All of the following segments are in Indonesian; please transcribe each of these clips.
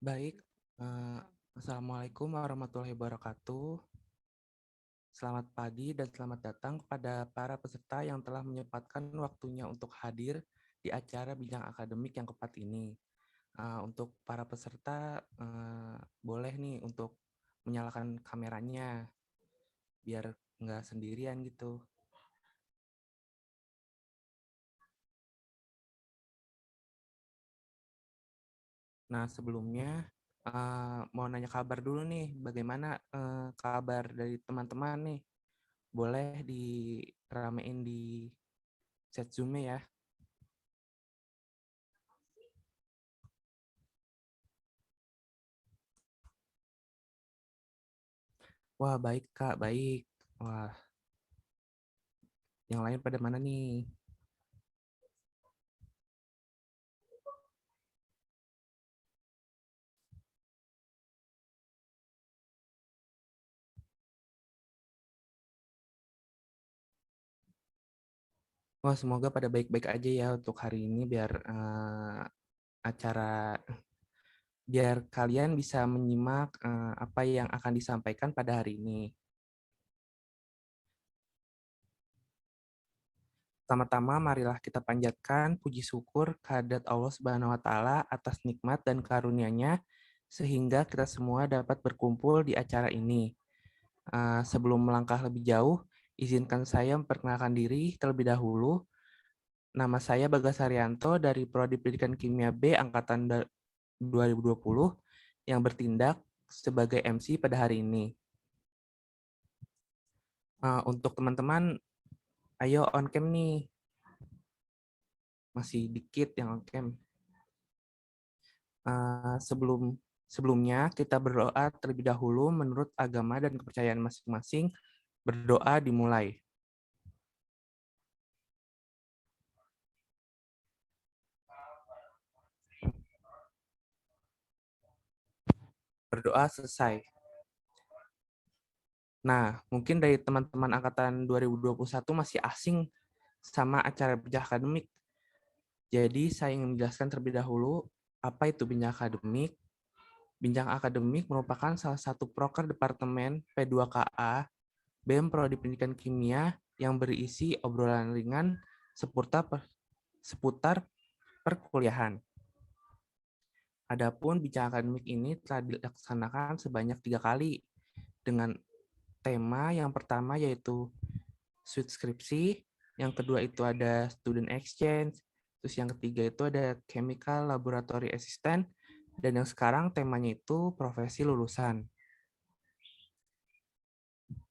Baik, eh, Assalamualaikum warahmatullahi wabarakatuh. Selamat pagi dan selamat datang kepada para peserta yang telah menyempatkan waktunya untuk hadir di acara Bincang Akademik yang keempat ini. Untuk para peserta, boleh nih untuk menyalakan kameranya, biar nggak sendirian gitu. Nah, sebelumnya mau nanya kabar dulu nih, bagaimana kabar dari teman-teman nih? Boleh diramein di chat Zoom-nya ya. Wah, baik Kak, baik. Wah, yang lain pada mana nih? Wah, semoga pada baik-baik aja ya untuk hari ini biar acara biar kalian bisa menyimak apa yang akan disampaikan pada hari ini. Pertama-tama marilah kita panjatkan puji syukur kehadirat Allah Subhanahu wa taala atas nikmat dan karunia-Nya sehingga kita semua dapat berkumpul di acara ini. Sebelum melangkah lebih jauh, izinkan saya memperkenalkan diri terlebih dahulu. Nama saya Bagas Haryanto dari Prodi Pendidikan Kimia B Angkatan 2020 yang bertindak sebagai MC pada hari ini. Untuk teman-teman, ayo on cam nih. Masih dikit yang on cam. Sebelumnya kita berdoa terlebih dahulu menurut agama dan kepercayaan masing-masing. Berdoa dimulai. Berdoa selesai. Nah, mungkin dari teman-teman angkatan 2021 masih asing sama acara bincang akademik. Jadi saya ingin menjelaskan terlebih dahulu apa itu bincang akademik. Bincang akademik merupakan salah satu proker Departemen P2KA BEM Prodi Pendidikan Kimia yang berisi obrolan ringan seputar perkuliahan. Adapun bincang akademik ini telah dilaksanakan sebanyak 3 kali dengan tema yang pertama yaitu suite skripsi, yang kedua itu ada student exchange, terus yang ketiga itu ada chemical laboratory assistant, dan yang sekarang temanya itu profesi lulusan.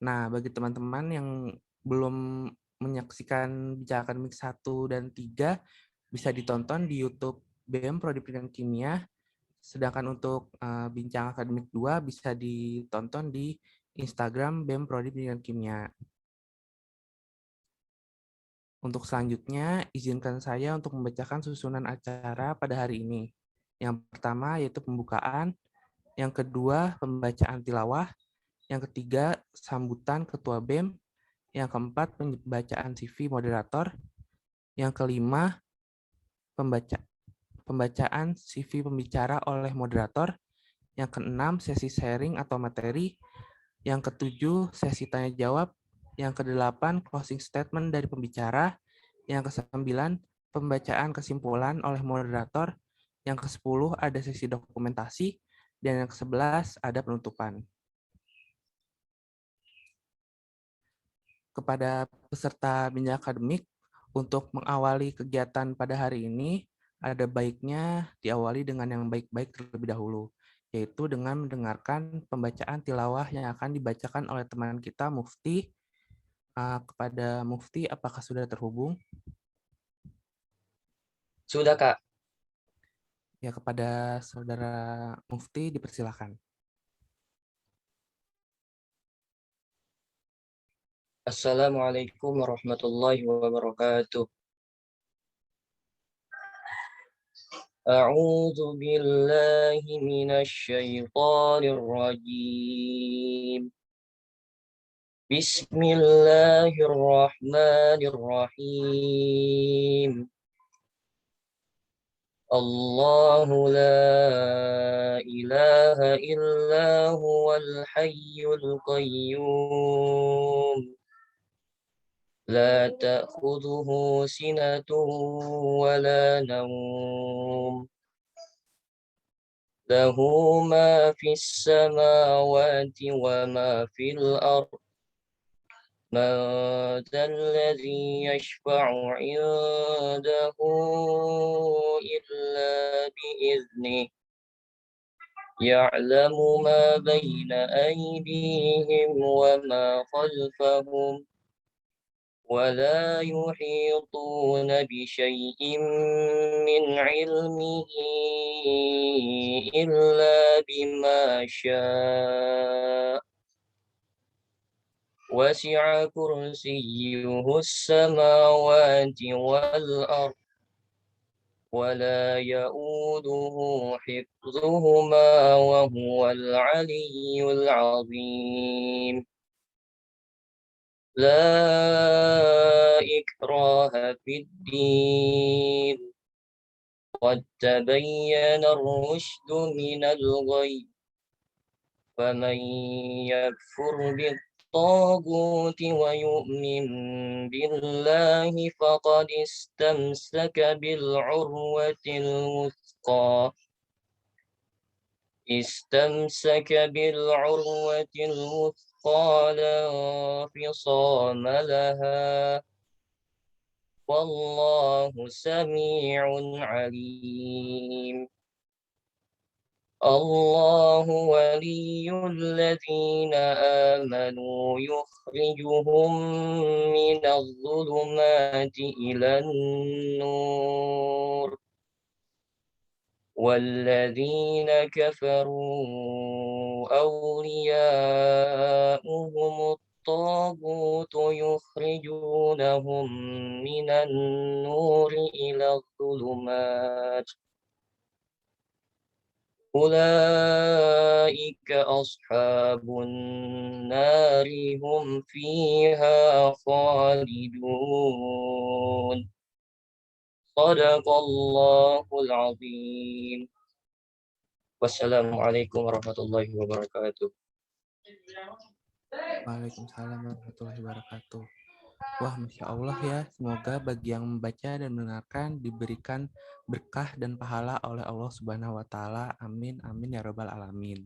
Nah, bagi teman-teman yang belum menyaksikan bincang akademik 1 dan 3, bisa ditonton di YouTube BEM Prodi Pendidikan Kimia. Sedangkan untuk bincang akademik 2 bisa ditonton di Instagram BEM Prodi Pendidikan Kimia. Untuk selanjutnya, izinkan saya untuk membacakan susunan acara pada hari ini. Yang pertama yaitu pembukaan, yang kedua pembacaan tilawah, yang ketiga sambutan ketua BEM, yang keempat pembacaan CV moderator, yang kelima pembacaan CV pembicara oleh moderator, yang keenam sesi sharing atau materi, yang ketujuh sesi tanya jawab, yang kedelapan closing statement dari pembicara, yang kesembilan pembacaan kesimpulan oleh moderator, yang ke-10 ada sesi dokumentasi, dan yang ke-11 ada penutupan. Kepada peserta bimbingan akademik, untuk mengawali kegiatan pada hari ini, ada baiknya diawali dengan yang baik-baik terlebih dahulu, yaitu dengan mendengarkan pembacaan tilawah yang akan dibacakan oleh teman kita, Mufti. Kepada Mufti, apakah sudah terhubung? Sudah, Kak. Ya, kepada Saudara Mufti dipersilakan. Assalamualaikum warahmatullahi wabarakatuh. A'udzu billahi minasyaitonir rajim. Bismillahirrahmanirrahim. Allahu la إله إلا هو الحي القيوم لا تأخذه سنة ولا نوم له ما في السماوات وما في الأرض من ذا الذي يشفع عنده إلا بإذنه يعلم ما بين أيديهم وما خلفهم ولا يحيطون بشيء من علمه إلا بما شاء وسع كرسيه السماوات والأرض ولا يؤوده حفظهما وهو العلي العظيم لا إكراه في الدين قد تبين الرشد من الغي فمن يكفر بالطاغوت ويؤمن بالله فقد استمسك بالعروة الوثقى لا انفصام لها والله سميع عليم الله ولي الذين آمنوا يخرجهم من الظلمات إلى النور والذين كفروا أولياؤهم الطاغوت يخرجونهم من النور إلى الظلمات أولئك أصحاب النار هم فيها خالدون صدق الله العظيم والسلام عليكم ورحمة الله وبركاته. Waalaikumsalam warahmatullahi wabarakatuh. Wah, Masya Allah ya. Semoga bagi yang membaca dan mendengarkan diberikan berkah dan pahala oleh Allah Subhanahu wa Ta'ala. Amin, amin ya Rabbal 'Alamin.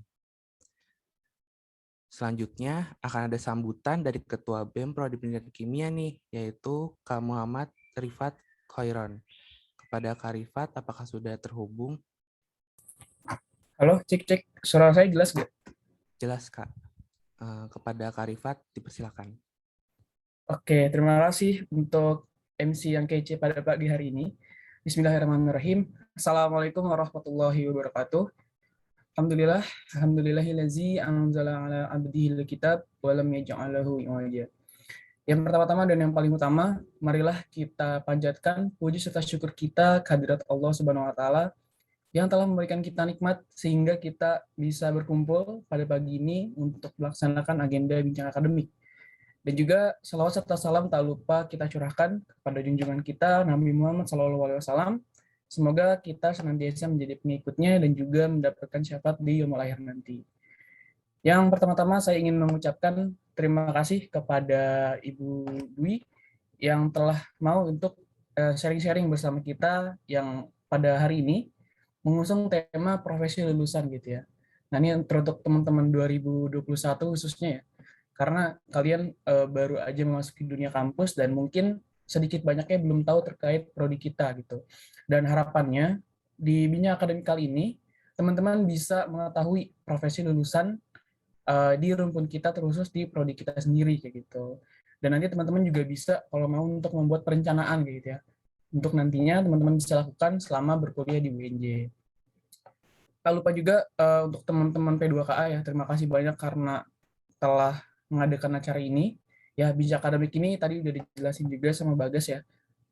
Selanjutnya akan ada sambutan dari Ketua BEM Prodi Pendidikan Kimia nih, yaitu Kak Muhammad Rifat Khairon. Kepada Kak Rifat, apakah sudah terhubung? Halo, cek. Suara saya jelas nggak? Jelas, Kak. Kepada Kak Rifat, dipersilakan. Oke, terima kasih untuk MC yang kece pada pagi hari ini. Bismillahirrahmanirrahim. Assalamualaikum warahmatullahi wabarakatuh. Alhamdulillahillazi anzala ala abdihil kitab wa lam yaj'alahu iwaja. Yang pertama-tama dan yang paling utama, marilah kita panjatkan puji serta syukur kita kehadirat Allah Subhanahu wa taala yang telah memberikan kita nikmat sehingga kita bisa berkumpul pada pagi ini untuk melaksanakan agenda bincang akademik. Dan juga salawat serta salam tak lupa kita curahkan kepada junjungan kita Nabi Muhammad SAW. Semoga kita senantiasa menjadi pengikutnya dan juga mendapatkan syafaat di yaumul akhir nanti. Yang pertama-tama saya ingin mengucapkan terima kasih kepada Ibu Dwi yang telah mau untuk sharing-sharing bersama kita yang pada hari ini mengusung tema profesi lulusan gitu ya. Nah ini teruntuk teman-teman 2021 khususnya ya, karena kalian baru aja memasuki dunia kampus dan mungkin sedikit banyaknya belum tahu terkait prodi kita gitu. Dan harapannya di Bincang Akademik kali ini teman-teman bisa mengetahui profesi lulusan di rumpun kita terkhusus di prodi kita sendiri kayak gitu. Dan nanti teman-teman juga bisa kalau mau untuk membuat perencanaan gitu ya. Untuk nantinya teman-teman bisa lakukan selama berkuliah di UNJ. Tak lupa juga untuk teman-teman P2KA ya, terima kasih banyak karena telah mengadakan acara ini. Ya, Bincang Akademik ini tadi udah dijelasin juga sama Bagas ya.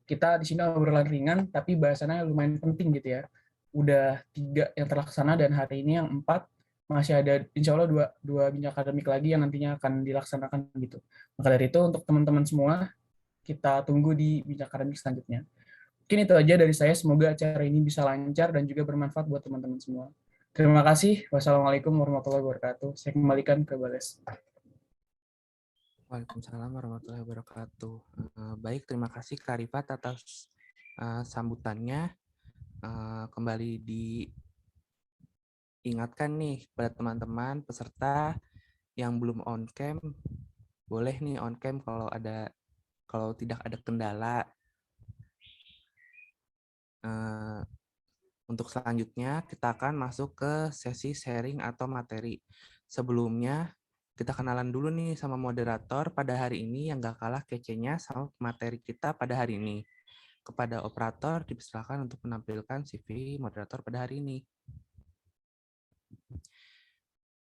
Kita di sini obrolan ringan, tapi bahasannya lumayan penting gitu ya. Udah 3 yang terlaksana dan hari ini yang 4 masih ada insya Allah dua bincang akademik lagi yang nantinya akan dilaksanakan gitu. Maka dari itu untuk teman-teman semua, kita tunggu di bincang akademik selanjutnya. Mungkin itu aja dari saya, semoga acara ini bisa lancar dan juga bermanfaat buat teman-teman semua. Terima kasih. Wassalamualaikum warahmatullahi wabarakatuh. Saya kembalikan ke Bales. Waalaikumsalam warahmatullahi wabarakatuh. Baik, terima kasih Kak Rifat atas sambutannya. Kembali diingatkan nih pada teman-teman peserta yang belum on cam, boleh nih on cam kalau tidak ada kendala. Untuk selanjutnya kita akan masuk ke sesi sharing atau materi. Sebelumnya kita kenalan dulu nih sama moderator pada hari ini yang gak kalah kecenya sama materi kita pada hari ini. Kepada operator dipersilakan untuk menampilkan CV moderator pada hari ini.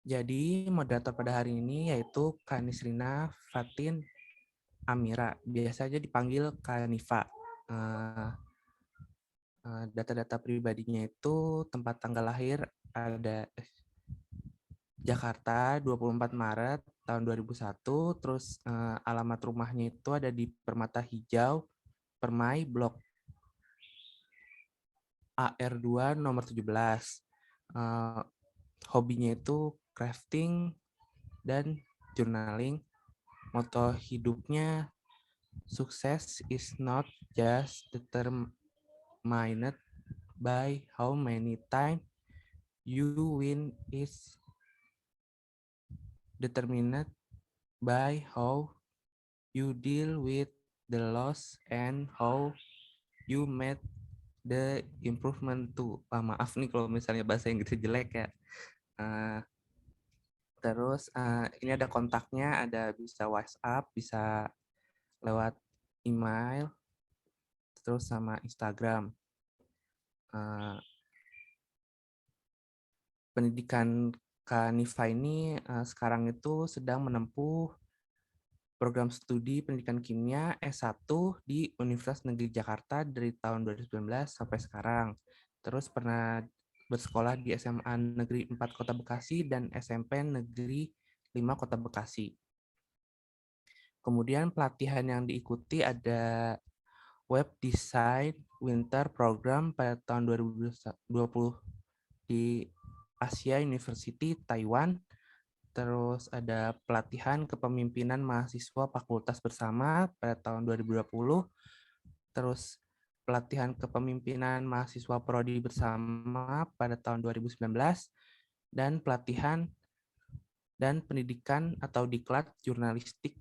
Jadi moderator pada hari ini yaitu Kanisrina Fatin Amira, biasa aja dipanggil Kanifa. Data-data pribadinya itu tempat tanggal lahir ada Jakarta 24 Maret tahun 2001, terus alamat rumahnya itu ada di Permata Hijau, Permai, Blok AR2 nomor 17. Hobinya itu crafting dan journaling. Moto hidupnya, success is not just determined by how many times you win, is determined by how you deal with the loss and how you made the improvement to. Maaf nih kalau misalnya bahasa Inggris jelek ya. Terus ini ada kontaknya, ada bisa WhatsApp, bisa lewat email, terus sama Instagram. Pendidikan Kanifa ini sekarang itu sedang menempuh program studi pendidikan kimia S1 di Universitas Negeri Jakarta dari tahun 2019 sampai sekarang. Terus pernah bersekolah di SMA Negeri 4 Kota Bekasi dan SMP Negeri 5 Kota Bekasi. Kemudian pelatihan yang diikuti ada Web Design Winter Program pada tahun 2020 di Asia University Taiwan. Terus ada pelatihan kepemimpinan mahasiswa fakultas bersama pada tahun 2020. Terus pelatihan kepemimpinan mahasiswa prodi bersama pada tahun 2019. Dan pelatihan dan pendidikan atau diklat jurnalistik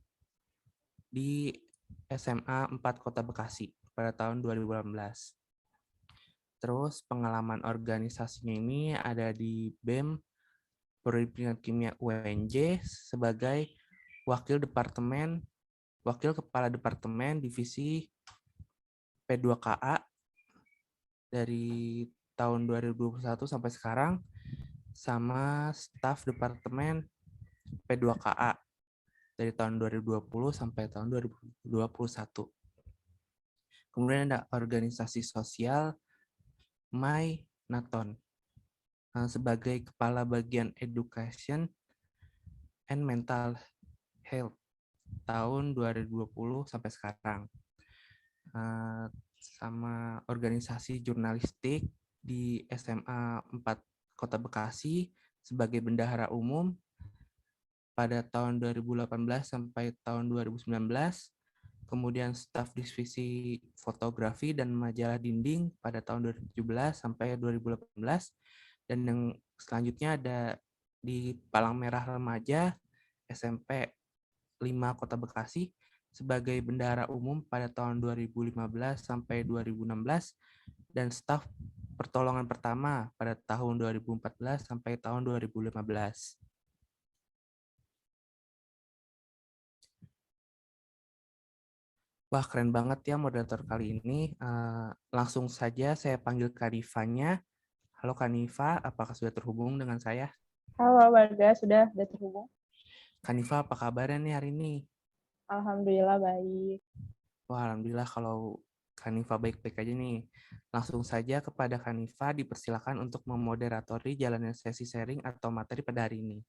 di SMA 4 Kota Bekasi pada tahun 2018. Terus pengalaman organisasinya ini ada di BEM Pendidikan Kimia UNJ sebagai Wakil Kepala Departemen Divisi P2KA dari tahun 2021 sampai sekarang, sama staf Departemen P2KA dari tahun 2020 sampai tahun 2021. Kemudian ada organisasi sosial My Naton sebagai Kepala Bagian Education and Mental Health tahun 2020 sampai sekarang. Sama organisasi jurnalistik di SMA 4 Kota Bekasi sebagai bendahara umum pada tahun 2018 sampai tahun 2019. Kemudian staf divisi fotografi dan majalah dinding pada tahun 2017 sampai 2018. Dan yang selanjutnya ada di Palang Merah Remaja SMP 5 Kota Bekasi sebagai bendahara umum pada tahun 2015 sampai 2016 dan staf pertolongan pertama pada tahun 2014 sampai tahun 2015. Wah, keren banget ya moderator kali ini. Langsung saja saya panggil Kanifanya. Halo Kanifa, apakah sudah terhubung dengan saya? Halo warga, sudah terhubung. Kanifa, apa kabarnya nih hari ini? Alhamdulillah baik. Wah, alhamdulillah kalau Kanifa baik-baik aja nih. Langsung saja kepada Kanifa dipersilakan untuk memoderatori jalannya sesi sharing atau materi pada hari ini.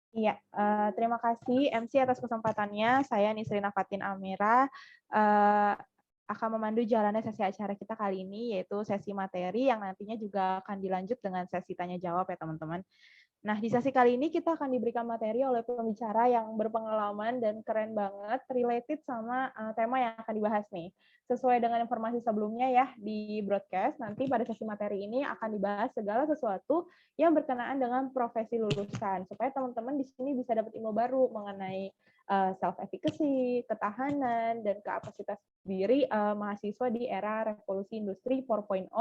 Iya, terima kasih MC atas kesempatannya. Saya Nisrina Fatin Amira akan memandu jalannya sesi acara kita kali ini, yaitu sesi materi yang nantinya juga akan dilanjut dengan sesi tanya jawab ya teman-teman. Nah, di sesi kali ini kita akan diberikan materi oleh pembicara yang berpengalaman dan keren banget, related sama tema yang akan dibahas nih. Sesuai dengan informasi sebelumnya ya di broadcast, nanti pada sesi materi ini akan dibahas segala sesuatu yang berkenaan dengan profesi lulusan, supaya teman-teman di sini bisa dapat ilmu baru mengenai self-efficacy, ketahanan, dan kapasitas diri mahasiswa di era revolusi industri 4.0,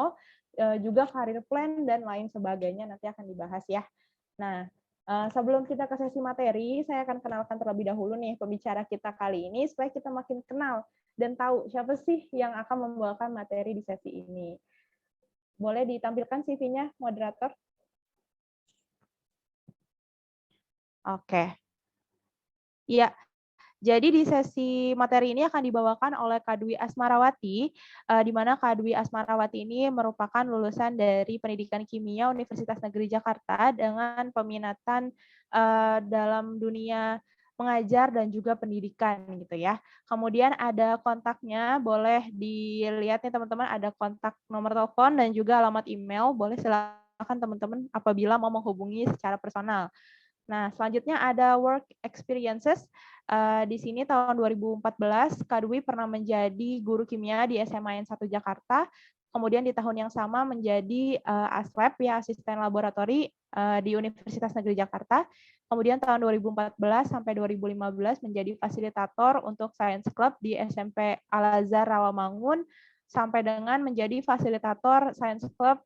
juga career plan, dan lain sebagainya nanti akan dibahas ya. Nah, sebelum kita ke sesi materi, saya akan kenalkan terlebih dahulu nih pembicara kita kali ini, supaya kita makin kenal dan tahu siapa sih yang akan membawakan materi di sesi ini. Boleh ditampilkan CV-nya, moderator? Oke. Iya, jadi di sesi materi ini akan dibawakan oleh Kak Dwi Asmarawati, di mana Kak Dwi Asmarawati ini merupakan lulusan dari Pendidikan Kimia Universitas Negeri Jakarta dengan peminatan dalam dunia mengajar dan juga pendidikan gitu ya. Kemudian ada kontaknya, boleh dilihat nih teman-teman, ada kontak nomor telepon dan juga alamat email, boleh silakan teman-teman apabila mau menghubungi secara personal. Nah, selanjutnya ada work experiences. Di sini tahun 2014, Kak Dwi pernah menjadi guru kimia di SMA N1 Jakarta. Kemudian di tahun yang sama menjadi ASLab, ya, asisten laboratori di Universitas Negeri Jakarta. Kemudian tahun 2014 sampai 2015 menjadi fasilitator untuk Science Club di SMP Al-Azhar Rawamangun, sampai dengan menjadi fasilitator Science Club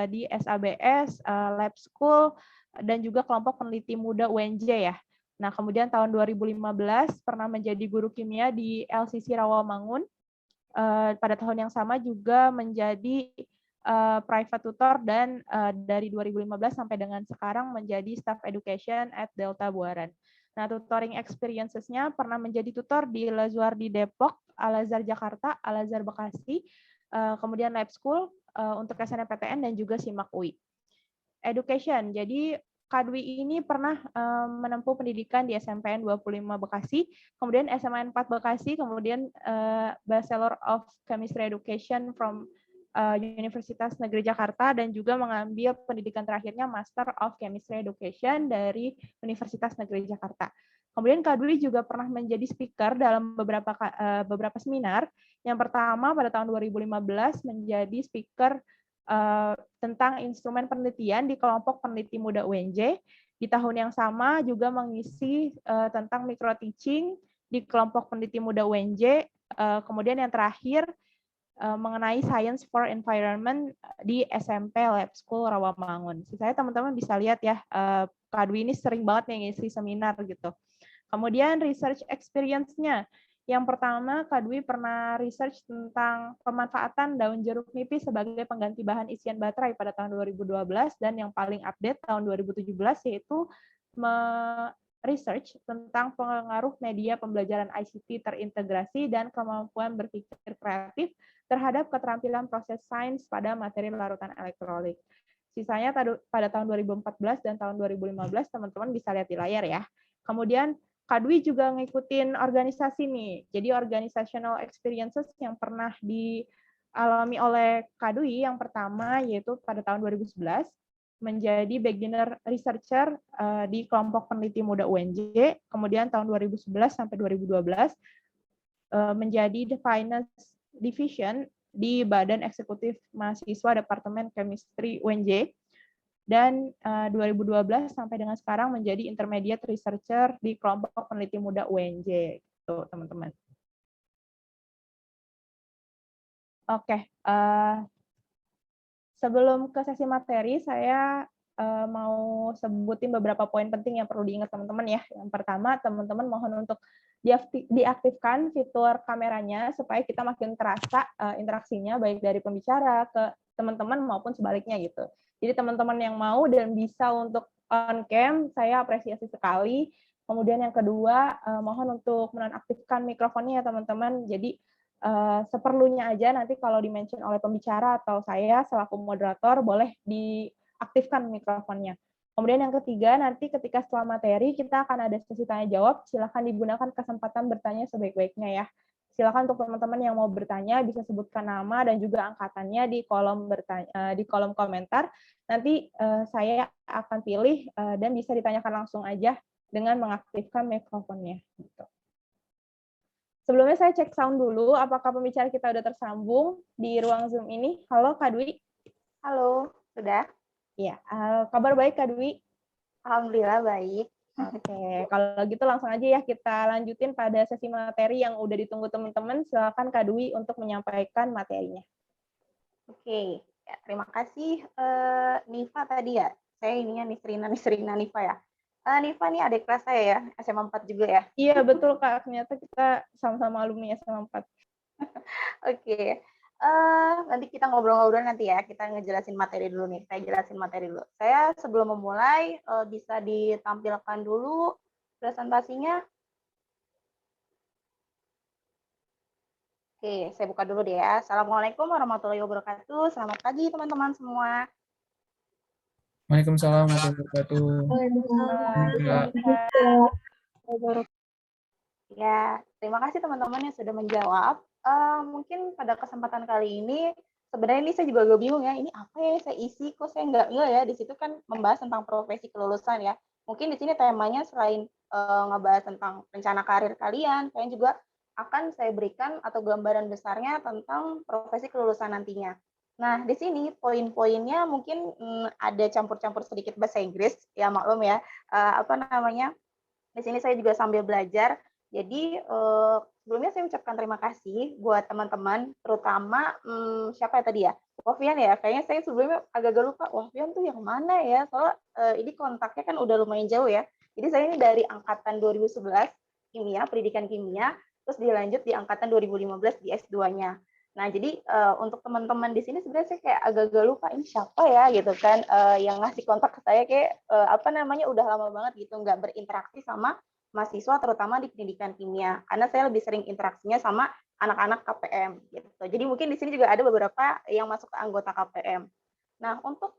di SABS, Lab School, dan juga kelompok peneliti muda UNJ ya. Nah, kemudian tahun 2015 pernah menjadi guru kimia di LCC Rawamangun. Pada tahun yang sama juga menjadi private tutor dan dari 2015 sampai dengan sekarang menjadi staff education at Delta Buaran. Nah, tutoring experiences-nya pernah menjadi tutor di Lazuar di Depok, Al-Azhar Jakarta, Al-Azhar Bekasi, kemudian Lab School untuk SNMPTN dan juga SIMAK UI. Education. Jadi Kak Dwi ini pernah menempuh pendidikan di SMPN 25 Bekasi, kemudian SMA 4 Bekasi, kemudian Bachelor of Chemistry Education from Universitas Negeri Jakarta, dan juga mengambil pendidikan terakhirnya Master of Chemistry Education dari Universitas Negeri Jakarta. Kemudian Kak Dwi juga pernah menjadi speaker dalam beberapa seminar. Yang pertama pada tahun 2015 menjadi speaker tentang instrumen penelitian di kelompok peneliti muda UNJ. Di tahun yang sama juga mengisi tentang micro teaching di kelompok peneliti muda UNJ. Kemudian yang terakhir mengenai Science for Environment di SMP Lab School Rawamangun. Saya teman-teman bisa lihat ya, Kak Dwi ini sering banget nih ngisi seminar gitu. Kemudian research experience-nya. Yang pertama, Kak Dwi pernah research tentang pemanfaatan daun jeruk nipis sebagai pengganti bahan isian baterai pada tahun 2012, dan yang paling update tahun 2017 yaitu research tentang pengaruh media pembelajaran ICT terintegrasi dan kemampuan berpikir kreatif terhadap keterampilan proses sains pada materi larutan elektrolit. Sisanya pada tahun 2014 dan tahun 2015 teman-teman bisa lihat di layar ya. Kemudian Kak Dwi juga ngikutin organisasi nih. Jadi organizational experiences yang pernah dialami oleh Kak Dwi, yang pertama yaitu pada tahun 2011 menjadi beginner researcher di kelompok peneliti muda UNJ. Kemudian tahun 2011 sampai 2012 menjadi the finance division di Badan Eksekutif Mahasiswa Departemen Chemistry UNJ. Dan 2012 sampai dengan sekarang menjadi intermediate researcher di kelompok peneliti muda UNJ, gitu teman-teman. Oke, sebelum ke sesi materi, saya mau sebutin beberapa poin penting yang perlu diingat teman-teman ya. Yang pertama, teman-teman mohon untuk diaktifkan fitur kameranya supaya kita makin terasa interaksinya baik dari pembicara ke teman-teman maupun sebaliknya gitu. Jadi teman-teman yang mau dan bisa untuk on cam, saya apresiasi sekali. Kemudian yang kedua, mohon untuk menonaktifkan mikrofonnya ya teman-teman. Jadi seperlunya aja nanti kalau di-mention oleh pembicara atau saya selaku moderator boleh diaktifkan mikrofonnya. Kemudian yang ketiga, nanti ketika setelah materi kita akan ada sesi tanya jawab, silakan digunakan kesempatan bertanya sebaik-baiknya ya. Silakan untuk teman-teman yang mau bertanya bisa sebutkan nama dan juga angkatannya di kolom komentar. Nanti saya akan pilih dan bisa ditanyakan langsung aja dengan mengaktifkan mikrofonnya. Gitu. Sebelumnya saya cek sound dulu, apakah pembicara kita udah tersambung di ruang Zoom ini. Halo Kak Dwi. Halo, sudah? Iya, kabar baik Kak Dwi? Alhamdulillah baik. Oke, kalau gitu langsung aja ya kita lanjutin pada sesi materi yang udah ditunggu teman-teman. Silakan Kak Dwi untuk menyampaikan materinya. Oke, ya, terima kasih Nifa tadi ya. Saya ininya Nisrina Nifa ya. Nifa nih adik kelas saya ya, SMA 4 juga ya. Iya betul Kak, ternyata kita sama-sama alumni SMA 4. Oke, nanti kita ngobrol-ngobrol nanti ya. Kita ngejelasin materi dulu nih. Saya jelasin materi dulu. Saya sebelum memulai bisa ditampilkan dulu presentasinya. Oke, saya buka dulu deh ya. Assalamualaikum warahmatullahi wabarakatuh. Selamat pagi teman-teman semua. Waalaikumsalam warahmatullahi wabarakatuh. Ya, terima kasih teman-teman yang sudah menjawab. Mungkin pada kesempatan kali ini, sebenarnya ini saya juga agak bingung ya, ini apa ya saya isi, kok saya nggak ya, di situ kan membahas tentang profesi kelulusan ya. Mungkin di sini temanya selain ngebahas tentang rencana karir kalian, kalian juga akan saya berikan atau gambaran besarnya tentang profesi kelulusan nantinya. Nah, di sini poin-poinnya mungkin ada campur-campur sedikit bahasa Inggris, ya maklum ya. Di sini saya juga sambil belajar. Jadi sebelumnya saya ucapkan terima kasih buat teman-teman, terutama siapa ya tadi ya? Wafian ya, kayaknya saya sebelumnya agak lupa, Wafian tuh yang mana ya? Soalnya ini kontaknya kan udah lumayan jauh ya. Jadi saya ini dari angkatan 2011, kimia, pendidikan kimia, terus dilanjut di angkatan 2015 di S2-nya. Nah, jadi untuk teman-teman di sini sebenarnya saya kayak agak lupa ini siapa ya gitu kan, yang ngasih kontak ke saya kayak udah lama banget gitu nggak berinteraksi sama mahasiswa terutama di pendidikan kimia, karena saya lebih sering interaksinya sama anak-anak KPM gitu. Jadi mungkin di sini juga ada beberapa yang masuk ke anggota KPM. Nah, untuk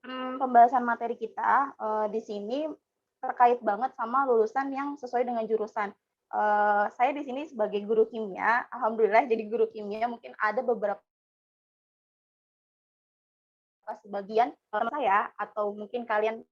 pembahasan materi kita di sini terkait banget sama lulusan yang sesuai dengan jurusan. Saya di sini sebagai guru kimia, alhamdulillah jadi guru kimia, mungkin ada beberapa sebagian teman saya atau mungkin kalian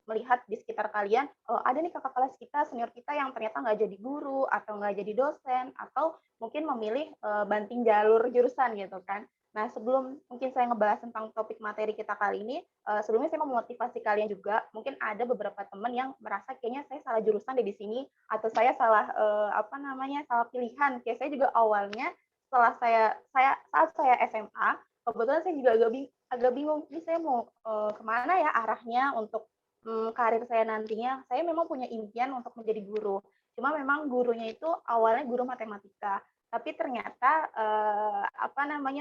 melihat di sekitar kalian, ada nih kakak kelas kita, senior kita yang ternyata nggak jadi guru atau nggak jadi dosen atau mungkin memilih banting jalur jurusan gitu kan. Nah, sebelum mungkin saya ngebahas tentang topik materi kita kali ini, sebelumnya saya mau memotivasi kalian juga. Mungkin ada beberapa teman yang merasa kayaknya saya salah jurusan di sini atau saya salah salah pilihan. Kayak saya juga awalnya setelah saat saya SMA, kebetulan saya juga agak bingung, ini saya mau kemana ya arahnya untuk karir saya nantinya. Saya memang punya impian untuk menjadi guru. Cuma memang gurunya itu awalnya guru matematika. Tapi ternyata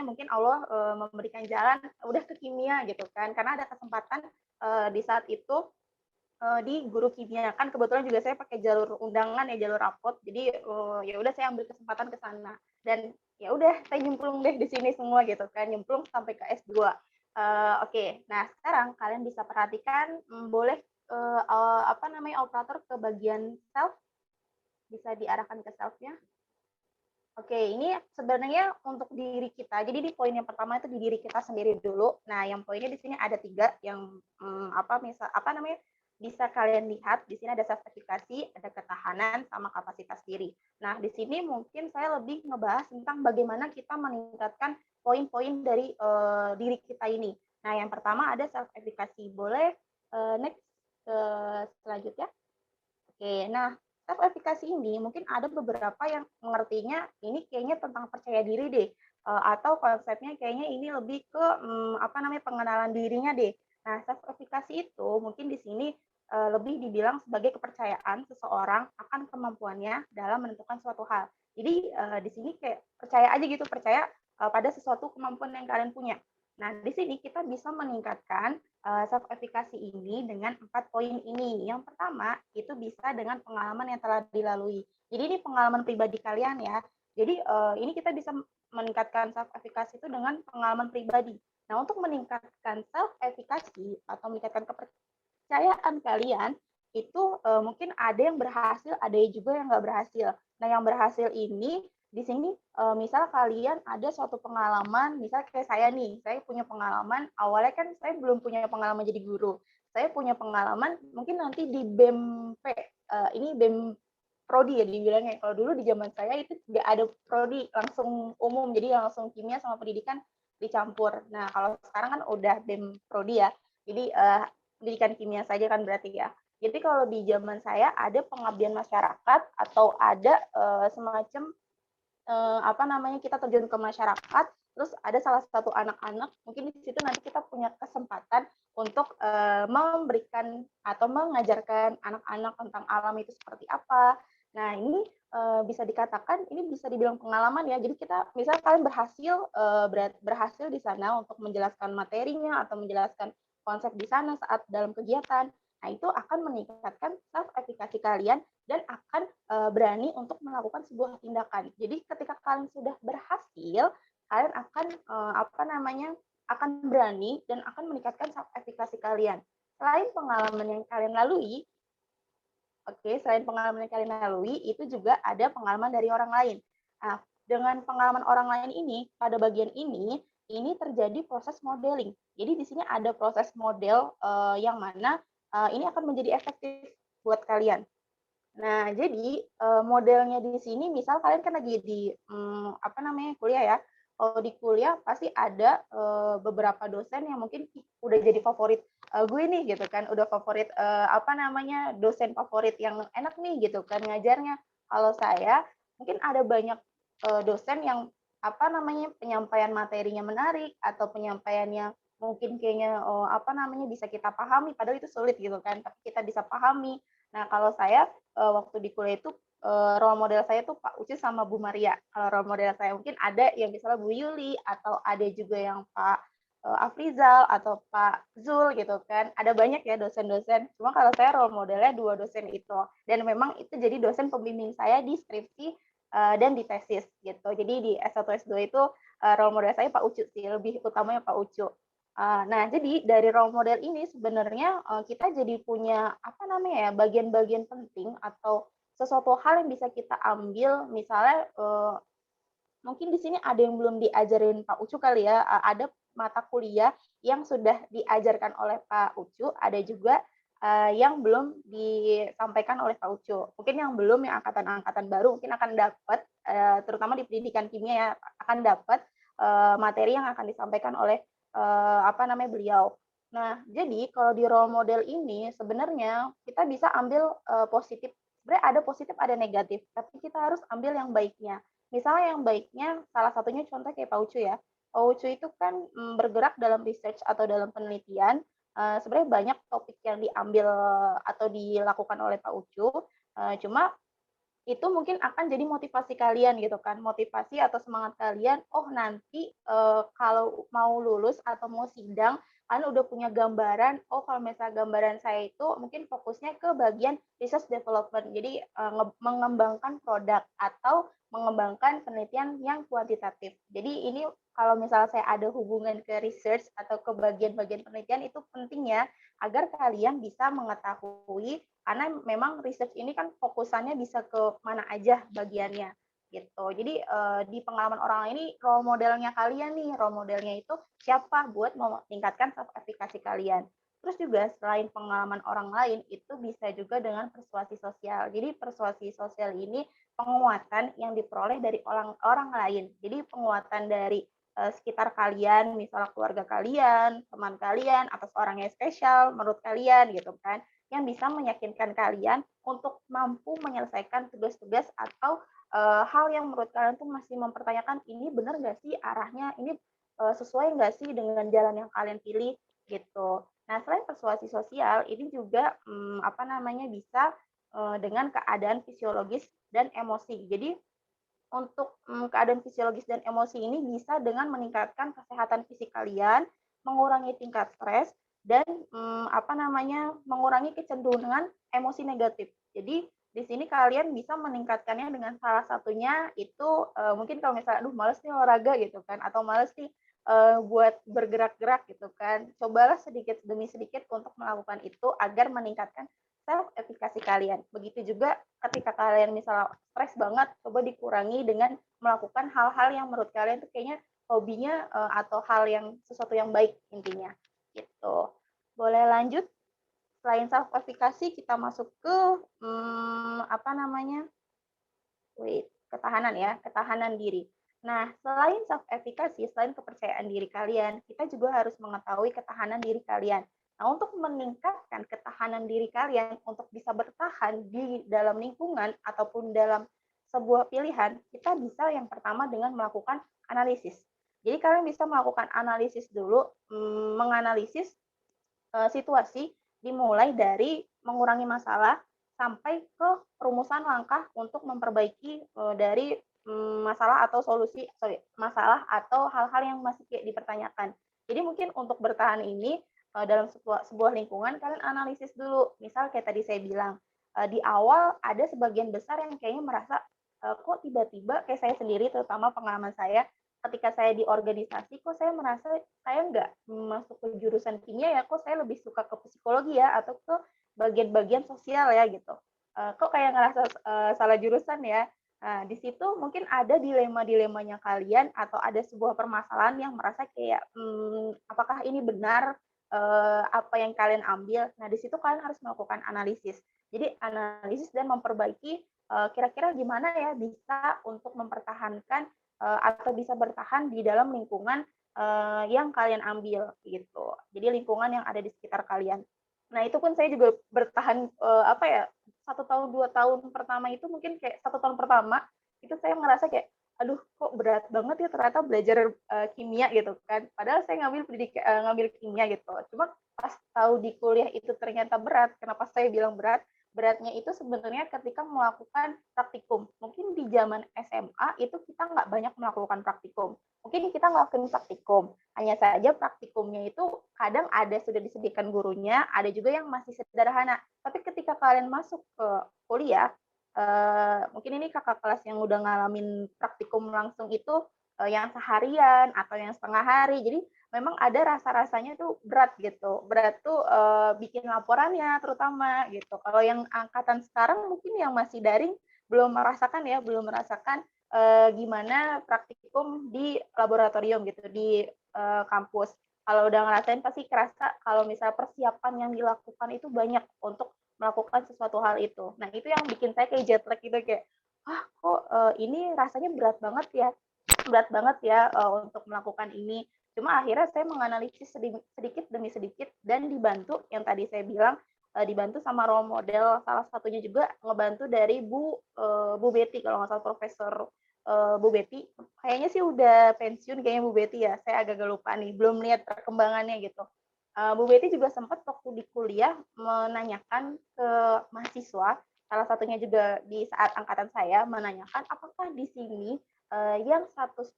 mungkin Allah memberikan jalan udah ke kimia gitu kan. Karena ada kesempatan di saat itu di guru kimia. Kan kebetulan juga saya pakai jalur undangan ya, jalur rapot. Jadi ya udah saya ambil kesempatan ke sana. Dan ya udah saya nyemplung deh di sini semua gitu kan. Nyemplung sampai ke S2. Oke, nah sekarang kalian bisa perhatikan, boleh operator ke bagian self, bisa diarahkan ke self-nya. Oke, ini sebenarnya untuk diri kita. Jadi di poin yang pertama itu di diri kita sendiri dulu. Nah, yang poinnya di sini ada 3 yang bisa kalian lihat. Di sini ada sertifikasi, ada ketahanan, sama kapasitas diri. Nah, di sini mungkin saya lebih ngebahas tentang bagaimana kita meningkatkan poin-poin dari diri kita ini. Nah, yang pertama ada self-efficacy. Boleh next selanjutnya. Oke, nah self-efficacy ini mungkin ada beberapa yang mengertinya ini kayaknya tentang percaya diri deh, atau konsepnya kayaknya ini lebih ke pengenalan dirinya deh. Nah, self-efficacy itu mungkin di sini lebih dibilang sebagai kepercayaan seseorang akan kemampuannya dalam menentukan suatu hal. Jadi di sini kayak percaya aja gitu, percaya pada sesuatu kemampuan yang kalian punya. Nah, di sini kita bisa meningkatkan self-efficacy ini dengan 4 poin ini. Yang pertama, itu bisa dengan pengalaman yang telah dilalui. Jadi ini pengalaman pribadi kalian ya. Jadi ini kita bisa meningkatkan self-efficacy itu dengan pengalaman pribadi. Nah, untuk meningkatkan self-efficacy atau meningkatkan kepercayaan kalian, itu mungkin ada yang berhasil, ada juga yang nggak berhasil. Nah, yang berhasil ini di sini misal kalian ada suatu pengalaman, misal kayak saya nih, saya punya pengalaman, awalnya kan saya belum punya pengalaman jadi guru. Saya punya pengalaman mungkin nanti di BEM-P, ini BEM prodi ya dibilangnya. Kalau dulu di zaman saya itu nggak ada prodi, langsung umum, jadi langsung kimia sama pendidikan dicampur. Nah, kalau sekarang kan udah BEM prodi ya, jadi pendidikan kimia saja kan berarti ya. Jadi kalau di zaman saya ada pengabdian masyarakat atau ada semacam kita terjun ke masyarakat, terus ada salah satu anak-anak, mungkin di situ nanti kita punya kesempatan untuk memberikan atau mengajarkan anak-anak tentang alam itu seperti apa. Nah, ini bisa dikatakan ini bisa dibilang pengalaman ya. Jadi kita misalnya kalian berhasil di sana untuk menjelaskan materinya atau menjelaskan konsep di sana saat dalam kegiatan. Nah, itu akan meningkatkan self efficacy kalian dan akan berani untuk melakukan sebuah tindakan. Jadi ketika kalian sudah berhasil, kalian akan akan berani dan akan meningkatkan self efficacy kalian. Selain pengalaman yang kalian lalui, selain pengalaman yang kalian lalui, itu juga ada pengalaman dari orang lain. Nah, dengan pengalaman orang lain ini, pada bagian ini terjadi proses modeling. Jadi di sini ada proses model yang mana ini akan menjadi efektif buat kalian. Nah, jadi modelnya di sini, misal kalian kan lagi di kuliah ya. Kalau di kuliah pasti ada beberapa dosen yang mungkin udah jadi favorit gue nih gitu kan, udah favorit dosen favorit yang enak nih gitu kan ngajarnya. Kalau saya mungkin ada banyak dosen yang penyampaian materinya menarik atau penyampaiannya mungkin kayaknya bisa kita pahami, padahal itu sulit gitu kan, tapi kita bisa pahami. Nah, kalau saya waktu di kuliah itu role model saya tuh Pak Uci sama Bu Maria. Kalau role model saya mungkin ada yang misalnya Bu Yuli atau ada juga yang Pak Afrizal atau Pak Zul gitu kan. Ada banyak ya dosen-dosen. Cuma kalau saya role modelnya 2 dosen itu. Dan memang itu jadi dosen pembimbing saya di skripsi dan di tesis gitu. Jadi di S1 S2 itu role model saya Pak Ucu sih, lebih utamanya Pak Ucu. Nah, jadi dari role model ini sebenarnya kita jadi punya bagian-bagian penting atau sesuatu hal yang bisa kita ambil. Misalnya mungkin di sini ada yang belum diajarin Pak Ucu kali ya, ada mata kuliah yang sudah diajarkan oleh Pak Ucu, ada juga yang belum disampaikan oleh Pak Ucu. Mungkin yang belum, yang angkatan-angkatan baru mungkin akan dapat, terutama di pendidikan kimia ya, akan dapat materi yang akan disampaikan oleh beliau. Nah, jadi kalau di role model ini sebenarnya kita bisa ambil positif. Sebenarnya ada positif, ada negatif, tapi kita harus ambil yang baiknya. Misalnya yang baiknya, salah satunya contoh kayak Pak Ucu ya. Pak Ucu itu kan bergerak dalam research atau dalam penelitian. Sebenarnya banyak topik yang diambil atau dilakukan oleh Pak Ucu. Cuma itu mungkin akan jadi motivasi kalian gitu kan, motivasi atau semangat kalian, oh nanti kalau mau lulus atau mau sidang, kalian udah punya gambaran, oh kalau misalnya gambaran saya itu mungkin fokusnya ke bagian research development, jadi mengembangkan produk atau mengembangkan penelitian yang kuantitatif. Jadi ini kalau misalnya saya ada hubungan ke research atau ke bagian-bagian penelitian itu penting ya, agar kalian bisa mengetahui, karena memang research ini kan fokusannya bisa ke mana aja bagiannya gitu. Jadi di pengalaman orang lain ini role modelnya kalian nih, role modelnya itu siapa buat meningkatkan self efficacy kalian. Terus juga selain pengalaman orang lain itu bisa juga dengan persuasi sosial. Jadi persuasi sosial ini penguatan yang diperoleh dari orang lain. Jadi penguatan dari sekitar kalian, misalnya keluarga kalian, teman kalian, atau seorang yang spesial menurut kalian gitu kan, yang bisa meyakinkan kalian untuk mampu menyelesaikan tugas-tugas atau hal yang menurut kalian tuh masih mempertanyakan, ini benar nggak sih arahnya, ini sesuai nggak sih dengan jalan yang kalian pilih gitu. Nah, selain persuasi sosial, ini juga bisa dengan keadaan fisiologis dan emosi. Jadi untuk keadaan fisiologis dan emosi ini bisa dengan meningkatkan kesehatan fisik kalian, mengurangi tingkat stres, dan mengurangi kecenderungan emosi negatif. Jadi di sini kalian bisa meningkatkannya dengan salah satunya itu mungkin kalau misalnya aduh males nih olahraga gitu kan, atau males nih buat bergerak-gerak gitu kan, cobalah sedikit demi sedikit untuk melakukan itu agar meningkatkan self efficacy kalian. Begitu juga ketika kalian misalnya stres banget, coba dikurangi dengan melakukan hal-hal yang menurut kalian tuh kayaknya hobinya atau hal yang sesuatu yang baik intinya. Gitu. Boleh lanjut? Selain self efficacy kita masuk ke ketahanan ya, ketahanan diri. Nah, selain self efficacy, selain kepercayaan diri kalian, kita juga harus mengetahui ketahanan diri kalian. Nah, untuk meningkatkan ketahanan diri kalian untuk bisa bertahan di dalam lingkungan ataupun dalam sebuah pilihan, kita bisa yang pertama dengan melakukan analisis. Jadi kalian bisa melakukan analisis dulu, menganalisis situasi dimulai dari mengurangi masalah sampai ke perumusan langkah untuk memperbaiki dari masalah atau masalah atau hal-hal yang masih kayak dipertanyakan. Jadi mungkin untuk bertahan ini dalam sebuah lingkungan kalian analisis dulu. Misal kayak tadi saya bilang di awal ada sebagian besar yang kayaknya merasa kok tiba-tiba kayak saya sendiri terutama pengalaman saya ketika saya di organisasi kok saya merasa saya nggak masuk ke jurusan kimia ya, kok saya lebih suka ke psikologi ya atau ke bagian-bagian sosial ya gitu. Kok kayak ngerasa salah jurusan ya. Nah, di situ mungkin ada dilema-dilemanya kalian atau ada sebuah permasalahan yang merasa kayak apakah ini benar apa yang kalian ambil. Nah, di situ kalian harus melakukan analisis. Jadi analisis dan memperbaiki kira-kira gimana ya bisa untuk mempertahankan atau bisa bertahan di dalam lingkungan yang kalian ambil gitu. Jadi lingkungan yang ada di sekitar kalian. Nah itu pun saya juga bertahan 1 tahun 2 tahun pertama itu mungkin kayak 1 tahun pertama itu saya ngerasa kayak aduh kok berat banget ya ternyata belajar kimia gitu kan. Padahal saya ngambil kimia gitu. Cuma pas tahu di kuliah itu ternyata berat. Kenapa saya bilang berat? Beratnya itu sebenarnya ketika melakukan praktikum. Mungkin di zaman SMA itu kita nggak banyak melakukan praktikum. Mungkin kita ngelakuin praktikum, hanya saja praktikumnya itu kadang ada sudah disediakan gurunya, ada juga yang masih sederhana. Tapi ketika kalian masuk ke kuliah, mungkin ini kakak kelas yang udah ngalamin praktikum langsung itu yang seharian atau yang setengah hari. Jadi memang ada rasa-rasanya tuh berat gitu. Berat tuh bikin laporannya terutama gitu. Kalau yang angkatan sekarang mungkin yang masih daring belum merasakan gimana praktikum di laboratorium gitu di kampus. Kalau udah ngerasain pasti kerasa kalau misalnya persiapan yang dilakukan itu banyak untuk melakukan sesuatu hal itu. Nah, itu yang bikin saya kayak jet lag gitu kayak kok ini rasanya berat banget ya untuk melakukan ini. Cuma akhirnya saya menganalisis sedikit demi sedikit dan dibantu yang tadi saya bilang dibantu sama role model, salah satunya juga ngebantu dari Bu Betty kalau nggak salah Profesor Bu Betty. Kayaknya sih udah pensiun kayaknya Bu Betty ya. Saya agak lupa nih, belum lihat perkembangannya gitu. Bu Betty juga sempat waktu di kuliah menanyakan ke mahasiswa, salah satunya juga di saat angkatan saya menanyakan apakah di sini yang 100%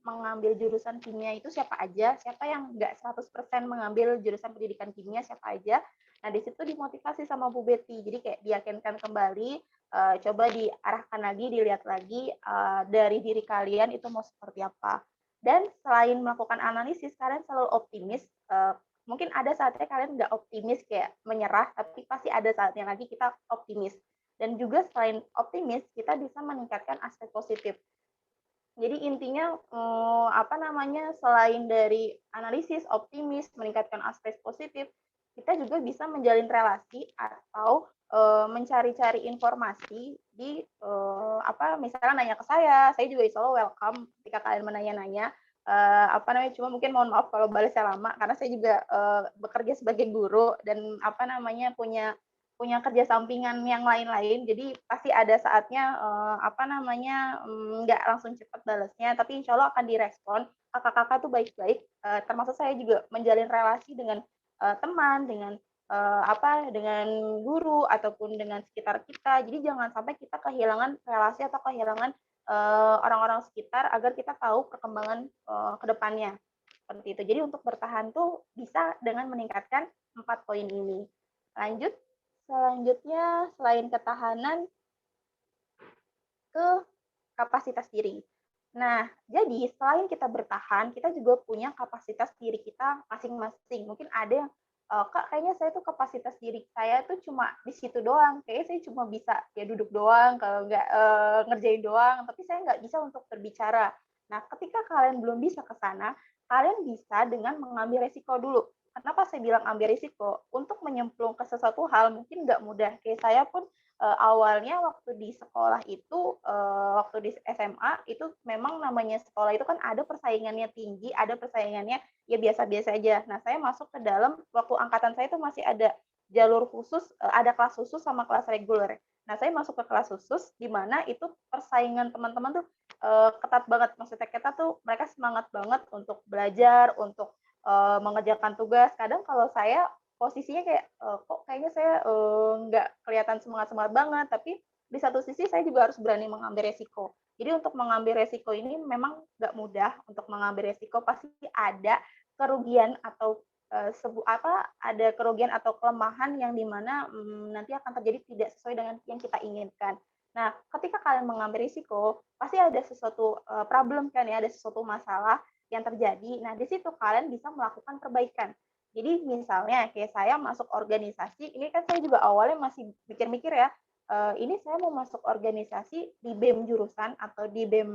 mengambil jurusan kimia itu siapa aja, siapa yang nggak 100% mengambil jurusan pendidikan kimia siapa aja. Nah, di situ dimotivasi sama Bu Betty. Jadi kayak diyakinkan kembali, coba diarahkan lagi, dilihat lagi dari diri kalian itu mau seperti apa. Dan selain melakukan analisis, kalian selalu optimis. Mungkin ada saatnya kalian nggak optimis kayak menyerah, tapi pasti ada saatnya lagi kita optimis. Dan juga selain optimis, kita bisa meningkatkan aspek positif. Jadi intinya selain dari analisis, optimis, meningkatkan aspek positif, kita juga bisa menjalin relasi atau mencari-cari informasi di misalnya nanya ke saya juga insya Allah welcome ketika kalian menanya-nanya. Cuma mungkin mohon maaf kalau balasnya lama karena saya juga bekerja sebagai guru dan punya kerja sampingan yang lain-lain, jadi pasti ada saatnya nggak langsung cepat balasnya, tapi insya Allah akan direspon. Kakak-kakak tuh baik-baik, termasuk saya juga menjalin relasi dengan teman, dengan dengan guru ataupun dengan sekitar kita. Jadi jangan sampai kita kehilangan relasi atau kehilangan orang-orang sekitar agar kita tahu perkembangan ke depannya. Seperti itu. Jadi untuk bertahan tuh bisa dengan meningkatkan 4 poin ini. Lanjut. Selanjutnya, selain ketahanan, ke kapasitas diri. Nah, jadi selain kita bertahan, kita juga punya kapasitas diri kita masing-masing. Mungkin ada yang Kak, kayaknya saya tuh kapasitas diri saya tuh cuma di situ doang. Kayaknya saya cuma bisa ya duduk doang, kalau nggak ngerjain doang, tapi saya nggak bisa untuk berbicara. Nah, ketika kalian belum bisa ke sana, kalian bisa dengan mengambil resiko dulu. Kenapa saya bilang ambil risiko? Untuk menyemplung ke sesuatu hal mungkin nggak mudah. Kayak saya pun awalnya waktu di sekolah itu, waktu di SMA itu memang namanya sekolah itu kan ada persaingannya tinggi, ada persaingannya ya biasa-biasa aja. Nah, saya masuk ke dalam waktu angkatan saya itu masih ada jalur khusus, ada kelas khusus sama kelas reguler. Nah, saya masuk ke kelas khusus di mana itu persaingan teman-teman tuh ketat banget. Maksudnya kita tuh mereka semangat banget untuk belajar, untuk mengerjakan tugas. Kadang kalau saya posisinya kayak kok kayaknya saya nggak kelihatan semangat-semangat banget, tapi di satu sisi saya juga harus berani mengambil resiko. Jadi untuk mengambil resiko ini memang nggak mudah. Untuk mengambil resiko pasti ada kerugian atau ada kerugian atau kelemahan yang dimana nanti akan terjadi tidak sesuai dengan yang kita inginkan. Nah, ketika kalian mengambil risiko, pasti ada sesuatu problem kan ya, ada sesuatu masalah yang terjadi. Nah, di situ kalian bisa melakukan perbaikan. Jadi misalnya kayak saya masuk organisasi, ini kan saya juga awalnya masih mikir-mikir ya, ini saya mau masuk organisasi di BEM jurusan atau di BEM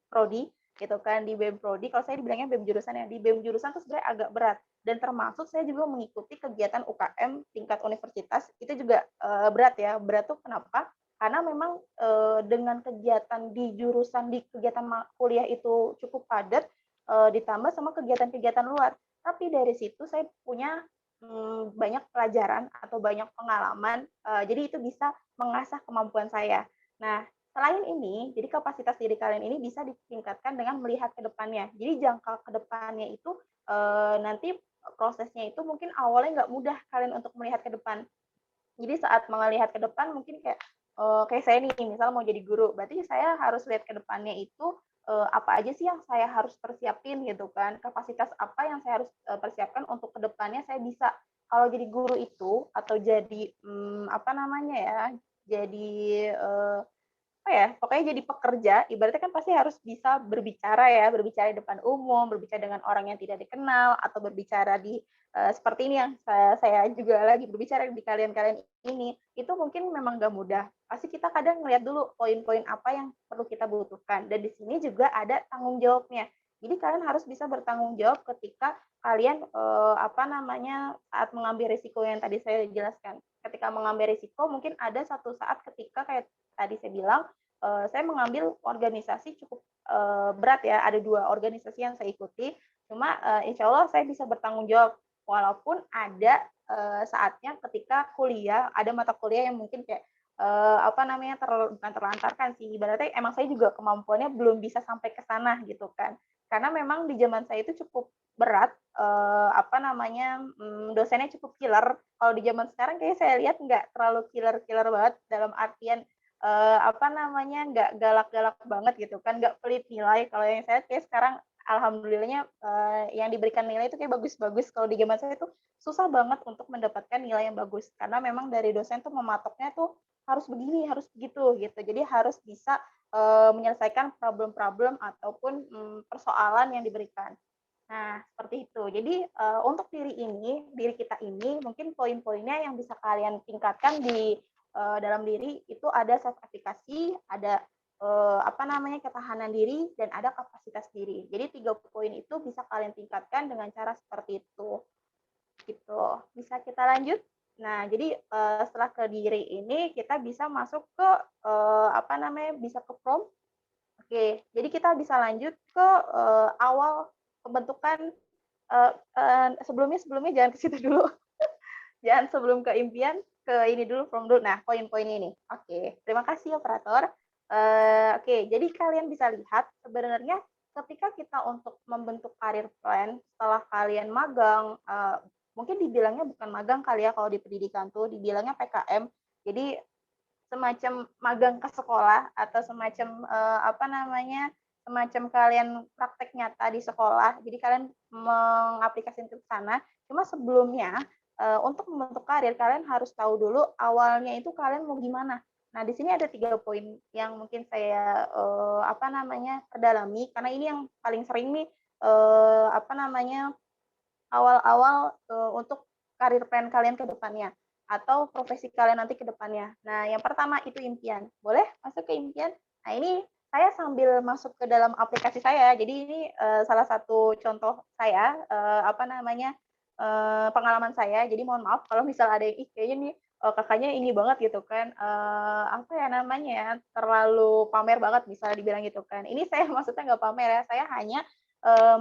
prodi gitu kan, di BEM prodi. Kalau saya dibilangnya BEM jurusan ya, di BEM jurusan tuh sebenarnya agak berat, dan termasuk saya juga mengikuti kegiatan UKM tingkat universitas itu juga berat ya. Berat tuh kenapa? Karena memang dengan kegiatan di jurusan, di kegiatan kuliah itu cukup padat, ditambah sama kegiatan-kegiatan luar. Tapi dari situ saya punya banyak pelajaran atau banyak pengalaman, jadi itu bisa mengasah kemampuan saya. Nah, selain ini, jadi kapasitas diri kalian ini bisa ditingkatkan dengan melihat ke depannya. Jadi jangka ke depannya itu nanti prosesnya itu mungkin awalnya nggak mudah kalian untuk melihat ke depan. Jadi saat melihat ke depan mungkin kayak saya nih, misal mau jadi guru, berarti saya harus lihat ke depannya itu apa aja sih yang saya harus persiapin gitu kan, kapasitas apa yang saya harus persiapkan untuk ke depannya saya bisa kalau jadi guru itu atau jadi apa namanya ya, jadi apa ya, pokoknya jadi pekerja, ibaratnya kan pasti harus bisa berbicara ya, berbicara di depan umum, berbicara dengan orang yang tidak dikenal, atau berbicara di seperti ini yang saya juga lagi berbicara di kalian-kalian ini, itu mungkin memang nggak mudah. Pasti kita kadang ngeliat dulu poin-poin apa yang perlu kita butuhkan, dan di sini juga ada tanggung jawabnya. Jadi kalian harus bisa bertanggung jawab ketika kalian apa namanya saat mengambil risiko yang tadi saya jelaskan. Ketika mengambil risiko, mungkin ada satu saat ketika kayak tadi saya bilang, saya mengambil organisasi cukup berat ya, ada 2 organisasi yang saya ikuti, cuma insya Allah saya bisa bertanggung jawab, walaupun ada saatnya ketika kuliah, ada mata kuliah yang mungkin kayak apa namanya, bukan terlantarkan sih, ibaratnya emang saya juga kemampuannya belum bisa sampai ke sana gitu kan. Karena memang di zaman saya itu cukup berat, apa namanya, dosennya cukup killer. Kalau di zaman sekarang kayaknya saya lihat nggak terlalu killer-killer banget, dalam artian apa namanya, nggak galak-galak banget gitu kan, nggak pelit nilai. Kalau yang saya kayak sekarang alhamdulillahnya yang diberikan nilai itu kayak bagus-bagus. Kalau di zaman saya itu susah banget untuk mendapatkan nilai yang bagus, karena memang dari dosen tuh mematoknya tuh harus begini, harus begitu gitu. Jadi harus bisa menyelesaikan problem-problem ataupun persoalan yang diberikan. Nah, seperti itu. Jadi untuk diri kita ini mungkin poin-poinnya yang bisa kalian tingkatkan di dalam diri itu ada self efficacy, ada apa namanya ketahanan diri, dan ada kapasitas diri. Jadi 3 poin itu bisa kalian tingkatkan dengan cara seperti itu. Gitu. Bisa kita lanjut? Nah, jadi setelah ke diri ini kita bisa masuk ke apa namanya, bisa ke prompt. Oke, jadi kita bisa lanjut ke awal pembentukan sebelumnya jangan ke situ dulu. Jangan sebelum ke impian, ke ini dulu, prompt dulu. Nah, poin-poin ini. Oke, terima kasih operator. Oke, jadi kalian bisa lihat sebenarnya ketika kita untuk membentuk karir plan setelah kalian magang, mungkin dibilangnya bukan magang kali ya kalau di pendidikan tuh, dibilangnya PKM. Jadi semacam magang ke sekolah atau semacam apa namanya, semacam kalian praktek nyata di sekolah. Jadi kalian mengaplikasikan ke sana. Cuma sebelumnya untuk membentuk karir kalian harus tahu dulu awalnya itu kalian mau gimana. Nah, di sini ada 3 poin yang mungkin saya apa namanya perdalami, karena ini yang paling sering nih apa namanya awal-awal untuk karir plan kalian ke depannya atau profesi kalian nanti ke depannya. Nah, yang pertama itu impian. Boleh masuk ke impian? Nah, ini saya sambil masuk ke dalam aplikasi saya. Jadi ini salah satu contoh saya pengalaman saya. Jadi mohon maaf kalau misal ada yang kayaknya nih kakaknya ini banget gitu kan, terlalu pamer banget misalnya dibilang gitu kan. Ini saya maksudnya nggak pamer ya, saya hanya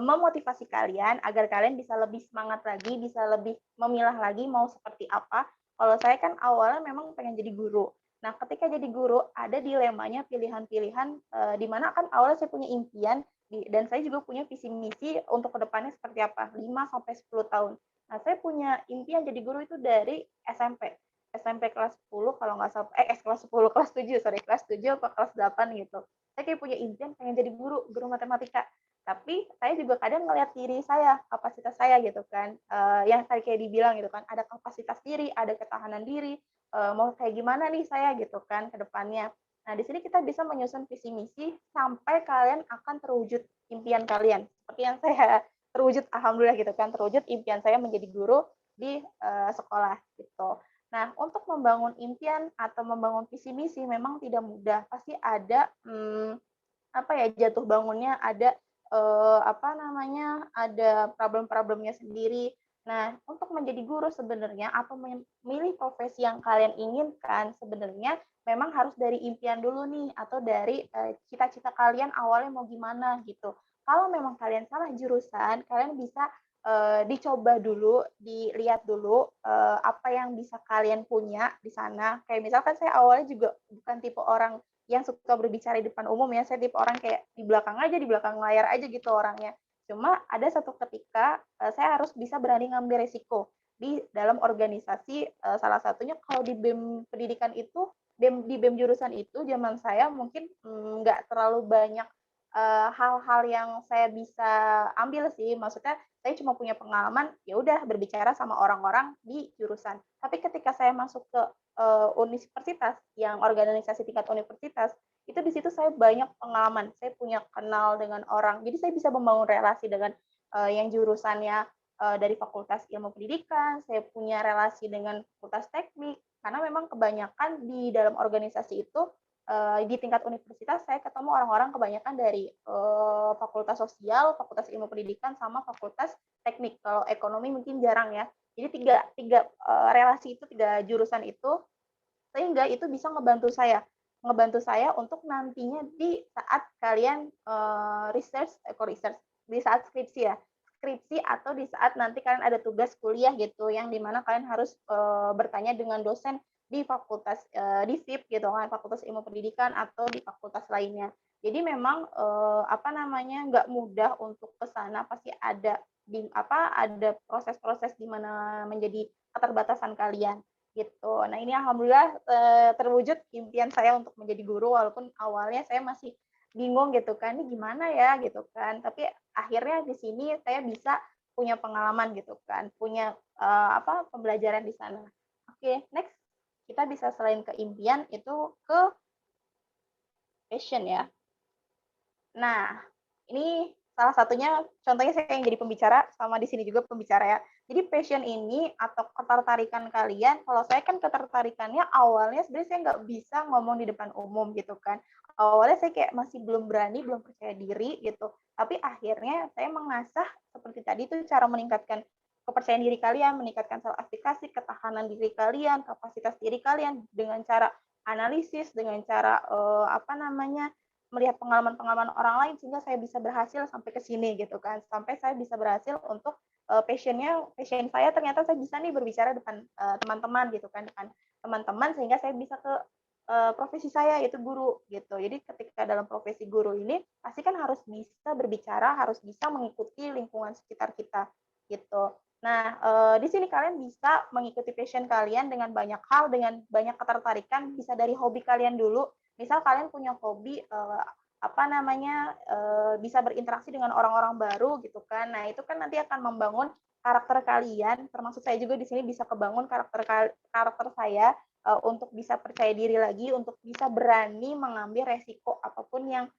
memotivasi kalian agar kalian bisa lebih semangat lagi, bisa lebih memilah lagi mau seperti apa. Kalau saya kan awalnya memang pengen jadi guru. Nah, ketika jadi guru ada dilemanya pilihan-pilihan di mana kan awalnya saya punya impian dan saya juga punya visi misi untuk kedepannya seperti apa 5 sampai 10 tahun. Nah, saya punya impian jadi guru itu dari SMP. SMP kelas 10 kalau nggak salah, kelas 10, kelas 7, sorry, kelas 7 atau kelas 8 gitu. Saya kayak punya impian pengen jadi guru matematika. Tapi saya juga kadang ngelihat diri saya, kapasitas saya gitu kan. Yang tadi kayak dibilang gitu kan, ada kapasitas diri, ada ketahanan diri, mau kayak gimana nih saya gitu kan ke depannya. Nah, di sini kita bisa menyusun visi misi sampai kalian akan terwujud impian kalian. Seperti yang saya terwujud, alhamdulillah gitu kan, terwujud impian saya menjadi guru di sekolah gitu. Nah, untuk membangun impian atau membangun visi misi memang tidak mudah. Pasti ada jatuh bangunnya, ada ada problem-problemnya sendiri. Nah, untuk menjadi guru sebenarnya atau memilih profesi yang kalian inginkan sebenarnya memang harus dari impian dulu nih atau dari cita-cita kalian awalnya mau gimana gitu. Kalau memang kalian salah jurusan, kalian bisa dicoba dulu, dilihat dulu apa yang bisa kalian punya di sana. Kayak misalkan saya awalnya juga bukan tipe orang yang suka berbicara di depan umum ya, saya tipe orang kayak di belakang layar aja gitu orangnya. Cuma ada satu ketika saya harus bisa berani ngambil resiko di dalam organisasi, salah satunya kalau di BEM pendidikan itu, di BEM jurusan itu zaman saya mungkin nggak terlalu banyak hal-hal yang saya bisa ambil sih, maksudnya saya cuma punya pengalaman ya udah berbicara sama orang-orang di jurusan. Tapi ketika saya masuk ke universitas yang organisasi tingkat universitas, itu di situ saya banyak pengalaman, saya punya kenal dengan orang, jadi saya bisa membangun relasi dengan yang jurusannya dari Fakultas Ilmu Pendidikan, saya punya relasi dengan Fakultas Teknik, karena memang kebanyakan di dalam organisasi itu di tingkat universitas saya ketemu orang-orang kebanyakan dari Fakultas Sosial, Fakultas Ilmu Pendidikan, sama Fakultas Teknik. Kalau ekonomi mungkin jarang ya. Jadi tiga relasi itu, tiga jurusan itu, sehingga itu bisa ngebantu saya untuk nantinya di saat kalian di saat skripsi ya, skripsi atau di saat nanti kalian ada tugas kuliah gitu, yang dimana kalian harus bertanya dengan dosen di fakultas di FIP gitu kan, Fakultas Ilmu Pendidikan atau di fakultas lainnya. Jadi memang nggak mudah untuk ke sana, pasti ada ada proses-proses di mana menjadi keterbatasan kalian gitu. Nah, ini alhamdulillah terwujud impian saya untuk menjadi guru, walaupun awalnya saya masih bingung gitu kan, ini gimana ya gitu kan. Tapi akhirnya di sini saya bisa punya pengalaman gitu kan, punya pembelajaran di sana. Oke, next kita bisa selain ke impian itu ke passion ya. Nah, ini salah satunya contohnya saya yang jadi pembicara, sama di sini juga pembicara ya. Jadi passion ini atau ketertarikan kalian, kalau saya kan ketertarikannya awalnya sebenarnya saya nggak bisa ngomong di depan umum gitu kan. Awalnya saya kayak masih belum berani, belum percaya diri gitu. Tapi akhirnya saya mengasah seperti tadi itu cara meningkatkan kepercayaan diri kalian, meningkatkan self-efficacy, ketahanan diri kalian, kapasitas diri kalian dengan cara analisis, dengan cara melihat pengalaman-pengalaman orang lain sehingga saya bisa berhasil sampai ke sini gitu kan. Sampai saya bisa berhasil untuk passion saya ternyata saya bisa nih berbicara depan teman-teman gitu kan, depan teman-teman, sehingga saya bisa ke profesi saya yaitu guru gitu. Jadi ketika dalam profesi guru ini pasti kan harus bisa berbicara, harus bisa mengikuti lingkungan sekitar kita gitu. Nah, di sini kalian bisa mengikuti passion kalian dengan banyak hal, dengan banyak ketertarikan, bisa dari hobi kalian dulu. Misal kalian punya hobi bisa berinteraksi dengan orang-orang baru gitu kan. Nah, itu kan nanti akan membangun karakter kalian, termasuk saya juga di sini bisa kebangun karakter saya untuk bisa percaya diri lagi, untuk bisa berani mengambil resiko apapun yang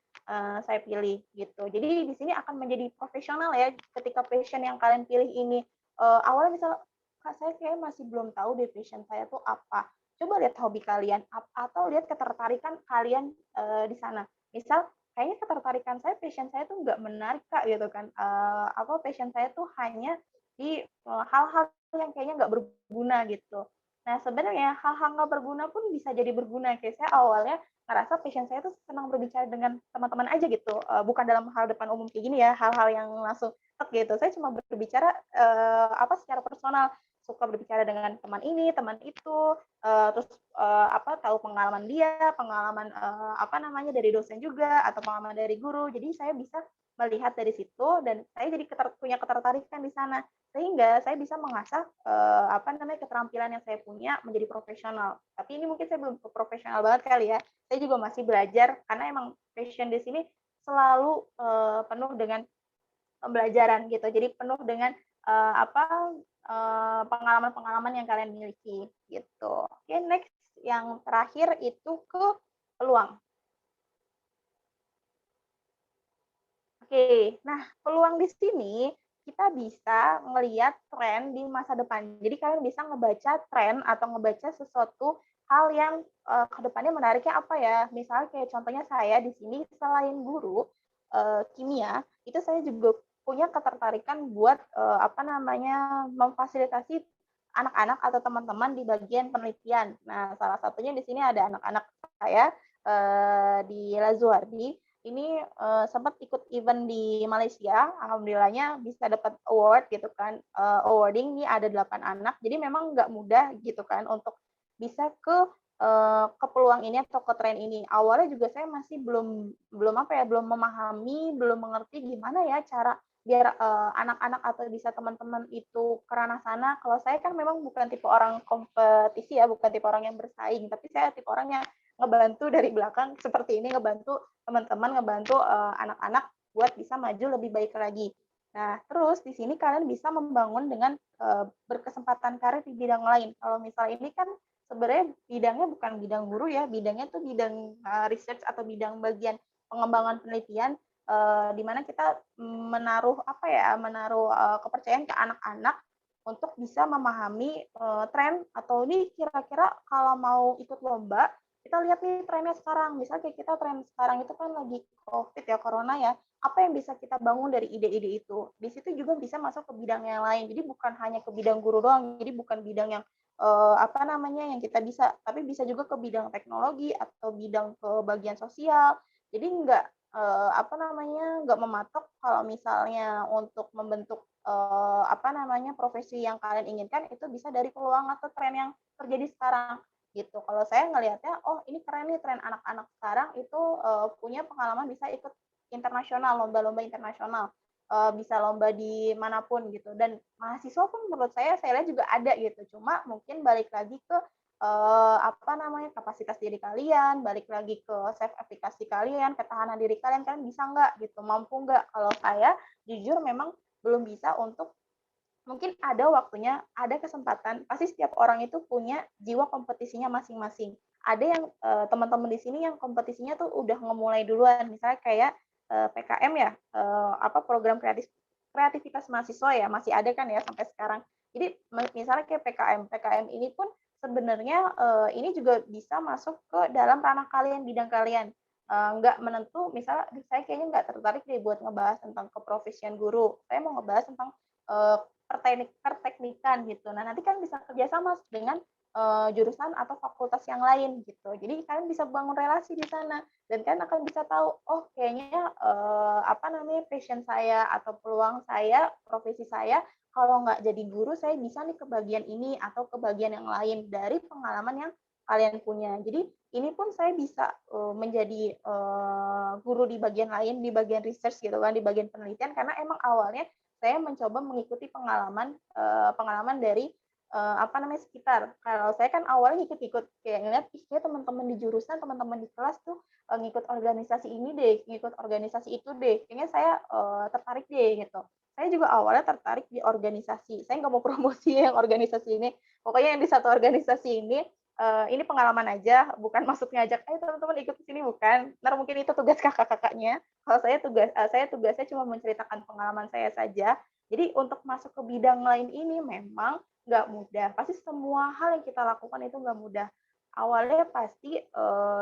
saya pilih gitu. Jadi di sini akan menjadi profesional ya ketika passion yang kalian pilih ini awalnya misal Kak, saya kayak masih belum tahu deh passion saya tuh apa. Coba lihat hobi kalian atau lihat ketertarikan kalian di sana. Misal kayaknya ketertarikan saya, passion saya tuh nggak menarik Kak gitu kan. Passion saya tuh hanya di hal-hal yang kayaknya nggak berguna gitu. Nah sebenarnya hal-hal nggak berguna pun bisa jadi berguna. Kayak saya awalnya ngerasa passion saya tuh senang berbicara dengan teman-teman aja gitu. Bukan dalam hal depan umum kayak gini ya, hal-hal yang langsung gitu. Saya cuma berbicara secara personal, suka berbicara dengan teman ini, teman itu, terus tahu pengalaman dia, pengalaman dari dosen juga atau pengalaman dari guru. Jadi saya bisa melihat dari situ dan saya jadi punya ketertarikan di sana sehingga saya bisa mengasah keterampilan yang saya punya menjadi profesional. Tapi ini mungkin saya belum profesional banget kali ya. Saya juga masih belajar karena emang passion di sini selalu penuh dengan pembelajaran gitu. Jadi penuh dengan pengalaman-pengalaman yang kalian miliki gitu. Oke, next yang terakhir itu ke peluang. Oke, nah peluang di sini kita bisa ngelihat tren di masa depan. Jadi kalian bisa ngebaca tren atau ngebaca sesuatu hal yang kedepannya menariknya apa ya. Misalnya kayak contohnya saya di sini selain guru kimia, itu saya juga punya ketertarikan buat memfasilitasi anak-anak atau teman-teman di bagian penelitian. Nah, salah satunya di sini ada anak-anak saya di Lazuardi. Ini sempat ikut event di Malaysia, alhamdulillahnya bisa dapat award gitu kan, awarding ini ada 8 anak, jadi memang nggak mudah gitu kan untuk bisa ke peluang ini atau ke tren ini. Awalnya juga saya masih belum memahami, belum mengerti gimana ya cara biar anak-anak atau bisa teman-teman itu ke ranah sana. Kalau saya kan memang bukan tipe orang kompetisi ya, bukan tipe orang yang bersaing, tapi saya tipe orang yang ngebantu dari belakang seperti ini, ngebantu teman-teman, ngebantu anak-anak buat bisa maju lebih baik lagi. Nah, terus di sini kalian bisa membangun dengan berkesempatan karir di bidang lain. Kalau misal ini kan sebenarnya bidangnya bukan bidang guru ya, bidangnya tuh bidang research atau bidang bagian pengembangan penelitian, di mana kita menaruh kepercayaan ke anak-anak untuk bisa memahami tren atau ini kira-kira kalau mau ikut lomba, kita lihat nih trennya sekarang. Misalnya kayak kita tren sekarang itu kan lagi COVID ya, corona ya. Apa yang bisa kita bangun dari ide-ide itu? Di situ juga bisa masuk ke bidang yang lain. Jadi bukan hanya ke bidang guru doang. Jadi bukan bidang yang yang kita bisa, tapi bisa juga ke bidang teknologi atau bidang ke bagian sosial. Jadi nggak mematok kalau misalnya untuk membentuk profesi yang kalian inginkan itu bisa dari peluang atau tren yang terjadi sekarang gitu. Kalau saya ngelihatnya, oh ini keren nih tren anak-anak sekarang itu punya pengalaman bisa ikut internasional, lomba-lomba internasional, bisa lomba di manapun gitu. Dan mahasiswa pun menurut saya lihat juga ada gitu. Cuma mungkin balik lagi ke kapasitas diri kalian, balik lagi ke self efficacy kalian, ketahanan diri kalian bisa nggak gitu, mampu nggak? Kalau saya jujur memang belum bisa untuk mungkin ada waktunya, ada kesempatan, pasti setiap orang itu punya jiwa kompetisinya masing-masing. Ada yang teman-teman di sini yang kompetisinya tuh udah ngemulai duluan, misalnya kayak PKM ya, program kreativitas mahasiswa ya, masih ada kan ya sampai sekarang. Jadi misalnya kayak PKM ini pun sebenarnya ini juga bisa masuk ke dalam ranah kalian, bidang kalian. Nggak menentu, misalnya saya kayaknya nggak tertarik deh buat ngebahas tentang keprofesian guru. Saya mau ngebahas tentang perteknikan gitu. Nah, nanti kan bisa kerjasama dengan jurusan atau fakultas yang lain gitu. Jadi kalian bisa bangun relasi di sana dan kalian akan bisa tahu, oh kayaknya passion saya atau peluang saya, profesi saya kalau nggak jadi guru saya bisa nih ke bagian ini atau ke bagian yang lain dari pengalaman yang kalian punya. Jadi ini pun saya bisa menjadi guru di bagian lain, di bagian research gitu kan, di bagian penelitian karena emang awalnya saya mencoba mengikuti pengalaman dari sekitar. Kalau saya kan awalnya ikut-ikut kayak ngeliat kayak teman-teman di jurusan, teman-teman di kelas tuh ngikut organisasi ini deh, ngikut organisasi itu deh. Kayaknya saya tertarik deh gitu. Saya juga awalnya tertarik di organisasi. Saya nggak mau promosi yang organisasi ini. Pokoknya yang di satu organisasi ini pengalaman aja, bukan maksud ngajak, ayo teman-teman ikut ke sini, bukan. Ntar mungkin itu tugas kakak-kakaknya. Kalau saya tugasnya cuma menceritakan pengalaman saya saja. Jadi untuk masuk ke bidang lain ini memang nggak mudah. Pasti semua hal yang kita lakukan itu nggak mudah. Awalnya pasti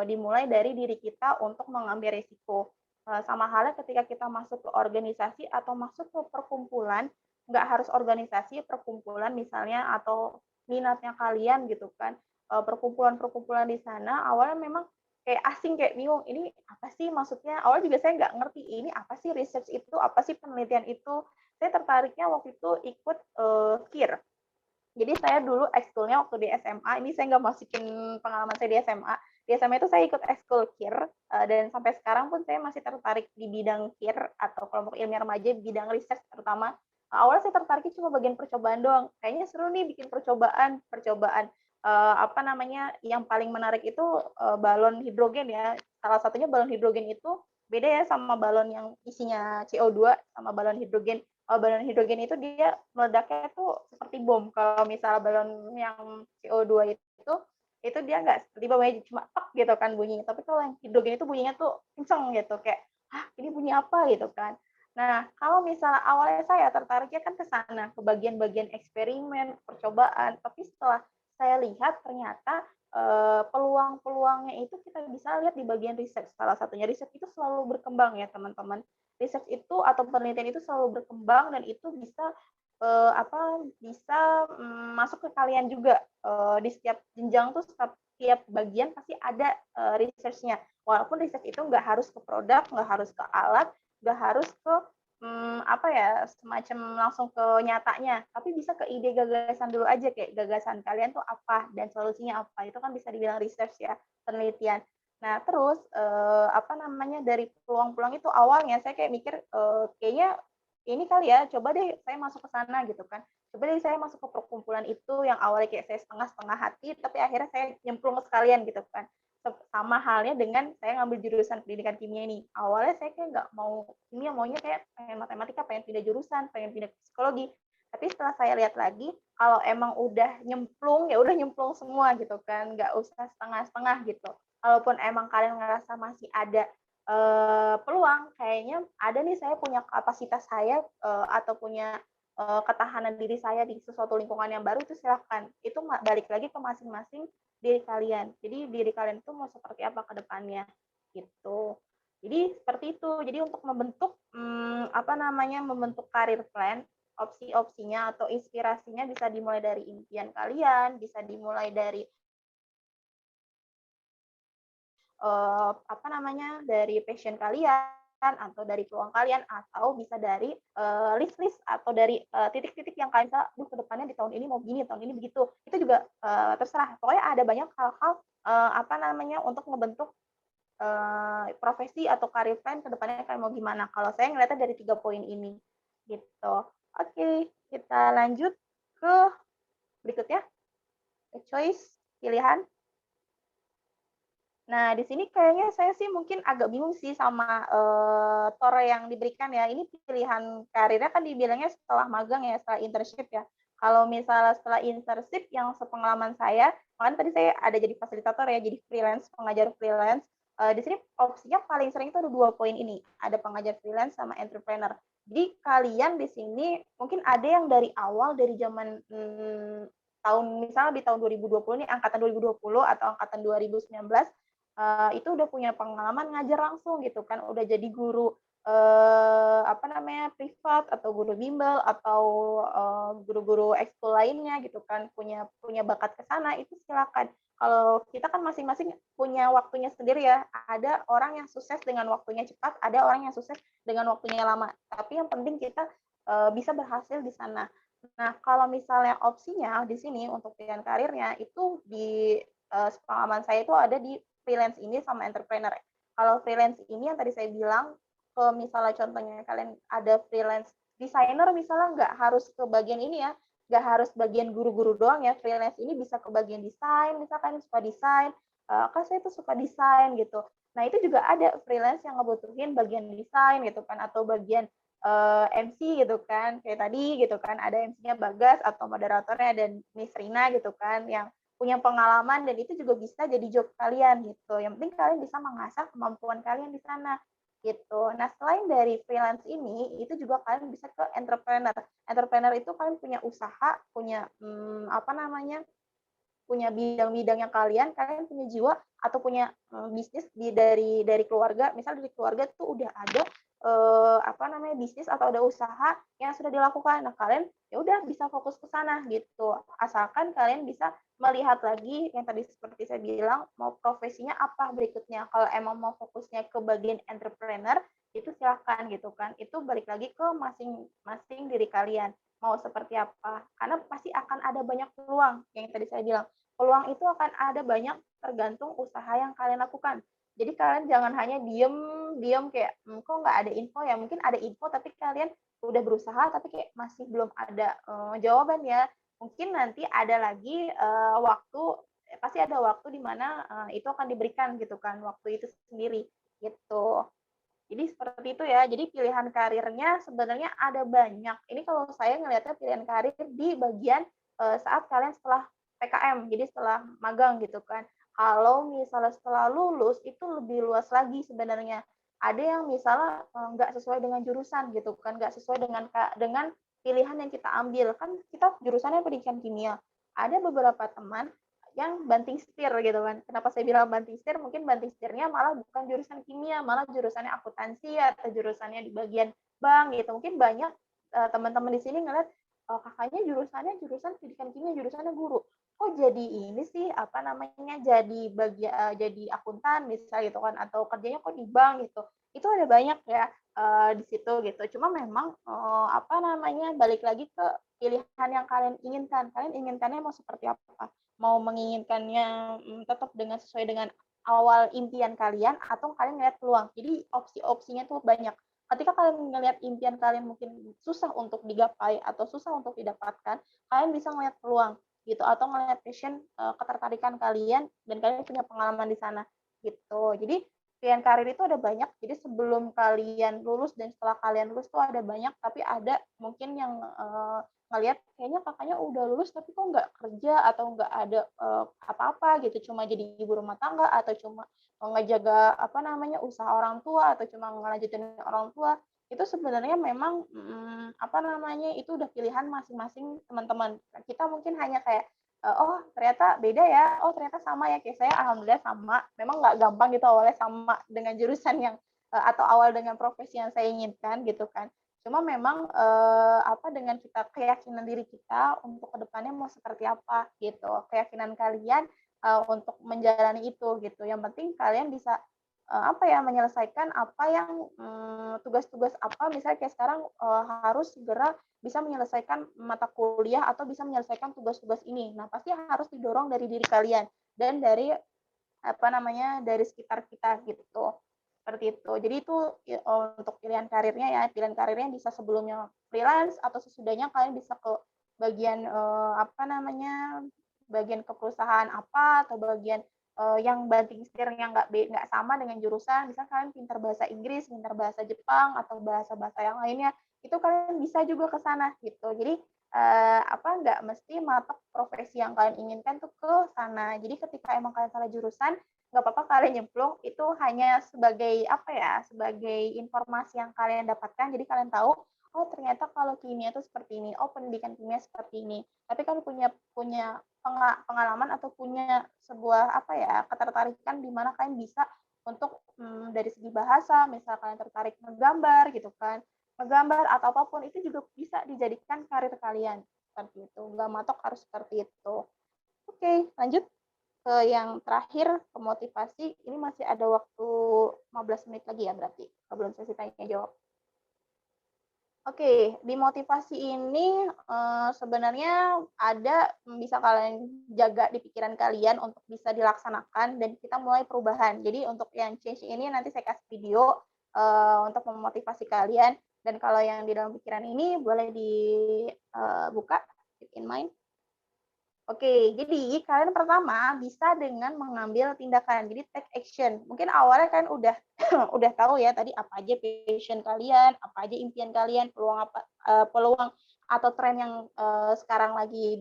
dimulai dari diri kita untuk mengambil risiko. Sama halnya ketika kita masuk ke organisasi atau masuk ke perkumpulan, nggak harus organisasi, perkumpulan misalnya atau minatnya kalian gitu kan. Perkumpulan-perkumpulan di sana awalnya memang kayak asing, kayak bingung, ini apa sih maksudnya? Awalnya juga saya nggak ngerti, ini apa sih research itu, apa sih penelitian itu. Saya tertariknya waktu itu ikut KIR. Jadi saya dulu ekskulnya waktu di SMA, ini saya nggak masukin pengalaman saya di SMA. Di SMA itu saya ikut ekskul KIR, dan sampai sekarang pun saya masih tertarik di bidang KIR atau kelompok ilmiah remaja, bidang riset terutama. Awalnya saya tertariknya cuma bagian percobaan doang. Kayaknya seru nih bikin percobaan. Apa namanya, yang paling menarik itu balon hidrogen ya. Salah satunya balon hidrogen itu beda ya sama balon yang isinya CO2 sama balon hidrogen. Balon hidrogen itu dia meledaknya tuh seperti bom. Kalau misalnya balon yang CO2 itu dia nggak seperti bom, cuma tek gitu kan bunyinya. Tapi kalau yang hidrogen itu bunyinya tuh kenceng gitu, kayak ini bunyi apa gitu kan. Nah, kalau misalnya awalnya saya tertariknya kan ke sana, ke bagian-bagian eksperimen, percobaan. Tapi setelah saya lihat ternyata peluang-peluangnya itu kita bisa lihat di bagian riset. Salah satunya riset itu selalu berkembang ya teman-teman. Riset itu atau penelitian itu selalu berkembang dan itu bisa masuk ke kalian juga. Di setiap jenjang tuh setiap bagian pasti ada research-nya. Walaupun riset itu nggak harus ke produk, nggak harus ke alat, nggak harus ke semacam langsung ke nyatanya, tapi bisa ke ide gagasan dulu aja, kayak gagasan kalian tuh apa dan solusinya apa, itu kan bisa dibilang research ya, penelitian. Nah terus dari peluang-peluang itu awalnya saya kayak mikir kayaknya ini kali ya, coba deh saya masuk ke sana gitu kan, coba deh saya masuk ke perkumpulan itu yang awalnya kayak saya setengah-setengah hati, tapi akhirnya saya nyemplung sekalian gitu kan. Sama halnya dengan saya ngambil jurusan pendidikan kimia ini. Awalnya saya kayak nggak mau kimia, maunya kayak pengen matematika, pengen pindah jurusan, pengen pindah psikologi. Tapi setelah saya lihat lagi, kalau emang udah nyemplung, ya udah nyemplung semua gitu kan, nggak usah setengah-setengah gitu. Kalaupun emang kalian ngerasa masih ada peluang, kayaknya ada nih saya punya kapasitas saya atau punya ketahanan diri saya di sesuatu lingkungan yang baru, itu silahkan. Itu balik lagi ke masing-masing diri kalian. Jadi diri kalian itu mau seperti apa ke depannya gitu. Jadi seperti itu. Jadi untuk membentuk membentuk karir plan, opsi-opsinya atau inspirasinya bisa dimulai dari impian kalian, bisa dimulai dari dari passion kalian atau dari peluang kalian, atau bisa dari list-list atau dari titik-titik yang kalian bisa ke depannya di tahun ini mau begini, tahun ini begitu. Itu juga terserah. Pokoknya ada banyak hal-hal untuk membentuk profesi atau career plan ke depannya kalian mau gimana. Kalau saya ngeliatnya dari 3 poin ini gitu. Oke, kita lanjut ke berikutnya. Choice, pilihan. Nah, di sini kayaknya saya sih mungkin agak bingung sih sama tore yang diberikan ya. Ini pilihan karirnya kan dibilangnya setelah magang ya, setelah internship ya. Kalau misalnya setelah internship yang sepengalaman saya, makanya tadi saya ada jadi fasilitator ya, jadi freelance, pengajar freelance. Di sini opsinya paling sering itu ada 2 poin ini. Ada pengajar freelance sama entrepreneur. Jadi kalian di sini mungkin ada yang dari awal, dari zaman misalnya di tahun 2020 nih, angkatan 2020 atau angkatan 2019, itu udah punya pengalaman ngajar langsung gitu kan, udah jadi guru privat atau guru bimbel atau guru-guru ekskul lainnya gitu kan, punya bakat ke sana, itu silakan. Kalau kita kan masing-masing punya waktunya sendiri ya. Ada orang yang sukses dengan waktunya cepat, ada orang yang sukses dengan waktunya lama. Tapi yang penting kita bisa berhasil di sana. Nah, kalau misalnya opsinya di sini untuk pilihan karirnya itu di pengalaman saya itu ada di freelance ini sama entrepreneur. Kalau freelance ini yang tadi saya bilang, misalnya contohnya kalian ada freelance designer misalnya, nggak harus ke bagian ini ya, nggak harus bagian guru-guru doang ya, freelance ini bisa ke bagian desain, misalkan suka desain, kan saya tuh suka desain gitu. Nah itu juga ada freelance yang ngebutuhin bagian desain gitu kan, atau bagian MC gitu kan, kayak tadi gitu kan, ada MC-nya Bagas atau moderatornya dan Miss Rina gitu kan, yang punya pengalaman, dan itu juga bisa jadi job kalian gitu. Yang penting kalian bisa mengasah kemampuan kalian di sana. gitu. Nah, selain dari freelance ini, itu juga kalian bisa ke entrepreneur. Entrepreneur itu kalian punya usaha, punya apa namanya, punya bidang-bidang yang kalian punya jiwa atau punya bisnis dari keluarga. Misal dari keluarga tuh udah ada apa namanya, bisnis atau ada usaha yang sudah dilakukan. Nah, kalian ya udah bisa fokus ke sana gitu. Asalkan kalian bisa melihat lagi yang tadi seperti saya bilang, mau profesinya apa berikutnya. Kalau emang mau fokusnya ke bagian entrepreneur, itu silahkan gitu kan. Itu balik lagi ke masing-masing diri kalian mau seperti apa. Karena pasti akan ada banyak peluang yang tadi saya bilang. Peluang itu akan ada banyak tergantung usaha yang kalian lakukan. Jadi kalian jangan hanya diem kayak kok nggak ada info ya. Mungkin ada info tapi kalian udah berusaha tapi kayak masih belum ada jawaban ya. Mungkin nanti ada lagi waktu, pasti ada waktu di mana itu akan diberikan gitu kan, waktu itu sendiri gitu. Jadi seperti itu ya. Jadi pilihan karirnya sebenarnya ada banyak. Ini kalau saya ngelihatnya pilihan karir di bagian saat kalian setelah PKM, jadi setelah magang gitu kan. Kalau misalnya setelah lulus itu lebih luas lagi sebenarnya. Ada yang misalnya nggak sesuai dengan jurusan gitu kan, nggak sesuai dengan pilihan yang kita ambil. Kan kita jurusannya pendidikan kimia. Ada beberapa teman yang banting setir gitu kan. Kenapa saya bilang banting setir? Mungkin banting setirnya malah bukan jurusan kimia, malah jurusannya akuntansi atau jurusannya di bagian bank gitu. Mungkin banyak teman-teman di sini ngeliat kakaknya jurusannya jurusan pendidikan kimia, jurusannya guru. Kok jadi ini sih apa namanya jadi akuntan misalnya gitu kan, atau kerjanya kok di bank gitu. Itu ada banyak ya di situ gitu. Cuma memang apa namanya balik lagi ke pilihan yang kalian inginkan. Kalian inginkannya mau seperti apa? Mau menginginkannya tetap sesuai dengan awal impian kalian atau kalian ngeliat peluang. Jadi opsi-opsinya tuh banyak. Ketika kalian ngelihat impian kalian mungkin susah untuk digapai atau susah untuk didapatkan, kalian bisa ngelihat peluang gitu atau ngelihat passion, ketertarikan kalian dan kalian punya pengalaman di sana gitu. Jadi pilihan karir itu ada banyak. Jadi sebelum kalian lulus dan setelah kalian lulus tuh ada banyak, tapi ada mungkin yang ngelihat kayaknya kakaknya udah lulus tapi kok nggak kerja atau nggak ada apa-apa gitu, cuma jadi ibu rumah tangga atau cuma ngejaga apa namanya usaha orang tua atau cuma ngelanjutin orang tua. Itu sebenarnya memang apa namanya itu udah pilihan masing-masing teman-teman. Kita mungkin hanya kayak oh ternyata beda ya, oh ternyata sama ya kayak saya, alhamdulillah sama. Memang nggak gampang gitu awalnya sama dengan jurusan yang atau awal dengan profesi yang saya inginkan gitu kan. Cuma memang apa dengan kita keyakinan diri kita untuk kedepannya mau seperti apa gitu, keyakinan kalian untuk menjalani itu gitu. Yang penting kalian bisa apa ya menyelesaikan apa yang tugas-tugas apa misalnya kayak sekarang harus segera bisa menyelesaikan mata kuliah atau bisa menyelesaikan tugas-tugas ini. Nah, pasti harus didorong dari diri kalian dan dari apa namanya dari sekitar kita gitu. Seperti itu. Jadi itu untuk pilihan karirnya ya. Pilihan karirnya bisa sebelumnya freelance atau sesudahnya kalian bisa ke bagian apa namanya bagian ke perusahaan apa atau bagian yang banting setir yang nggak sama dengan jurusan. Misal kalian pintar bahasa Inggris, pintar bahasa Jepang atau bahasa-bahasa yang lainnya, itu kalian bisa juga ke sana gitu. Jadi apa nggak mesti matok profesi yang kalian inginkan tuh ke sana. Jadi ketika emang kalian salah jurusan, nggak apa-apa kalian nyemplung, itu hanya sebagai apa ya, sebagai informasi yang kalian dapatkan. Jadi kalian tahu, oh ternyata kalau kimia itu seperti ini, oh pendidikan kimia seperti ini. Tapi kan punya pengalaman atau punya sebuah apa ya ketertarikan di mana kalian bisa untuk dari segi bahasa, misal kalian tertarik menggambar gitu kan, menggambar atau apapun itu juga bisa dijadikan karir kalian seperti itu. Nggak matok harus seperti itu. Oke, lanjut ke yang terakhir, ke motivasi. Ini masih ada waktu 15 menit lagi ya berarti, sebelum sesi tanya jawab. Oke, di motivasi ini sebenarnya ada bisa kalian jaga di pikiran kalian untuk bisa dilaksanakan dan kita mulai perubahan. Jadi untuk yang change ini nanti saya kasih video untuk memotivasi kalian dan kalau yang di dalam pikiran ini boleh dibuka, keep in mind. Oke, jadi kalian pertama bisa dengan mengambil tindakan, jadi take action. Mungkin awalnya kan udah udah tahu ya tadi apa aja passion kalian, apa aja impian kalian, peluang atau tren yang sekarang lagi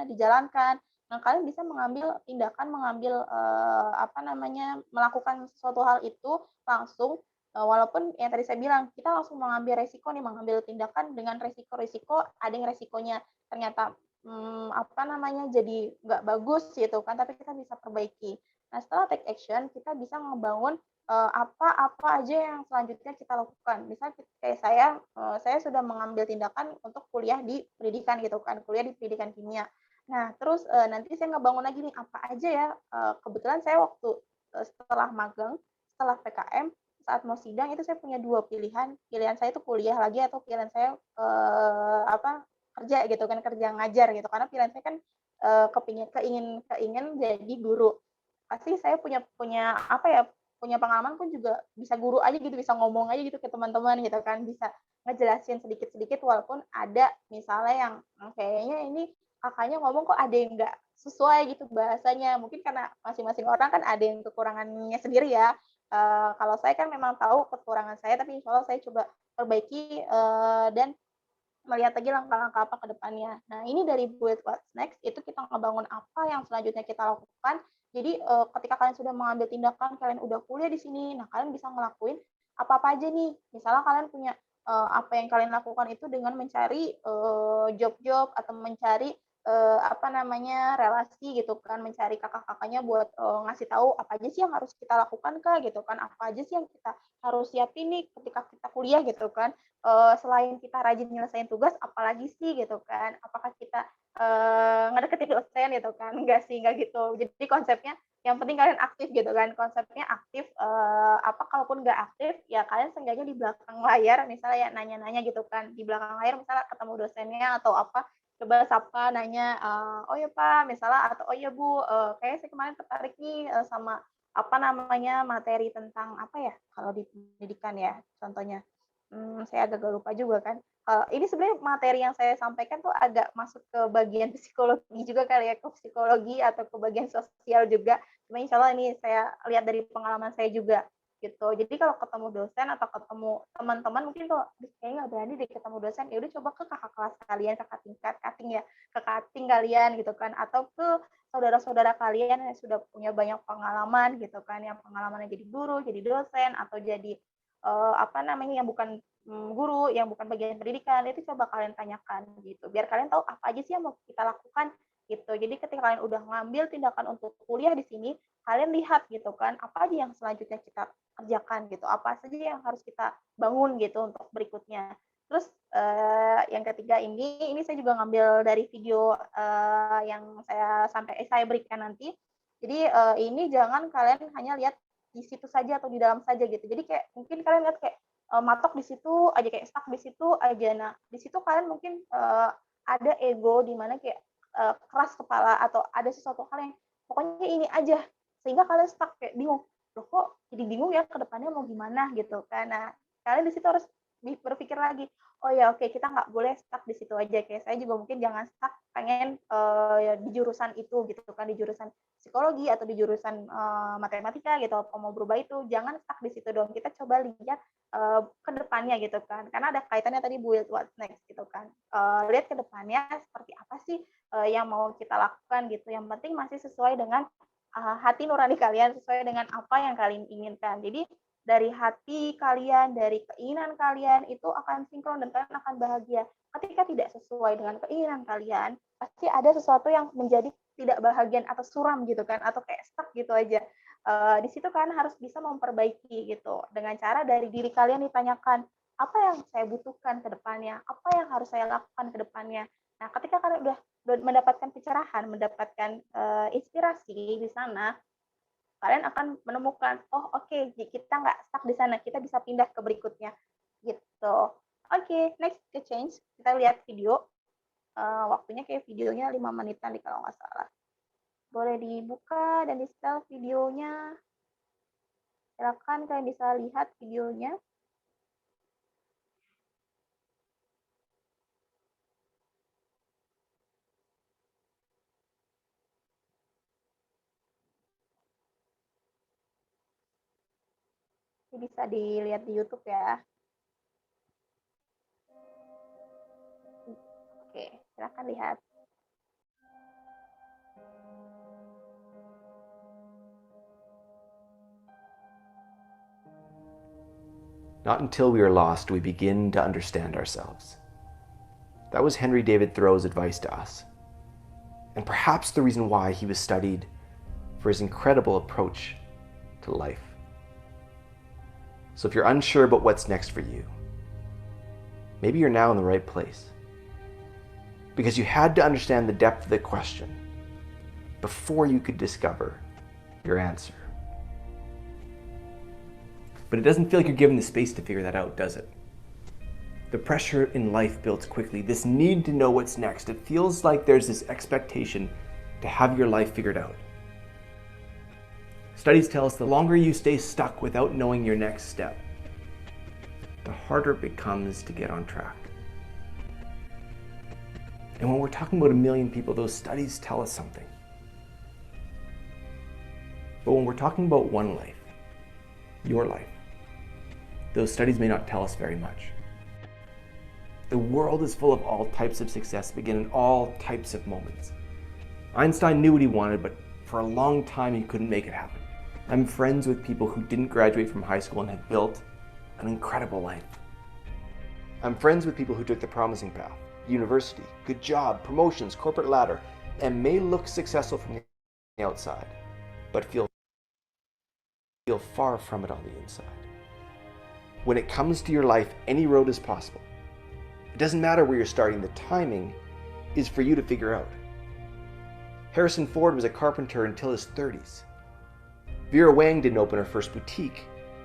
dijalankan. Nah, kalian bisa mengambil tindakan, melakukan suatu hal itu langsung, walaupun yang tadi saya bilang, kita langsung mengambil resiko nih, mengambil tindakan dengan resiko-resiko, ada yang resikonya ternyata, jadi nggak bagus gitu kan, tapi kita bisa perbaiki. Nah, setelah take action, kita bisa ngebangun, apa aja yang selanjutnya kita lakukan. Misal kayak saya sudah mengambil tindakan untuk kuliah di pendidikan gitu kan, kuliah di pendidikan kimia. Nah, terus, nanti saya ngebangun lagi nih, apa aja ya, kebetulan saya waktu, setelah magang, setelah PKM, saat mau sidang itu saya punya 2 pilihan. Pilihan saya itu kuliah lagi atau pilihan saya, kerja gitu kan, kerja ngajar gitu. Karena pilihan saya kan, keingin jadi guru. Pasti saya punya punya punya pengalaman pun juga bisa guru aja gitu, bisa ngomong aja gitu ke teman-teman gitu kan, bisa ngejelasin sedikit-sedikit walaupun ada misalnya yang, kayaknya ini Kakaknya ngomong kok ada yang nggak sesuai gitu bahasanya. Mungkin karena masing-masing orang kan ada yang kekurangannya sendiri ya. Kalau saya kan memang tahu kekurangan saya, tapi insya Allah saya coba perbaiki, dan melihat lagi langkah-langkah apa ke depannya. Nah, ini dari Build What's Next, itu kita ngebangun apa yang selanjutnya kita lakukan. Jadi, ketika kalian sudah mengambil tindakan, kalian udah kuliah di sini, nah kalian bisa ngelakuin apa-apa aja nih. Misalnya kalian punya, apa yang kalian lakukan itu dengan mencari, job-job atau mencari, relasi gitu kan, mencari kakak-kakaknya buat, ngasih tahu apa aja sih yang harus kita lakukan Kak, gitu kan, apa aja sih yang kita harus siapin nih ketika kita kuliah gitu kan. Selain kita rajin nyelesain tugas, apalagi sih gitu kan? Apakah kita ngedeketin dosen gitu kan? Enggak sih, enggak gitu. Jadi konsepnya yang penting kalian aktif gitu kan? Konsepnya aktif, kalaupun nggak aktif, ya kalian seenggaknya di belakang layar, misalnya ya nanya-nanya gitu kan, di belakang layar misalnya ketemu dosennya atau apa, coba sapa, nanya, "Oh ya Pak," misalnya, atau "Oh ya Bu, kayaknya saya kemarin tertarik nih sama materi tentang apa ya, kalau di pendidikan ya, contohnya. Saya agak lupa juga kan. Ini sebenarnya materi yang saya sampaikan tuh agak masuk ke bagian psikologi juga kali ya, ke psikologi atau ke bagian sosial juga. Cuma insya Allah ini saya lihat dari pengalaman saya juga gitu. Jadi kalau ketemu dosen atau ketemu teman-teman mungkin kalau kayaknya nggak berani deh ketemu dosen, ya udah coba ke kakak kelas kalian, kakak tingkat, kating ya, ke kating kalian gitu kan, atau ke saudara-saudara kalian yang sudah punya banyak pengalaman gitu kan, yang pengalamannya jadi guru, jadi dosen, atau jadi yang bukan guru, yang bukan bagian pendidikan, itu coba kalian tanyakan gitu. Biar kalian tahu apa aja sih yang mau kita lakukan gitu. Jadi ketika kalian udah ngambil tindakan untuk kuliah di sini, kalian lihat gitu kan, apa aja yang selanjutnya kita kerjakan gitu, apa saja yang harus kita bangun gitu untuk berikutnya. Terus yang ketiga ini saya juga ngambil dari video yang saya berikan nanti. Jadi ini jangan kalian hanya lihat di situ saja atau di dalam saja gitu. Jadi kayak mungkin kalian lihat kayak matok di situ aja, kayak stuck di situ aja. Nah, di situ kalian mungkin ada ego di mana kayak keras kepala atau ada sesuatu hal yang pokoknya ini aja sehingga kalian stuck kayak bingung. Loh kok jadi bingung ya ke depannya mau gimana gitu kan. Nah, kalian di situ harus berpikir lagi. Oh ya oke, kita nggak boleh stuck di situ aja. Kayak saya juga mungkin jangan stuck pengen di jurusan itu gitu kan, di jurusan psikologi atau di jurusan matematika gitu, atau mau berubah itu jangan stuck di situ dong. Kita coba lihat ke depannya gitu kan, karena ada kaitannya tadi build what's next gitu kan. Lihat ke depannya seperti apa sih yang mau kita lakukan gitu. Yang penting masih sesuai dengan hati nurani kalian, sesuai dengan apa yang kalian inginkan. Jadi dari hati kalian, dari keinginan kalian itu akan sinkron dan kalian akan bahagia. Ketika tidak sesuai dengan keinginan kalian, pasti ada sesuatu yang menjadi tidak bahagian atau suram gitu kan, atau kayak stuck gitu aja. Di situ kan harus bisa memperbaiki gitu dengan cara dari diri kalian ditanyakan apa yang saya butuhkan ke depannya, apa yang harus saya lakukan ke depannya. Nah, ketika kalian udah mendapatkan pencerahan, mendapatkan inspirasi di sana, kalian akan menemukan, oh oke, kita nggak stuck di sana, kita bisa pindah ke berikutnya gitu. Oke, next ke change, kita lihat video. Waktunya kayak videonya 5 menitan kalau nggak salah. Boleh dibuka dan di-setel videonya. Silakan kalian bisa lihat videonya. Ini bisa dilihat di YouTube ya. Oke, silakan lihat. Not until we are lost do we begin to understand ourselves. That was Henry David Thoreau's advice to us, and perhaps the reason why he was studied for his incredible approach to life. So if you're unsure about what's next for you, maybe you're now in the right place, because you had to understand the depth of the question before you could discover your answer. But it doesn't feel like you're given the space to figure that out, does it? The pressure in life builds quickly, this need to know what's next. It feels like there's this expectation to have your life figured out. Studies tell us the longer you stay stuck without knowing your next step, the harder it becomes to get on track. And when we're talking about 1 million people, those studies tell us something. But when we're talking about one life, your life, those studies may not tell us very much. The world is full of all types of success, begin in all types of moments. Einstein knew what he wanted, but for a long time he couldn't make it happen. I'm friends with people who didn't graduate from high school and have built an incredible life. I'm friends with people who took the promising path, university, good job, promotions, corporate ladder, and may look successful from the outside, but feel far from it on the inside. When it comes to your life, any road is possible. It doesn't matter where you're starting, the timing is for you to figure out. Harrison Ford was a carpenter until his 30s. Vera Wang didn't open her first boutique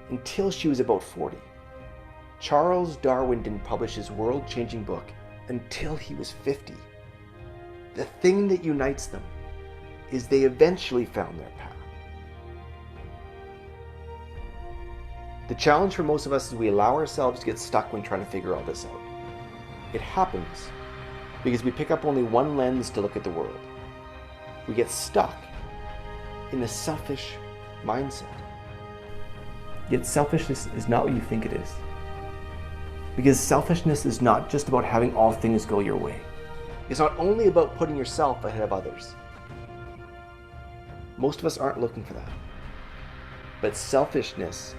until she was about 40. Charles Darwin didn't publish his world-changing book until he was 50. The thing that unites them is they eventually found their path. The challenge for most of us is we allow ourselves to get stuck when trying to figure all this out. It happens because we pick up only one lens to look at the world. We get stuck in a selfish mindset. Yet selfishness is not what you think it is. Because selfishness is not just about having all things go your way. It's not only about putting yourself ahead of others. Most of us aren't looking for that. But selfishness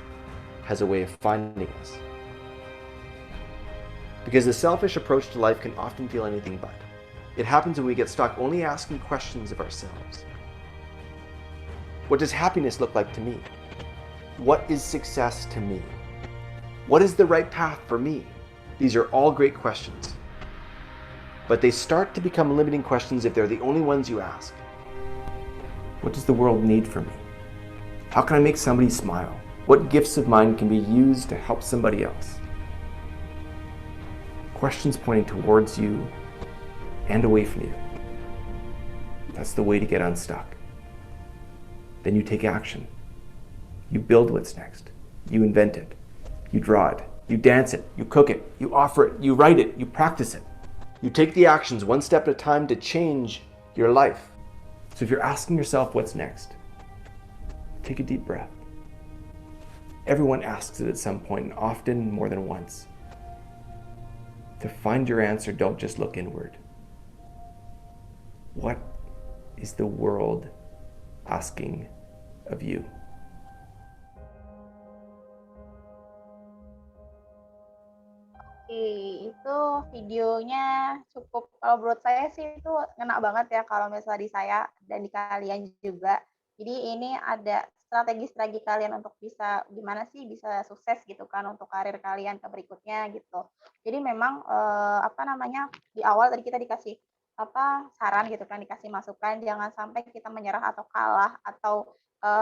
has a way of finding us. Because the selfish approach to life can often feel anything but. It happens when we get stuck only asking questions of ourselves. What does happiness look like to me? What is success to me? What is the right path for me? These are all great questions. But they start to become limiting questions if they're the only ones you ask. What does the world need from me? How can I make somebody smile? What gifts of mine can be used to help somebody else? Questions pointing towards you and away from you. That's the way to get unstuck. Then you take action. You build what's next. You invent it. You draw it. You dance it. You cook it. You offer it. You write it. You practice it. You take the actions one step at a time to change your life. So if you're asking yourself what's next, take a deep breath. Everyone asks it at some point, and often more than once. To find your answer, don't just look inward. What is the world asking of you? Oke, itu videonya cukup, kalau menurut saya sih itu ngena banget ya kalau misalnya di saya dan di kalian juga. Jadi ini ada strategi-strategi kalian untuk bisa gimana sih bisa sukses gitu kan untuk karir kalian ke berikutnya gitu. Jadi memang apa namanya di awal tadi kita dikasih apa saran gitu kan, dikasih masukan jangan sampai kita menyerah atau kalah atau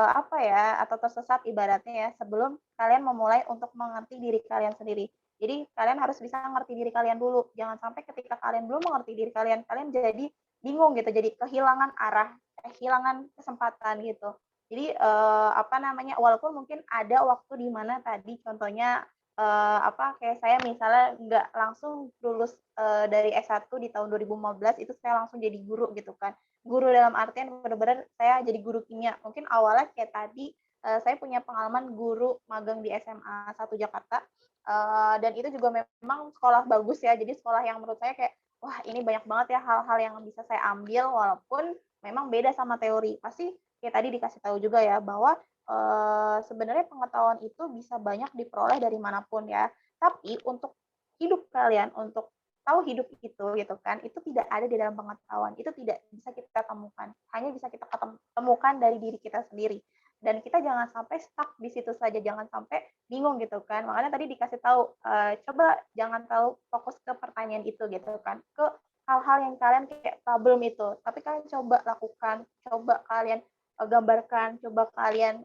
apa ya atau tersesat ibaratnya ya sebelum kalian memulai untuk mengerti diri kalian sendiri. Jadi kalian harus bisa ngerti diri kalian dulu. Jangan sampai ketika kalian belum mengerti diri kalian, kalian jadi bingung gitu, jadi kehilangan arah, kehilangan kesempatan gitu. Jadi apa namanya, walaupun mungkin ada waktu di mana tadi contohnya apa kayak saya misalnya nggak langsung lulus dari S1 di tahun 2015 itu saya langsung jadi guru gitu kan. Guru dalam artian benar-benar saya jadi guru kimia. Mungkin awalnya kayak tadi saya punya pengalaman guru magang di SMA 1 Jakarta. Dan itu juga memang sekolah bagus ya, jadi sekolah yang menurut saya kayak, wah ini banyak banget ya hal-hal yang bisa saya ambil walaupun memang beda sama teori. Pasti kayak tadi dikasih tahu juga ya bahwa sebenarnya pengetahuan itu bisa banyak diperoleh dari manapun ya. Tapi untuk hidup kalian, untuk tahu hidup itu gitu kan, itu tidak ada di dalam pengetahuan. Itu tidak bisa kita temukan. Hanya bisa kita temukan dari diri kita sendiri. Dan kita jangan sampai stuck di situ saja, jangan sampai bingung gitu kan. Makanya tadi dikasih tahu, coba jangan terlalu fokus ke pertanyaan itu gitu kan, ke hal-hal yang kalian kayak problem itu. Tapi kalian coba lakukan, coba kalian gambarkan, coba kalian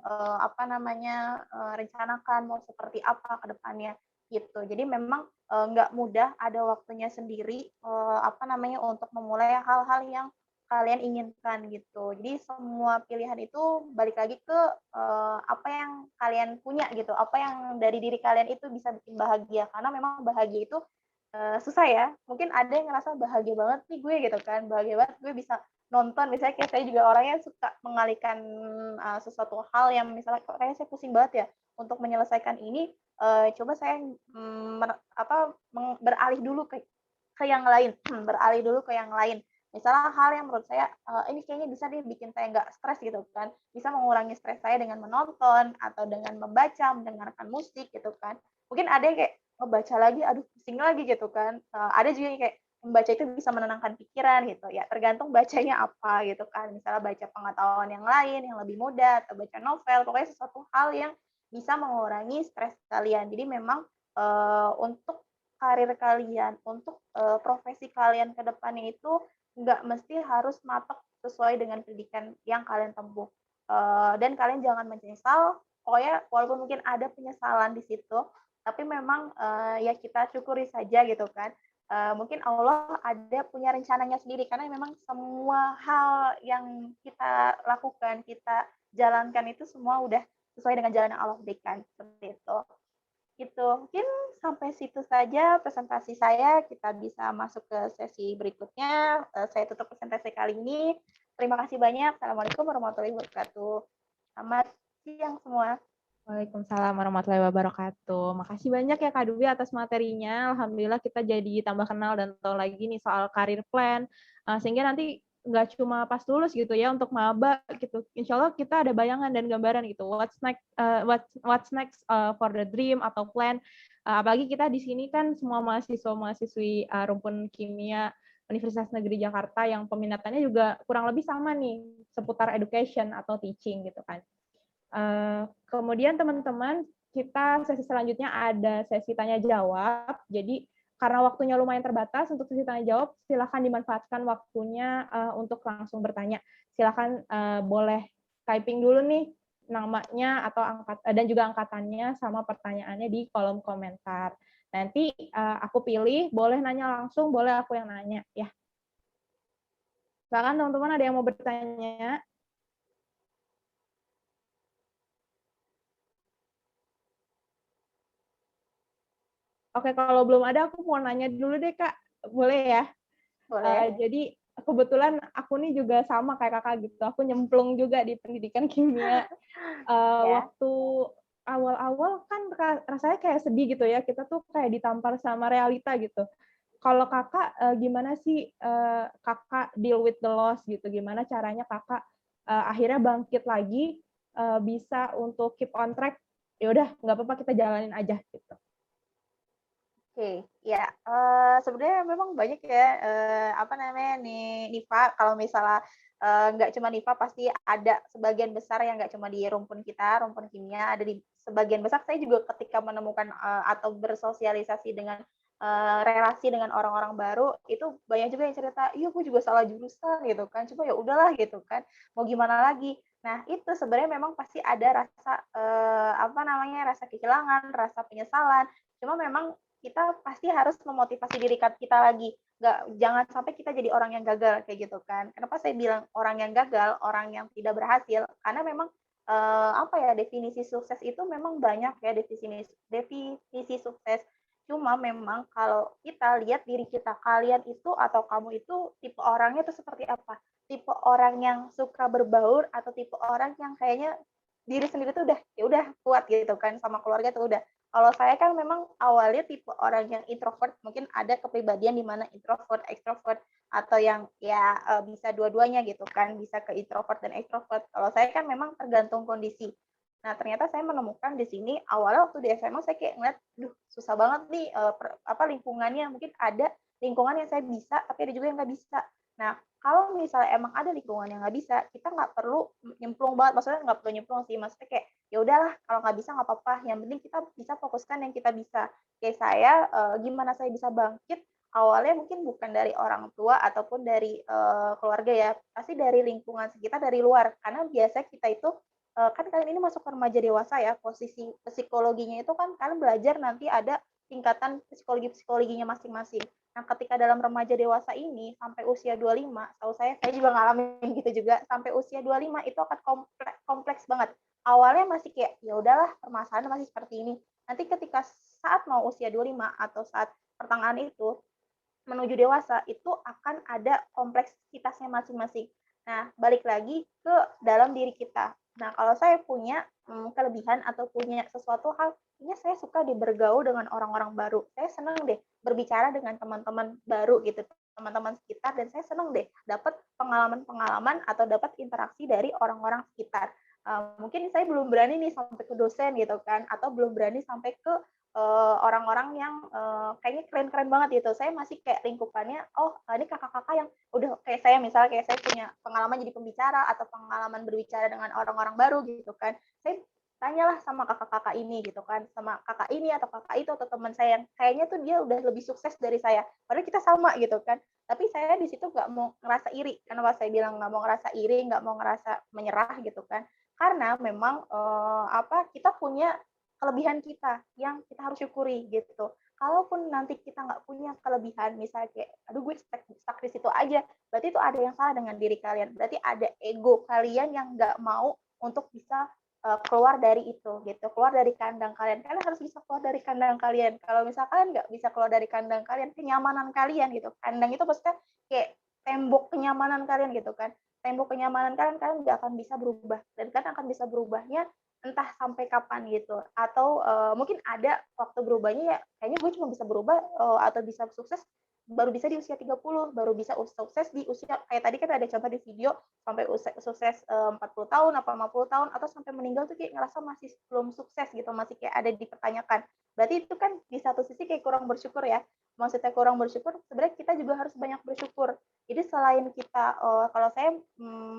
rencanakan mau seperti apa ke depannya gitu. Jadi memang nggak mudah, ada waktunya sendiri untuk memulai hal-hal yang kalian inginkan gitu. Jadi semua pilihan itu balik lagi ke apa yang kalian punya gitu, apa yang dari diri kalian itu bisa bikin bahagia. Karena memang bahagia itu susah ya. Mungkin ada yang ngerasa bahagia banget nih gue gitu kan, bahagia banget gue bisa nonton. Misalnya kayak saya juga orangnya suka mengalihkan sesuatu hal yang misalnya kayaknya saya pusing banget ya untuk menyelesaikan ini, coba saya beralih dulu ke yang lain, beralih dulu ke yang lain. Misalnya hal yang menurut saya ini kayaknya bisa deh bikin saya nggak stres gitu kan, bisa mengurangi stres saya dengan menonton atau dengan membaca, mendengarkan musik gitu kan. Mungkin ada yang kayak ngebaca lagi, aduh pusing lagi gitu kan. Ada juga yang kayak membaca itu bisa menenangkan pikiran gitu ya, tergantung bacanya apa gitu kan. Misalnya baca pengetahuan yang lain yang lebih mudah atau baca novel, pokoknya sesuatu hal yang bisa mengurangi stres kalian. Jadi memang untuk karir kalian, untuk profesi kalian ke depannya itu nggak mesti harus matok sesuai dengan pendidikan yang kalian tempuh. Dan kalian jangan menyesal, pokoknya walaupun mungkin ada penyesalan di situ, tapi memang ya kita syukuri saja gitu kan. Mungkin Allah ada punya rencananya sendiri, karena memang semua hal yang kita lakukan, kita jalankan itu semua udah sesuai dengan jalan yang Allah berikan, seperti itu. Gitu. Mungkin sampai situ saja presentasi saya, kita bisa masuk ke sesi berikutnya. Saya tutup presentasi kali ini. Terima kasih banyak. Assalamualaikum warahmatullahi wabarakatuh. Selamat siang semua. Waalaikumsalam warahmatullahi wabarakatuh. Makasih banyak ya Kak Dwi atas materinya. Alhamdulillah kita jadi tambah kenal dan tahu lagi nih soal career plan. Sehingga nanti nggak cuma pas lulus gitu ya, untuk maba gitu. Insya Allah kita ada bayangan dan gambaran gitu. What's next for the dream atau plan. Apalagi kita di sini kan semua mahasiswa-mahasiswi rumpun kimia Universitas Negeri Jakarta yang peminatannya juga kurang lebih sama nih, seputar education atau teaching gitu kan. Kemudian teman-teman, kita sesi selanjutnya ada sesi tanya jawab. Jadi karena waktunya lumayan terbatas untuk sesi tanya jawab, silakan dimanfaatkan waktunya untuk langsung bertanya. Silakan boleh typing dulu nih namanya atau dan juga angkatannya sama pertanyaannya di kolom komentar. Nanti aku pilih, boleh nanya langsung, boleh aku yang nanya ya. Silakan teman-teman, ada yang mau bertanya? Oke, kalau belum ada, aku mau nanya dulu deh, Kak. Boleh ya? Boleh. Jadi, kebetulan aku nih juga sama kayak Kakak gitu. Aku nyemplung juga di pendidikan kimia. Waktu awal-awal kan rasanya kayak sedih gitu ya. Kita tuh kayak ditampar sama realita gitu. Kalau Kakak, gimana sih Kakak deal with the loss gitu? Gimana caranya Kakak akhirnya bangkit lagi, bisa untuk keep on track? Ya udah, nggak apa-apa, kita jalanin aja gitu. Oke, ya sebenarnya memang banyak ya nih Nifa, kalau misalnya nggak cuma Nifa, pasti ada sebagian besar yang nggak cuma di rumpun kita, rumpun kimia, ada di sebagian besar. Saya juga ketika menemukan atau bersosialisasi dengan relasi dengan orang-orang baru, itu banyak juga yang cerita, iya gue juga salah jurusan gitu kan, cuma ya udahlah gitu kan, mau gimana lagi. Nah itu sebenarnya memang pasti ada rasa rasa kehilangan, rasa penyesalan. Cuma memang kita pasti harus memotivasi diri kita lagi. Jangan sampai kita jadi orang yang gagal kayak gitu kan. Kenapa saya bilang orang yang gagal, orang yang tidak berhasil? Karena memang definisi sukses itu memang banyak ya, definisi sukses. Cuma memang kalau kita lihat diri kita, kalian itu atau kamu itu tipe orangnya itu seperti apa? Tipe orang yang suka berbaur atau tipe orang yang kayaknya diri sendiri tuh udah kuat gitu kan, sama keluarga tuh udah Kalau saya kan memang awalnya tipe orang yang introvert, mungkin ada kepribadian di mana introvert, extrovert, atau yang ya bisa dua-duanya gitu kan, bisa ke introvert dan extrovert. Kalau saya kan memang tergantung kondisi. Nah, ternyata saya menemukan di sini awalnya waktu di SMA saya kayak ngeliat, duh susah banget nih lingkungannya, mungkin ada lingkungan yang saya bisa, tapi ada juga yang nggak bisa. Nah, kalau misalnya emang ada lingkungan yang nggak bisa, kita nggak perlu nyemplung banget, maksudnya nggak perlu nyemplung sih, maksudnya kayak ya udahlah kalau nggak bisa nggak apa-apa, yang penting kita bisa fokuskan yang kita bisa. Kayak saya, gimana saya bisa bangkit, awalnya mungkin bukan dari orang tua ataupun dari keluarga ya, pasti dari lingkungan sekitar, dari luar. Karena biasa kita itu, kan kalian ini masuk ke remaja dewasa ya, posisi psikologinya itu kan kalian belajar nanti ada tingkatan psikologinya masing-masing. Nah, ketika dalam remaja dewasa ini sampai usia 25, tahu saya juga ngalamin gitu juga, sampai usia 25 itu akan kompleks banget. Awalnya masih kayak ya udahlah permasalahan masih seperti ini. Nanti ketika saat mau usia 25 atau saat pertengahan itu menuju dewasa itu akan ada kompleksitasnya masing-masing. Nah, balik lagi ke dalam diri kita. Nah, kalau saya punya kelebihan atau punya sesuatu hal, ini saya suka bergaul dengan orang-orang baru. Saya senang deh berbicara dengan teman-teman baru gitu, teman-teman sekitar, dan saya senang deh dapat pengalaman-pengalaman atau dapat interaksi dari orang-orang sekitar. Mungkin saya belum berani nih sampai ke dosen gitu kan, atau belum berani sampai ke orang-orang yang kayaknya keren-keren banget gitu. Saya masih kayak lingkupannya, oh ini kakak-kakak yang udah kayak saya, misalnya kayak saya punya pengalaman jadi pembicara atau pengalaman berbicara dengan orang-orang baru gitu kan. Saya tanyalah sama kakak-kakak ini gitu kan, sama kakak ini atau kakak itu atau teman saya yang kayaknya tuh dia udah lebih sukses dari saya. Padahal kita sama gitu kan. Tapi saya di situ nggak mau ngerasa iri. Kenapa saya bilang nggak mau ngerasa iri, nggak mau ngerasa menyerah gitu kan? Karena memang kita punya kelebihan kita yang kita harus syukuri gitu. Kalaupun nanti kita nggak punya kelebihan, misalnya kayak, aduh gue stuck di situ aja, berarti itu ada yang salah dengan diri kalian. Berarti ada ego kalian yang nggak mau untuk bisa keluar dari itu gitu, keluar dari kandang kalian. Kalian harus bisa keluar dari kandang kalian. Kalau misalkan nggak bisa keluar dari kandang kalian, kenyamanan kalian gitu. Kandang itu maksudnya kayak tembok kenyamanan kalian gitu kan. Tembok kenyamanan kalian, kalian nggak akan bisa berubah. Dan kalian akan bisa berubahnya entah sampai kapan gitu, atau mungkin ada waktu berubahnya ya kayaknya gue cuma bisa berubah atau bisa sukses baru bisa di usia 30, baru bisa sukses di usia kayak tadi kan ada contoh di video sampai sukses 40 tahun apa 50 tahun atau sampai meninggal tuh kayak ngerasa masih belum sukses gitu, masih kayak ada dipertanyakan. Berarti itu kan di satu sisi kayak kurang bersyukur ya. Maksudnya kurang bersyukur, sebenarnya kita juga harus banyak bersyukur. Jadi selain kita, kalau saya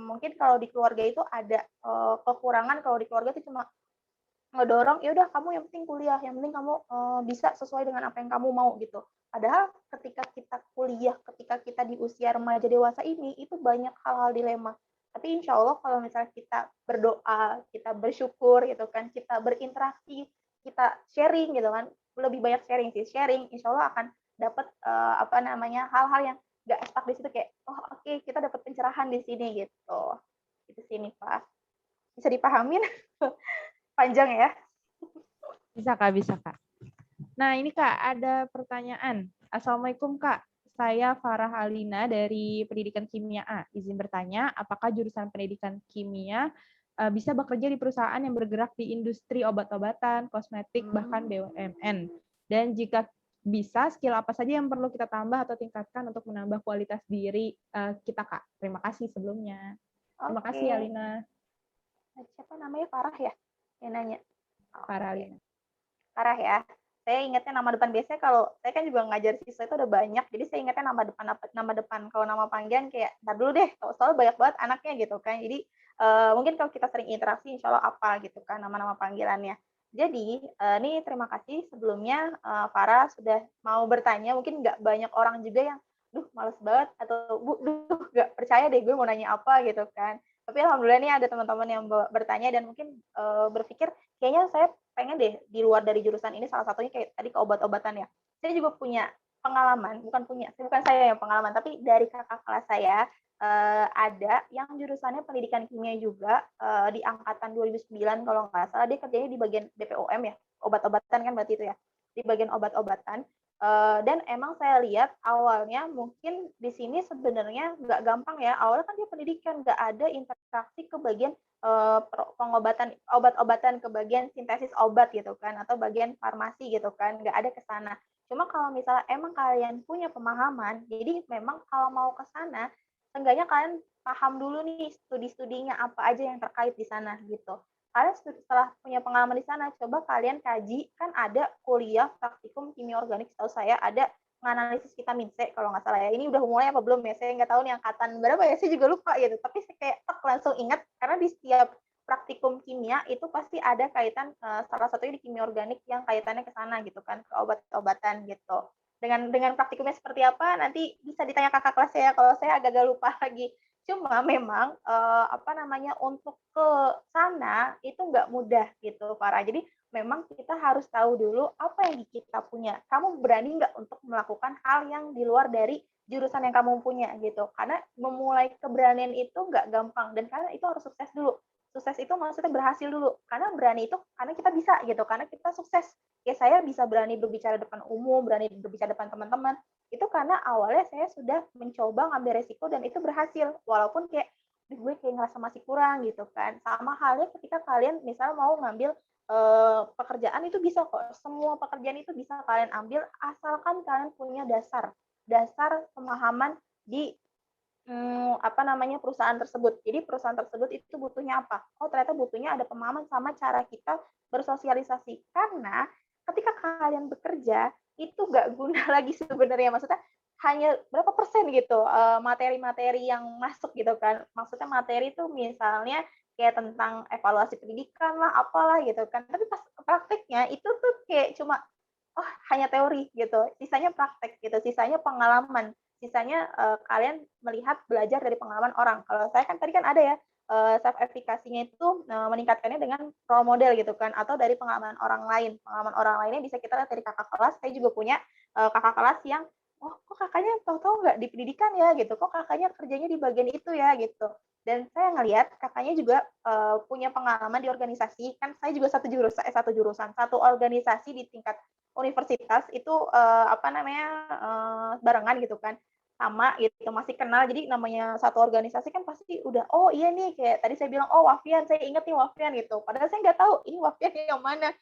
mungkin kalau di keluarga itu ada kekurangan, kalau di keluarga itu cuma ngedorong, ya udah kamu yang penting kuliah, yang penting kamu bisa sesuai dengan apa yang kamu mau gitu. Padahal ketika kita kuliah, ketika kita di usia remaja dewasa ini, itu banyak hal-hal dilema. Tapi insya Allah kalau misalnya kita berdoa, kita bersyukur gitu kan, kita berinteraksi, kita sharing gitu kan, lebih banyak sharing sih, sharing, insya Allah akan dapat hal-hal yang nggak stuck di situ kayak, oh oke, kita dapat pencerahan di sini gitu. Itu sini Pak. Bisa dipahamin? Panjang ya. Bisa Kak, bisa Kak. Nah ini Kak, ada pertanyaan. Assalamualaikum Kak, saya Farah Alina dari Pendidikan Kimia A. Izin bertanya, apakah jurusan Pendidikan Kimia bisa bekerja di perusahaan yang bergerak di industri obat-obatan, kosmetik, bahkan BUMN? Dan jika bisa, skill apa saja yang perlu kita tambah atau tingkatkan untuk menambah kualitas diri kita Kak? Terima kasih sebelumnya. Terima kasih Alina. Siapa namanya? Farah ya? Yang nanya. Farah Alina. Farah ya. Saya ingatnya nama depan, biasanya kalau saya kan juga ngajar siswa itu ada banyak, jadi saya ingatnya nama depan. Kalau nama panggilan kayak ntar dulu deh, soalnya banyak banget anaknya gitu kan. Jadi mungkin kalau kita sering interaksi insya Allah apa gitu kan nama-nama panggilannya. Jadi ini terima kasih sebelumnya Farah sudah mau bertanya. Mungkin nggak banyak orang juga yang males banget atau nggak percaya deh gue mau nanya apa gitu kan. Tapi alhamdulillah nih ada teman-teman yang bertanya dan mungkin berpikir kayaknya saya pengen deh di luar dari jurusan ini, salah satunya kayak tadi ke obat-obatan ya. Saya juga punya pengalaman, bukan saya yang pengalaman, tapi dari kakak kelas saya ada yang jurusannya pendidikan kimia juga di angkatan 2009 kalau nggak salah, dia kerjanya di bagian BPOM ya, obat-obatan kan berarti itu ya, di bagian obat-obatan. Dan emang saya lihat awalnya mungkin di sini sebenarnya nggak gampang ya, awalnya kan dia pendidikan, nggak ada interaksi ke bagian pengobatan, obat-obatan, ke bagian sintesis obat gitu kan, atau bagian farmasi gitu kan, nggak ada ke sana. Cuma kalau misalnya emang kalian punya pemahaman, jadi memang kalau mau ke sana, seenggaknya kalian paham dulu nih studi-studinya apa aja yang terkait di sana gitu. Kalian setelah punya pengalaman di sana, coba kalian kaji, kan ada kuliah praktikum kimia organik, setahu saya ada menganalisis vitamin C kalau nggak salah ya. Ini udah mulai apa belum ya? Saya nggak tahu nih angkatan berapa ya, saya juga lupa gitu. Tapi saya kayak langsung ingat, karena di setiap praktikum kimia itu pasti ada kaitan, salah satunya di kimia organik yang kaitannya ke sana gitu kan, ke obat-obatan gitu. Dengan praktikumnya seperti apa, nanti bisa ditanya kakak kelas saya, kalau saya agak-agak lupa lagi. Cuma memang untuk ke sana itu nggak mudah gitu, Farah. Jadi memang kita harus tahu dulu apa yang kita punya. Kamu berani nggak untuk melakukan hal yang di luar dari jurusan yang kamu punya gitu. Karena memulai keberanian itu nggak gampang, dan karena itu harus sukses dulu. Sukses itu maksudnya berhasil dulu. Karena berani itu karena kita bisa gitu, karena kita sukses. Ya saya bisa berani berbicara depan umum, berani berbicara depan teman-teman, itu karena awalnya saya sudah mencoba ngambil resiko dan itu berhasil, walaupun kayak gue kayak ngerasa masih kurang gitu kan. Sama halnya ketika kalian misal mau ngambil pekerjaan, itu bisa kok, semua pekerjaan itu bisa kalian ambil asalkan kalian punya dasar pemahaman di perusahaan tersebut. Jadi perusahaan tersebut itu butuhnya apa? Oh, ternyata butuhnya ada pemahaman sama cara kita bersosialisasi. Karena ketika kalian bekerja, itu nggak guna lagi sebenarnya. Maksudnya hanya berapa persen gitu materi-materi yang masuk gitu kan. Maksudnya materi itu misalnya kayak tentang evaluasi pendidikan lah, apalah gitu kan. Tapi pas prakteknya itu tuh kayak cuma hanya teori gitu, sisanya praktek gitu, sisanya pengalaman, sisanya kalian melihat belajar dari pengalaman orang. Kalau saya kan tadi kan ada ya self efficacy-nya itu meningkatkannya dengan role model gitu kan, atau dari pengalaman orang lain. Pengalaman orang lainnya bisa kita lihat dari kakak kelas. Saya juga punya kakak kelas yang kok kakaknya tahu-tahu nggak di pendidikan ya gitu, kok kakaknya kerjanya di bagian itu ya gitu. Dan saya ngelihat kakaknya juga punya pengalaman di organisasi, kan saya juga satu jurusan, satu organisasi di tingkat universitas itu barengan gitu kan, sama gitu, masih kenal. Jadi namanya satu organisasi kan pasti udah, oh iya nih, kayak tadi saya bilang, oh Wafian, saya inget nih Wafian gitu. Padahal saya nggak tahu ini Wafian yang mana,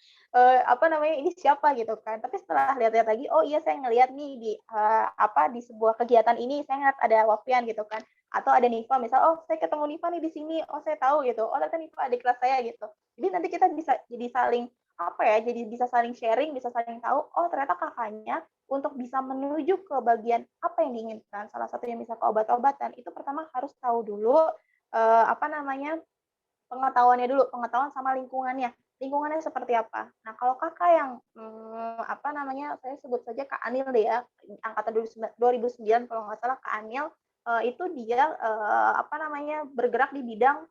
ini siapa gitu kan. Tapi setelah lihat-lihat lagi, oh iya saya ngelihat nih di sebuah kegiatan ini, saya ngeliat ada Wafian gitu kan. Atau ada Nifa, misal, oh saya ketemu Nifa nih di sini, oh saya tahu gitu, oh ternyata Nifa adik kelas saya gitu. Jadi nanti kita bisa jadi saling jadi bisa saling sharing, bisa saling tahu, oh ternyata kakaknya untuk bisa menuju ke bagian apa yang diinginkan, salah satunya misal ke obat-obatan, itu pertama harus tahu dulu pengetahuannya dulu, pengetahuan sama lingkungannya. Lingkungannya seperti apa? Nah, kalau kakak yang saya sebut saja Kak Anil deh ya, angkatan 2009 kalau nggak salah, Kak Anil itu dia bergerak di bidang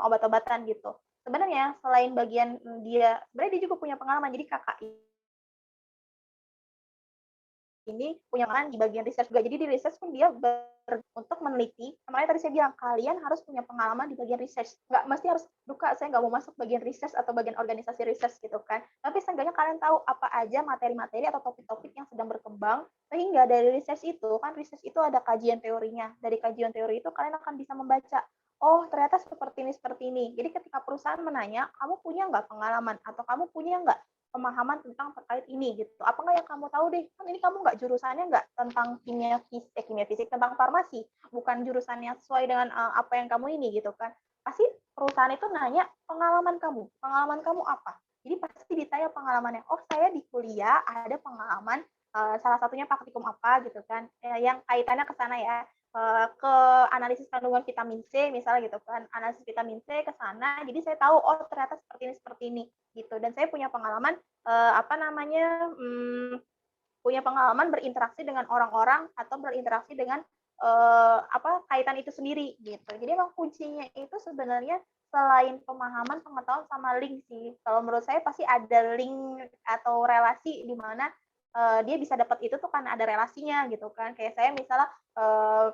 obat-obatan gitu. Sebenarnya selain bagian sebenarnya dia juga punya pengalaman. Jadi kakak ini punya pengalaman di bagian research juga. Jadi di research pun dia untuk meneliti. Makanya tadi saya bilang kalian harus punya pengalaman di bagian research. Nggak mesti harus saya nggak mau masuk bagian research atau bagian organisasi research gitu kan. Tapi seenggaknya kalian tahu apa aja materi-materi atau topik-topik yang sedang berkembang, sehingga dari research itu ada kajian teorinya. Dari kajian teori itu kalian akan bisa membaca, oh ternyata seperti ini. Jadi ketika perusahaan menanya, kamu punya nggak pengalaman atau kamu punya nggak pemahaman tentang terkait ini gitu. Apa nggak yang kamu tahu deh? Kan ini kamu nggak jurusannya nggak tentang kimia fisik, tentang farmasi, bukan jurusan yang sesuai dengan apa yang kamu ini gitu kan. Pasti perusahaan itu nanya pengalaman kamu apa? Jadi pasti ditanya pengalamannya. Oh saya di kuliah ada pengalaman salah satunya praktikum apa gitu kan, yang kaitannya ke sana ya. Ke analisis kandungan vitamin C misalnya gitu kan, analisis vitamin C ke sana, jadi saya tahu oh ternyata seperti ini gitu. Dan saya punya pengalaman punya pengalaman berinteraksi dengan orang-orang atau berinteraksi dengan kaitan itu sendiri gitu. Jadi emang kuncinya itu sebenarnya selain pemahaman, pengetahuan sama link sih. Kalau menurut saya pasti ada link atau relasi di mana dia bisa dapat itu tuh karena ada relasinya gitu kan. Kayak saya misalnya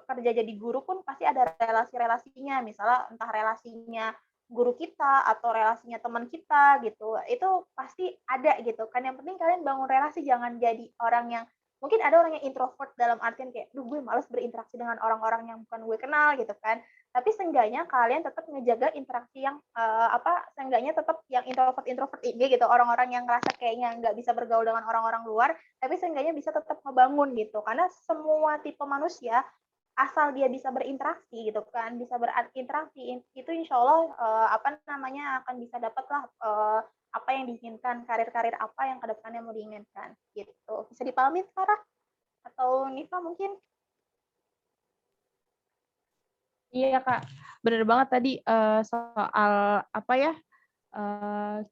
kerja jadi guru pun pasti ada relasi-relasinya, misalnya entah relasinya guru kita atau relasinya teman kita gitu, itu pasti ada gitu kan. Yang penting kalian bangun relasi, jangan jadi orang yang mungkin ada orang yang introvert dalam artian kayak, duh gue males berinteraksi dengan orang-orang yang bukan gue kenal gitu kan. Tapi seenggaknya kalian tetap ngejaga interaksi yang seenggaknya tetap yang introvert ini gitu, orang-orang yang ngerasa kayaknya nggak bisa bergaul dengan orang-orang luar, tapi seenggaknya bisa tetap ngebangun gitu. Karena semua tipe manusia asal dia bisa berinteraksi gitu kan, bisa berinteraksi itu insya Allah akan bisa dapatlah apa yang diinginkan, karir-karir apa yang kedepannya mau diinginkan gitu. Bisa dipahami Sarah atau Nifa mungkin? Iya Kak, bener banget tadi soal apa ya,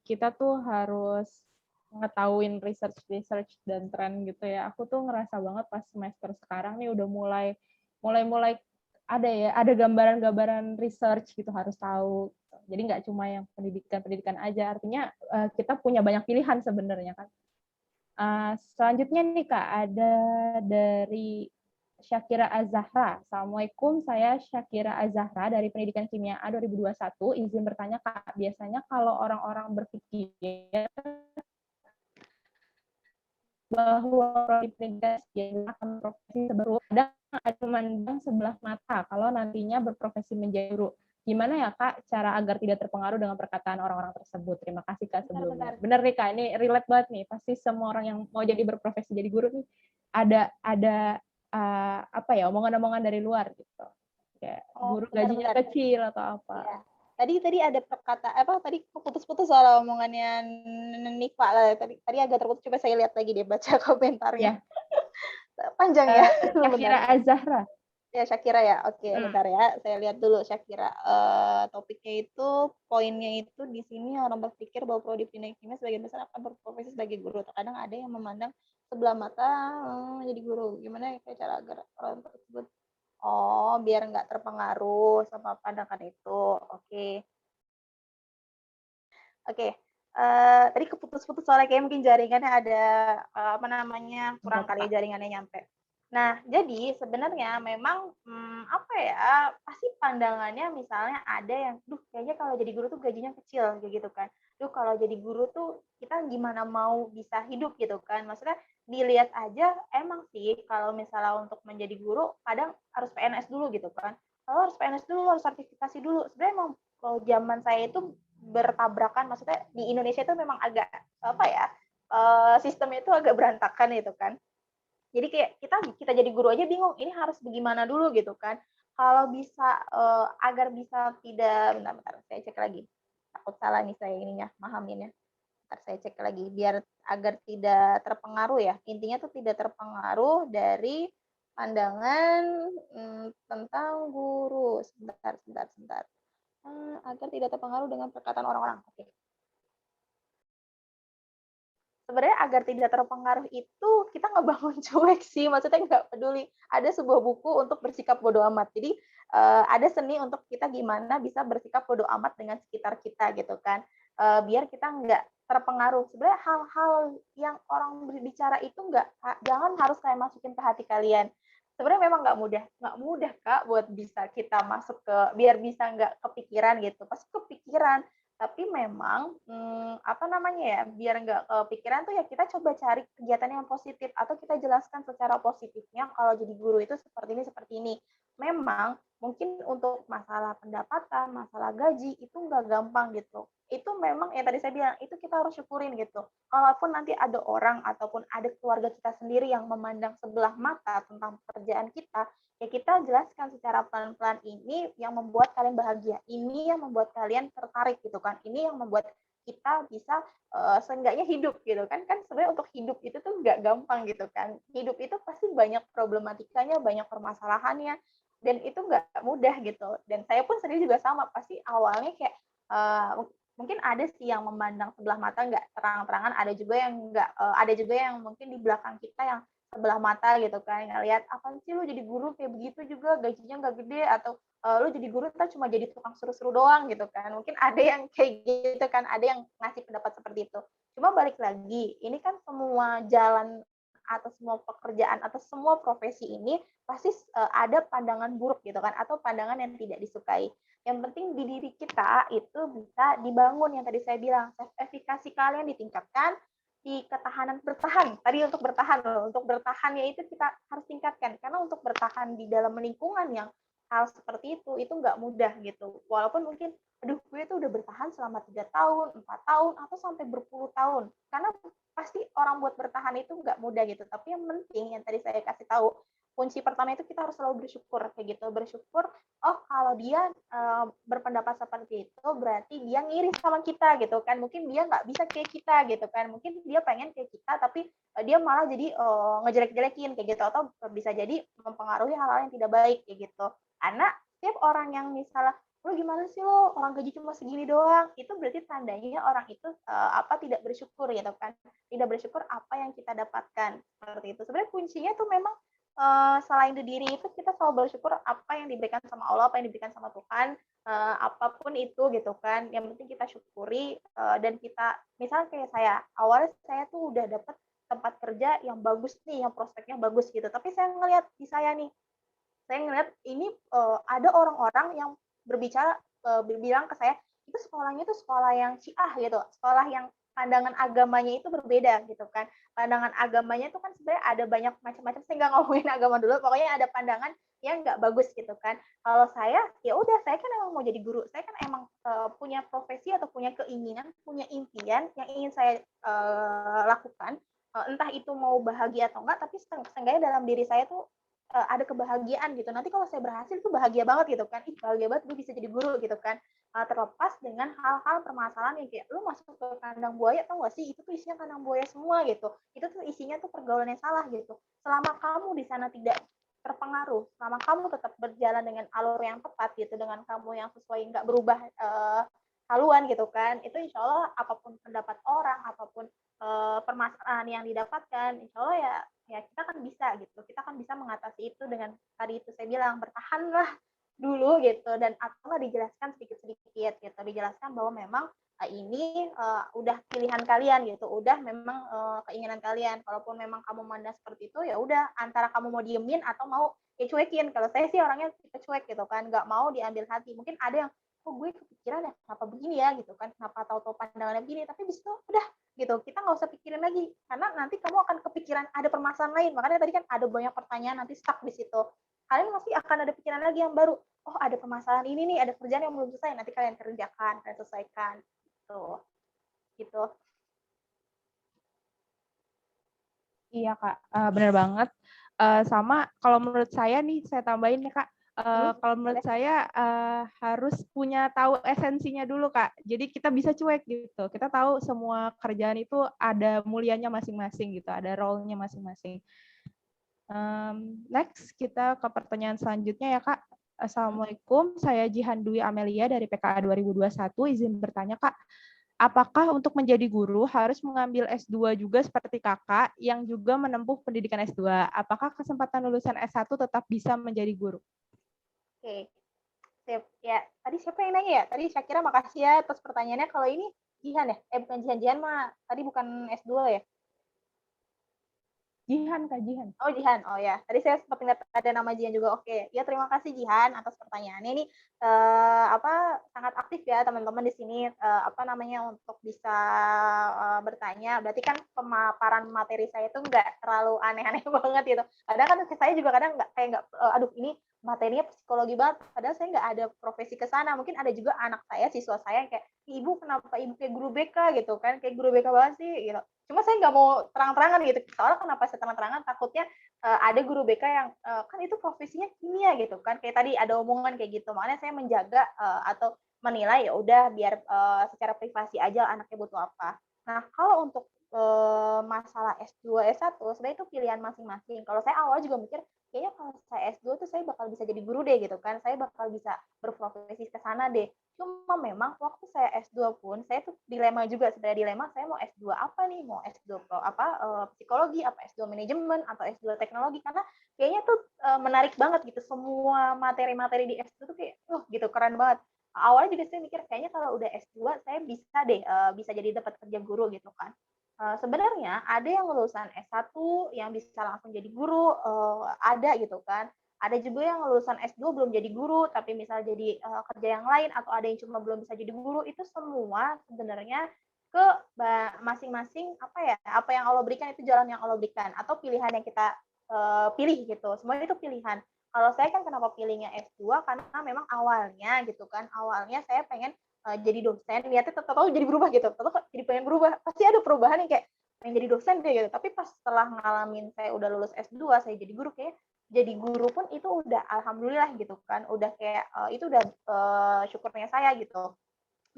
kita tuh harus ngetahuin research dan tren gitu ya. Aku tuh ngerasa banget pas semester sekarang nih udah mulai ada gambaran-gambaran research gitu, harus tahu. Jadi nggak cuma yang pendidikan aja, artinya kita punya banyak pilihan sebenarnya kan. Selanjutnya nih Kak, ada dari Syakira Azahra. Assalamualaikum, saya Syakira Azahra dari Pendidikan Kimia A 2021. Izin bertanya Kak, biasanya kalau orang-orang berpikir bahwa prodi pendidikan akan profesi sebaru, kadang ada memandang sebelah mata kalau nantinya berprofesi menjadi guru. Gimana ya Kak cara agar tidak terpengaruh dengan perkataan orang-orang tersebut? Terima kasih Kak sebelumnya. Benar nih Kak, ini relate banget nih. Pasti semua orang yang mau jadi berprofesi jadi guru nih ada omongan-omongan dari luar gitu. Kayak guru gajinya kecil atau apa. Ya. Tadi ada tadi putus-putus soal omongannya Nifa lah. Tadi agak terputus, coba saya lihat lagi deh, baca komentarnya. Ya. Panjang ya. Syakira Azahra. Ya Syakira ya, oke, bentar ya, saya lihat dulu Syakira. Topiknya itu, poinnya itu di sini orang berpikir bahwa prodi pendidikan kimia sebagian besar akan berprofesi sebagai guru. Terkadang ada yang memandang sebelah mata jadi guru. Gimana ya cara agar orang tersebut biar nggak terpengaruh sama pandangan itu. Oke. Tadi keputus-putus soalnya kayak mungkin jaringannya ada kurang kali jaringannya nyampe. Nah, jadi sebenarnya memang pasti pandangannya misalnya ada yang, kayaknya kalau jadi guru tuh gajinya kecil kayak gitu kan. Kalau jadi guru tuh kita gimana mau bisa hidup gitu kan. Maksudnya dilihat aja emang sih kalau misalnya untuk menjadi guru kadang harus PNS dulu gitu kan. Kalau harus PNS dulu, harus sertifikasi dulu. Sebenarnya emang kalau zaman saya itu bertabrakan, maksudnya di Indonesia itu memang agak sistemnya itu agak berantakan gitu kan. Jadi kayak kita jadi guru aja bingung, ini harus bagaimana dulu gitu kan. Kalau bisa agar bisa tidak, bentar, saya cek lagi. Takut salah nih saya ininya, mahamin ya. Bentar saya cek lagi, biar agar tidak terpengaruh ya. Intinya tuh tidak terpengaruh dari pandangan tentang guru. Sebentar. Agar tidak terpengaruh dengan perkataan orang-orang. Oke. Sebenarnya agar tidak terpengaruh itu kita ngebangun cuek sih, maksudnya nggak peduli. Ada sebuah buku untuk bersikap bodoh amat. Jadi ada seni untuk kita gimana bisa bersikap bodoh amat dengan sekitar kita gitu kan. Biar kita nggak terpengaruh. Sebenarnya hal-hal yang orang berbicara itu jangan harus kayak masukin ke hati kalian. Sebenarnya memang nggak mudah Kak buat bisa kita masuk biar bisa nggak kepikiran gitu. Pasti kepikiran. Tapi memang biar nggak kepikiran tuh ya kita coba cari kegiatan yang positif atau kita jelaskan secara positifnya kalau jadi guru itu seperti ini. Memang mungkin untuk masalah pendapatan, masalah gaji itu nggak gampang gitu. Itu memang yang tadi saya bilang itu kita harus syukurin gitu. Kalaupun nanti ada orang ataupun ada keluarga kita sendiri yang memandang sebelah mata tentang pekerjaan kita, ya kita jelaskan secara pelan-pelan ini yang membuat kalian bahagia, ini yang membuat kalian tertarik gitu kan, ini yang membuat kita bisa seenggaknya hidup gitu kan sebenarnya untuk hidup itu tuh nggak gampang gitu kan, hidup itu pasti banyak problematikanya, banyak permasalahannya, dan itu nggak mudah gitu. Dan saya pun sendiri juga sama, pasti awalnya kayak mungkin ada sih yang memandang sebelah mata nggak terang-terangan, ada juga yang mungkin di belakang kita yang sebelah mata gitu kan, ngelihat apaan sih lu jadi guru kayak begitu juga gajinya nggak gede, atau lu jadi guru ntar cuma jadi tukang seru-seru doang gitu kan. Mungkin ada yang kayak gitu kan, ada yang ngasih pendapat seperti itu. Cuma balik lagi, ini kan semua jalan atau semua pekerjaan atau semua profesi ini pasti ada pandangan buruk gitu kan, atau pandangan yang tidak disukai. Yang penting di diri kita itu bisa dibangun, yang tadi saya bilang, self efficacy kalian ditingkatkan, di ketahanan bertahan. Tadi untuk bertahan loh, untuk bertahannya itu kita harus tingkatkan, karena untuk bertahan di dalam lingkungan yang hal seperti itu nggak mudah gitu. Walaupun mungkin, aduh gue itu udah bertahan selama 3 tahun, 4 tahun, atau sampai berpuluh tahun. Karena pasti orang buat bertahan itu nggak mudah gitu. Tapi yang penting yang tadi saya kasih tahu, kunci pertama itu kita harus selalu bersyukur kayak gitu. Bersyukur, oh kalau dia berpendapat seperti itu berarti dia ngiri sama kita gitu kan. Mungkin dia nggak bisa kayak kita gitu kan. Mungkin dia pengen kayak kita tapi dia malah jadi ngejelek-jelekin kayak gitu, atau bisa jadi mempengaruhi hal-hal yang tidak baik kayak gitu. Karena setiap orang yang misalnya, lo gimana sih lo orang gaji cuma segini doang, itu berarti tandanya orang itu tidak bersyukur gitu kan, tidak bersyukur apa yang kita dapatkan seperti itu. Sebenarnya kuncinya tuh memang selain di diri itu kita selalu bersyukur apa yang diberikan sama Allah, apa yang diberikan sama Tuhan, apapun itu gitu kan, yang penting kita syukuri. Dan kita misalnya kayak saya, awalnya saya tuh udah dapet tempat kerja yang bagus nih, yang prospeknya bagus gitu, tapi saya ngelihat di saya nih, saya ngeliat ini ada orang-orang yang berbicara, bilang ke saya, itu sekolahnya itu sekolah yang syiah gitu, sekolah yang pandangan agamanya itu berbeda gitu kan. Pandangan agamanya itu kan sebenarnya ada banyak macam-macam, saya nggak ngomongin agama dulu, pokoknya ada pandangan yang nggak bagus gitu kan. Kalau saya, ya udah, saya kan emang mau jadi guru, saya kan emang punya profesi atau punya keinginan, punya impian yang ingin saya lakukan, entah itu mau bahagia atau enggak, tapi seenggaknya dalam diri saya tuh ada kebahagiaan gitu. Nanti kalau saya berhasil tuh bahagia banget gitu kan. Ih, bahagia banget gue bisa jadi guru gitu kan. Terlepas dengan hal-hal permasalahan yang kayak lu masuk ke kandang buaya, tau gak sih? Itu tuh isinya kandang buaya semua gitu. Itu tuh isinya tuh pergaulan yang salah gitu. Selama kamu di sana tidak terpengaruh, selama kamu tetap berjalan dengan alur yang tepat gitu, dengan kamu yang sesuai, nggak berubah haluan gitu kan, itu insya Allah apapun pendapat orang, apapun permasalahan yang didapatkan, insya Allah ya kita kan bisa gitu, kita kan bisa mengatasi itu dengan tadi itu saya bilang, bertahanlah dulu gitu, dan atau dijelaskan sedikit-sedikit gitu, dijelaskan bahwa memang ini udah pilihan kalian gitu, udah memang keinginan kalian, kalaupun memang kamu mandang seperti itu ya udah, antara kamu mau diemin atau mau ya cuekin. Kalau saya sih orangnya tipe cuek gitu kan, nggak mau diambil hati. Mungkin ada yang, oh gue kepikiran ya kenapa begini ya gitu kan, kenapa tahu-tahu pandangannya begini, tapi bis itu udah gitu, kita nggak usah pikirin lagi, karena nanti kamu akan kepikiran ada permasalahan lain. Makanya tadi kan ada banyak pertanyaan nanti stuck di situ, kalian pasti akan ada pikiran lagi yang baru, oh ada permasalahan ini nih, ada kerjaan yang belum selesai, nanti kalian kerjakan, kalian selesaikan gitu. Iya Kak, benar banget. Sama kalau menurut saya nih, saya tambahin ya Kak, kalau menurut saya harus punya tahu esensinya dulu Kak. Jadi kita bisa cuek gitu. Kita tahu semua kerjaan itu ada mulianya masing-masing gitu, ada role-nya masing-masing. Next kita ke pertanyaan selanjutnya ya Kak. Assalamualaikum, saya Jihan Dwi Amelia dari PKA 2021. Izin bertanya Kak, apakah untuk menjadi guru harus mengambil S2 juga seperti kakak yang juga menempuh pendidikan S2? Apakah kesempatan lulusan S1 tetap bisa menjadi guru? Oke, sip. Ya, tadi siapa yang nanya ya? Tadi Syakira, makasih ya atas pertanyaannya. Kalau ini Jihan ya? Bukan Jihan. Jihan mah tadi bukan S2 ya? Jihan Kak, Jihan. Oh, Jihan. Oh ya, tadi saya sempat lihat ada nama Jihan juga. Oke, ya terima kasih Jihan atas pertanyaannya. Ini sangat aktif ya teman-teman di sini untuk bisa bertanya. Berarti kan pemaparan materi saya itu nggak terlalu aneh-aneh banget gitu. Kadang kan saya juga kadang nggak aduh ini materinya psikologi banget. Padahal saya nggak ada profesi ke sana. Mungkin ada juga anak saya, siswa saya yang kayak, ibu kenapa ibu kayak guru BK gitu kan? Kayak guru BK banget sih gitu. Cuma saya nggak mau terang-terangan gitu. Soalnya kenapa saya terang-terangan? Takutnya ada guru BK yang kan itu profesinya kimia gitu kan. Kayak tadi ada omongan kayak gitu. Makanya saya menjaga atau menilai ya udah biar secara privasi aja anaknya butuh apa. Nah, kalau untuk masalah S2, S1 sebenarnya itu pilihan masing-masing. Kalau saya awal juga mikir kayaknya kalau saya S2 tuh saya bakal bisa jadi guru deh gitu kan. Saya bakal bisa berprofesi ke sana deh. Cuma memang waktu saya S2 pun saya tuh dilema juga, sebenarnya dilema saya mau S2 apa nih, mau S2 psikologi, apa S2 manajemen atau S2 teknologi, karena kayaknya tuh menarik banget gitu, semua materi-materi di S2 tuh kayak gitu keren banget. Awalnya juga saya mikir kayaknya kalau udah S2 saya bisa deh bisa jadi dapat kerja guru gitu kan. Sebenarnya ada yang lulusan S1 yang bisa langsung jadi guru, ada gitu kan. Ada juga yang lulusan S2 belum jadi guru, tapi misal jadi kerja yang lain, atau ada yang cuma belum bisa jadi guru. Itu semua sebenarnya ke masing-masing apa yang Allah berikan, itu jalan yang Allah berikan, atau pilihan yang kita pilih gitu. Semuanya itu pilihan. Kalau saya kan kenapa pilihnya S2, karena memang awalnya gitu kan, awalnya saya pengen jadi dosen, niatnya tahu jadi berubah gitu, tahu jadi pengen berubah, pasti ada perubahan yang kayak pengen jadi dosen deh gitu. Tapi pas setelah ngalamin saya udah lulus S2, saya jadi guru, kayak jadi guru pun itu udah alhamdulillah gitu kan, udah kayak itu udah syukurnya saya gitu.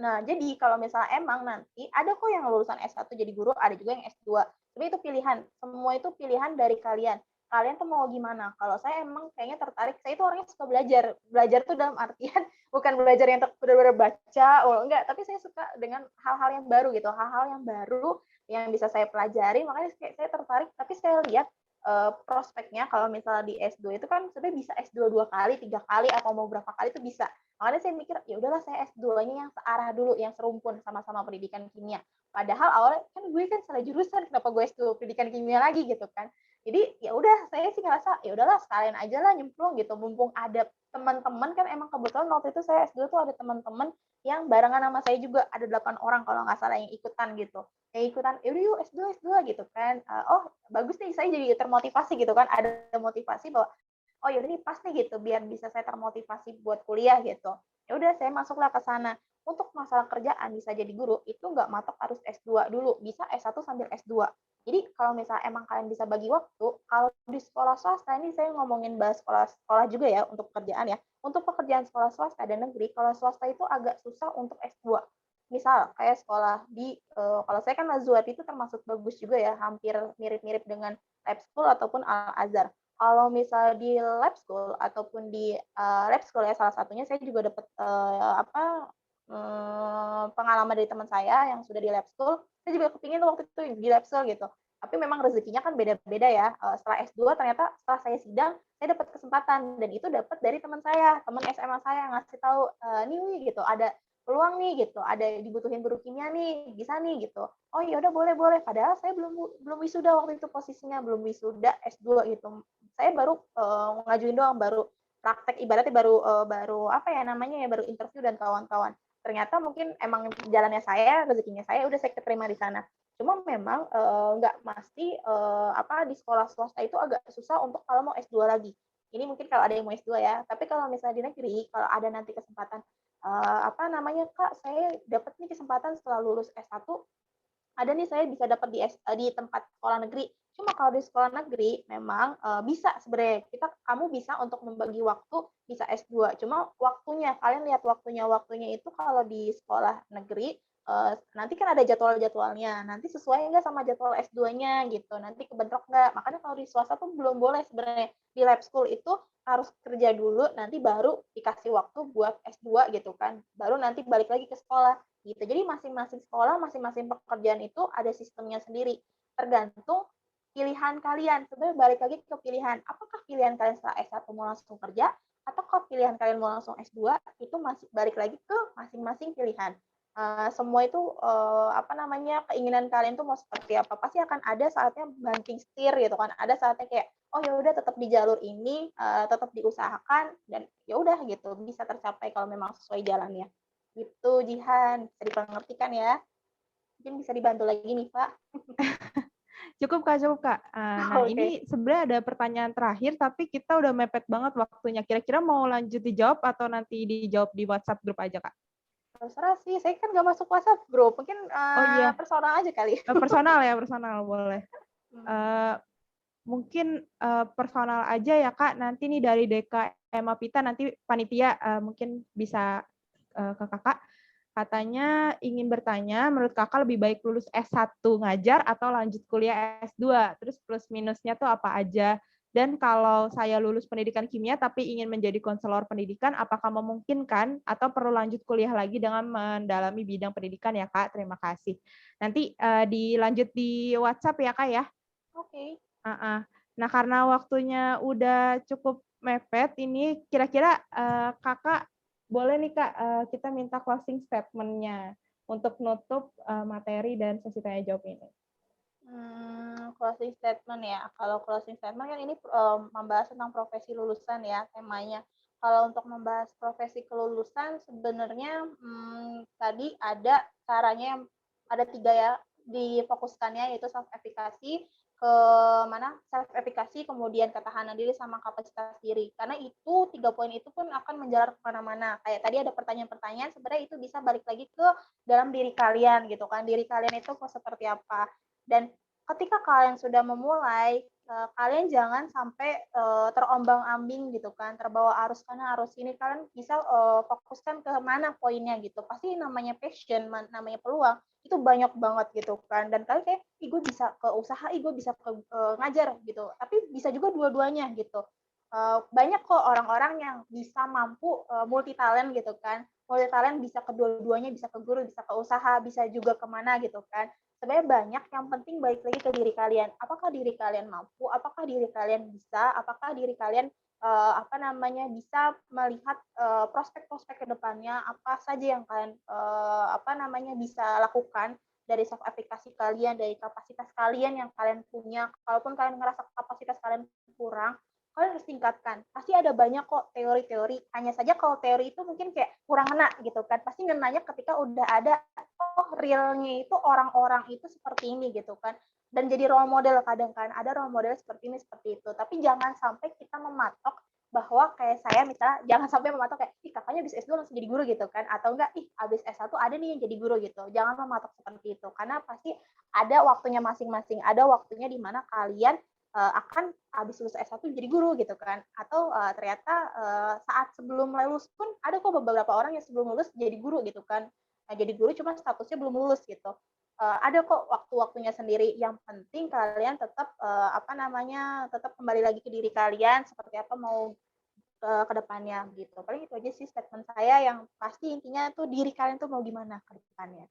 Nah, jadi kalau misalnya emang nanti ada kok yang lulusan S1 jadi guru, ada juga yang S2. Tapi itu pilihan, semua itu pilihan dari kalian. Kalian tuh mau gimana? Kalau saya emang kayaknya tertarik, saya itu orangnya suka belajar. Belajar tuh dalam artian bukan belajar yang benar-benar baca, enggak, tapi saya suka dengan hal-hal yang baru gitu, hal-hal yang baru yang bisa saya pelajari, makanya saya tertarik, tapi saya lihat prospeknya kalau misalnya di S2 itu kan sebenarnya bisa S2 2 kali, 3 kali, atau mau berapa kali itu bisa. Makanya saya mikir, ya udahlah saya S2-nya yang searah dulu, yang serumpun sama-sama pendidikan kimia. Padahal awalnya kan gue kan salah jurusan, kenapa gue S2 pendidikan kimia lagi gitu kan. Jadi ya udah, saya sih ngerasa ya udahlah sekalian aja lah nyemplung gitu, mumpung ada teman-teman. Kan emang kebetulan waktu itu saya S2 tuh ada teman-teman yang barengan sama saya juga, ada 8 orang kalau nggak salah yang ikutan gitu. Kayak ikutan, yaudah yuk S2 gitu kan. Oh bagus nih, saya jadi termotivasi gitu kan, ada motivasi bahwa oh ya ini pas nih gitu, biar bisa saya termotivasi buat kuliah gitu. Ya udah saya masuklah ke sana. Untuk masalah kerjaan bisa jadi guru itu nggak matok harus S2 dulu, bisa S1 sambil S2. Jadi kalau misalnya emang kalian bisa bagi waktu, kalau di sekolah swasta, ini saya ngomongin bahas sekolah juga ya untuk pekerjaan ya. Untuk pekerjaan sekolah swasta dan negeri, kalau swasta itu agak susah untuk S2. Misal kayak sekolah di kalau saya kan Nazwat itu termasuk bagus juga ya, hampir mirip-mirip dengan Lab School ataupun Al Azhar. Kalau misal di lab school ataupun di lab school ya, salah satunya saya juga dapat pengalaman dari teman saya yang sudah di lab school. Saya juga kepingin waktu itu di lab school gitu. Tapi memang rezekinya kan beda-beda ya. Setelah S2 ternyata setelah saya sidang, saya dapat kesempatan, dan itu dapat dari teman saya, teman SMA saya yang ngasih tahu, nih gitu, ada peluang nih gitu, ada dibutuhin guru kimia nih, bisa nih gitu. Oh ya udah, boleh. Padahal saya belum wisuda waktu itu, posisinya belum wisuda S2 gitu. Saya baru ngajuin doang, baru praktek, ibaratnya baru apa ya namanya ya, baru interview dan kawan-kawan. Ternyata mungkin emang jalannya saya, rezekinya saya, udah saya keterima di sana. Cuma memang nggak pasti di sekolah swasta itu agak susah untuk kalau mau S2 lagi. Ini mungkin kalau ada yang mau S2 ya. Tapi kalau misalnya di negeri, kalau ada nanti kesempatan Kak, saya dapat nih kesempatan setelah lulus S1, ada nih saya bisa dapat di tempat sekolah negeri. Cuma kalau di sekolah negeri memang bisa sebenarnya kamu bisa untuk membagi waktu, bisa S2. Cuma waktunya, kalian lihat waktunya itu kalau di sekolah negeri nanti kan ada jadwal-jadwalnya. Nanti sesuai nggak sama jadwal S2-nya gitu. Nanti kebentrok nggak. Makanya kalau di swasta tuh belum boleh sebenarnya. Di lab school itu harus kerja dulu, nanti baru dikasih waktu buat S2 gitu kan. Baru nanti balik lagi ke sekolah gitu. Jadi masing-masing sekolah, masing-masing pekerjaan itu ada sistemnya sendiri. Tergantung pilihan kalian. Sebenarnya balik lagi ke pilihan. Apakah pilihan kalian setelah S1 mau langsung kerja, ataukah pilihan kalian mau langsung S2, itu masih balik lagi ke masing-masing pilihan. Semua itu keinginan kalian tuh mau seperti apa, pasti akan ada saatnya banting setir gitu kan, ada saatnya kayak oh ya udah tetap di jalur ini, tetap diusahakan, dan ya udah gitu bisa tercapai kalau memang sesuai jalannya gitu. Jihan, bisa dipengertikan ya, mungkin bisa dibantu lagi nih Pak. Cukup Kak. Nah, ini sebenarnya ada pertanyaan terakhir, tapi kita udah mepet banget waktunya. Kira-kira mau lanjut dijawab atau nanti dijawab di WhatsApp grup aja, Kak? Terserah sih, saya kan nggak masuk WhatsApp grup, mungkin personal aja kali. Personal boleh. Mungkin personal aja ya Kak, nanti nih dari DKM Apita, nanti panitia mungkin bisa ke Kakak. Katanya ingin bertanya, menurut Kakak lebih baik lulus S1 ngajar atau lanjut kuliah S2? Terus plus minusnya tuh apa aja? Dan kalau saya lulus pendidikan kimia tapi ingin menjadi konselor pendidikan, apakah memungkinkan atau perlu lanjut kuliah lagi dengan mendalami bidang pendidikan ya Kak? Terima kasih. Nanti dilanjut di WhatsApp ya Kak ya? Oke. Nah, karena waktunya udah cukup mepet, ini kira-kira Kakak boleh nih Kak, kita minta closing statement-nya untuk nutup materi dan sesi tanya jawab ini. Closing statement ya. Kalau closing statement kan ini membahas tentang profesi lulusan ya temanya. Kalau untuk membahas profesi kelulusan sebenarnya tadi ada caranya yang ada 3 ya difokuskannya, yaitu self efficacy, ke mana self efficacy, kemudian ketahanan diri sama kapasitas diri. Karena itu 3 poin itu pun akan menjalar kemana-mana. Kayak tadi ada pertanyaan-pertanyaan, sebenarnya itu bisa balik lagi ke dalam diri kalian gitu kan. Diri kalian itu seperti apa. Dan ketika kalian sudah memulai, kalian jangan sampai terombang-ambing gitu kan, terbawa arus sana arus sini. Kalian bisa fokuskan ke mana poinnya gitu. Pasti namanya passion, namanya peluang itu banyak banget gitu kan. Dan kalian kayak, ih gue bisa ke usaha, ih gue bisa ke ngajar gitu. Tapi bisa juga dua-duanya gitu. Banyak kok orang-orang yang bisa mampu multi talent gitu kan. Multi talent bisa kedua-duanya, bisa ke guru, bisa ke usaha, bisa juga kemana gitu kan. Sebenarnya banyak, yang penting balik lagi ke diri kalian. Apakah diri kalian mampu? Apakah diri kalian bisa? Apakah diri kalian bisa melihat prospek-prospek ke depannya, apa saja yang kalian bisa lakukan dari self efficacy kalian, dari kapasitas kalian yang kalian punya. Kalaupun kalian ngerasa kapasitas kalian kurang, kalian harus tingkatkan. Pasti ada banyak kok teori-teori. Hanya saja kalau teori itu mungkin kayak kurang ngena gitu kan. Pasti ngenanya ketika udah ada, oh realnya itu orang-orang itu seperti ini gitu kan. Dan jadi role model kadang kan. Ada role model seperti ini, seperti itu. Tapi jangan sampai kita mematok bahwa kayak saya misalnya, jangan sampai mematok kayak, ih kakaknya abis S2 langsung jadi guru gitu kan. Atau enggak, ih abis S1 ada nih yang jadi guru gitu. Jangan mematok seperti itu. Karena pasti ada waktunya masing-masing. Ada waktunya di mana kalian akan habis lulus S1 jadi guru gitu kan, atau ternyata saat sebelum lulus pun ada kok beberapa orang yang sebelum lulus jadi guru gitu kan. Nah, jadi guru cuma statusnya belum lulus gitu. Ada kok waktu-waktunya sendiri. Yang penting kalian tetap tetap kembali lagi ke diri kalian seperti apa mau ke depannya gitu. Paling itu aja sih statement saya, yang pasti intinya tuh diri kalian tuh mau gimana ke depannya.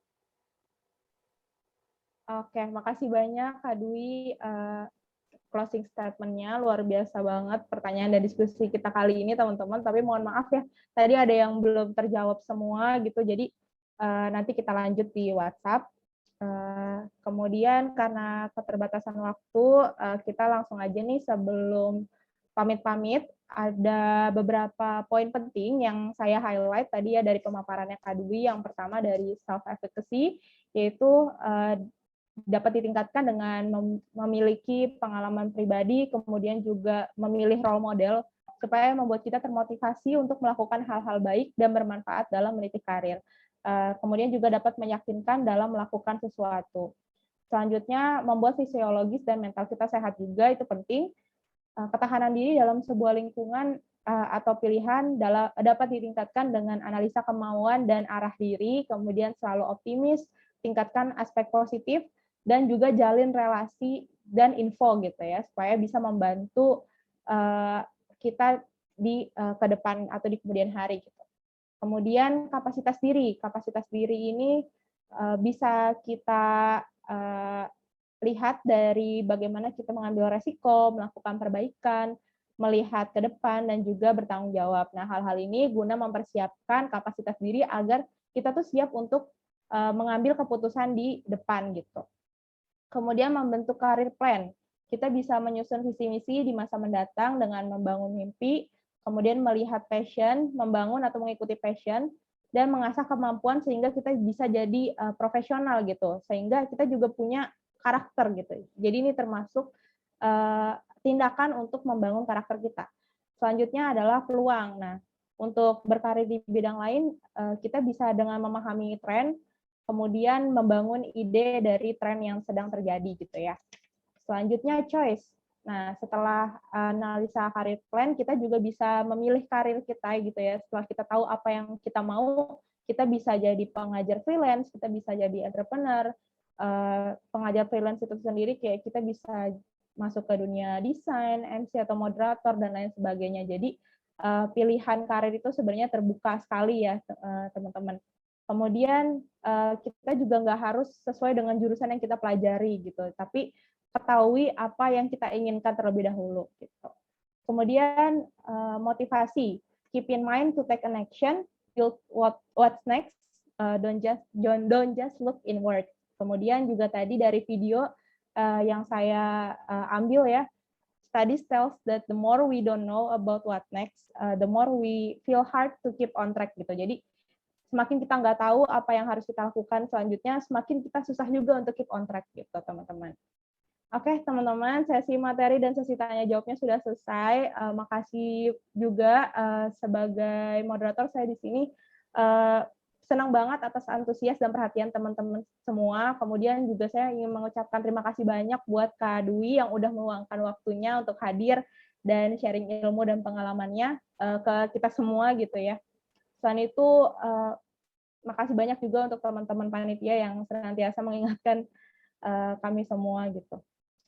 Oke, makasih banyak Kak Dwi. Closing statement-nya luar biasa banget pertanyaan dan diskusi kita kali ini teman-teman, tapi mohon maaf ya tadi ada yang belum terjawab semua gitu, jadi nanti kita lanjut di WhatsApp. Kemudian karena keterbatasan waktu, kita langsung aja nih sebelum pamit-pamit, ada beberapa poin penting yang saya highlight tadi ya dari pemaparannya Kak Dwi. Yang pertama dari self-efficacy, yaitu dapat ditingkatkan dengan memiliki pengalaman pribadi, kemudian juga memilih role model, supaya membuat kita termotivasi untuk melakukan hal-hal baik dan bermanfaat dalam meniti karir. Kemudian juga dapat meyakinkan dalam melakukan sesuatu. Selanjutnya, membuat fisiologis dan mental kita sehat juga, itu penting. Ketahanan diri dalam sebuah lingkungan atau pilihan dapat ditingkatkan dengan analisa kemauan dan arah diri, kemudian selalu optimis, tingkatkan aspek positif, dan juga jalin relasi dan info gitu ya, supaya bisa membantu kita di ke depan atau di kemudian hari gitu. Kemudian kapasitas diri ini bisa kita lihat dari bagaimana kita mengambil resiko, melakukan perbaikan, melihat ke depan, dan juga bertanggung jawab. Nah, hal-hal ini guna mempersiapkan kapasitas diri agar kita tuh siap untuk mengambil keputusan di depan gitu. Kemudian membentuk karir plan. Kita bisa menyusun visi misi di masa mendatang dengan membangun mimpi, kemudian melihat passion, membangun atau mengikuti passion, dan mengasah kemampuan sehingga kita bisa jadi profesional gitu. Sehingga kita juga punya karakter gitu. Jadi ini termasuk tindakan untuk membangun karakter kita. Selanjutnya adalah peluang. Nah, untuk berkarir di bidang lain, kita bisa dengan memahami tren, kemudian membangun ide dari tren yang sedang terjadi gitu ya. Selanjutnya choice. Nah, setelah analisa karir plan, kita juga bisa memilih karir kita gitu ya. Setelah kita tahu apa yang kita mau, kita bisa jadi pengajar freelance, kita bisa jadi entrepreneur. Pengajar freelance itu sendiri kayak kita bisa masuk ke dunia desain, MC atau moderator dan lain sebagainya. Jadi pilihan karir itu sebenarnya terbuka sekali ya teman-teman. Kemudian kita juga nggak harus sesuai dengan jurusan yang kita pelajari gitu, tapi ketahui apa yang kita inginkan terlebih dahulu gitu. Kemudian motivasi, keep in mind to take an action, build what's next, don't just look inward. Kemudian juga tadi dari video yang saya ambil ya, studies tells that the more we don't know about what next, the more we feel hard to keep on track gitu. Jadi semakin kita nggak tahu apa yang harus kita lakukan selanjutnya, semakin kita susah juga untuk keep on track gitu, teman-teman. Oke, teman-teman, sesi materi dan sesi tanya jawabnya sudah selesai. Makasih juga sebagai moderator saya di sini. Senang banget atas antusias dan perhatian teman-teman semua. Kemudian juga saya ingin mengucapkan terima kasih banyak buat Kak Dwi yang udah meluangkan waktunya untuk hadir dan sharing ilmu dan pengalamannya ke kita semua gitu ya. Selain itu, makasih banyak juga untuk teman-teman panitia yang senantiasa mengingatkan kami semua gitu.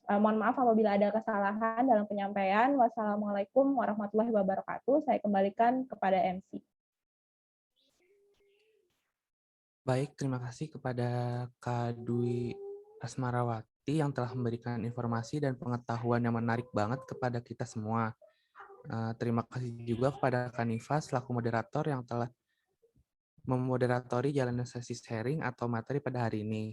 Mohon maaf apabila ada kesalahan dalam penyampaian. Wassalamualaikum warahmatullahi wabarakatuh. Saya kembalikan kepada MC. Baik, terima kasih kepada Kak Dwi Asmarawati yang telah memberikan informasi dan pengetahuan yang menarik banget kepada kita semua. Terima kasih juga kepada Kak Nifa selaku moderator yang telah memoderatori jalannya sesi sharing atau materi pada hari ini.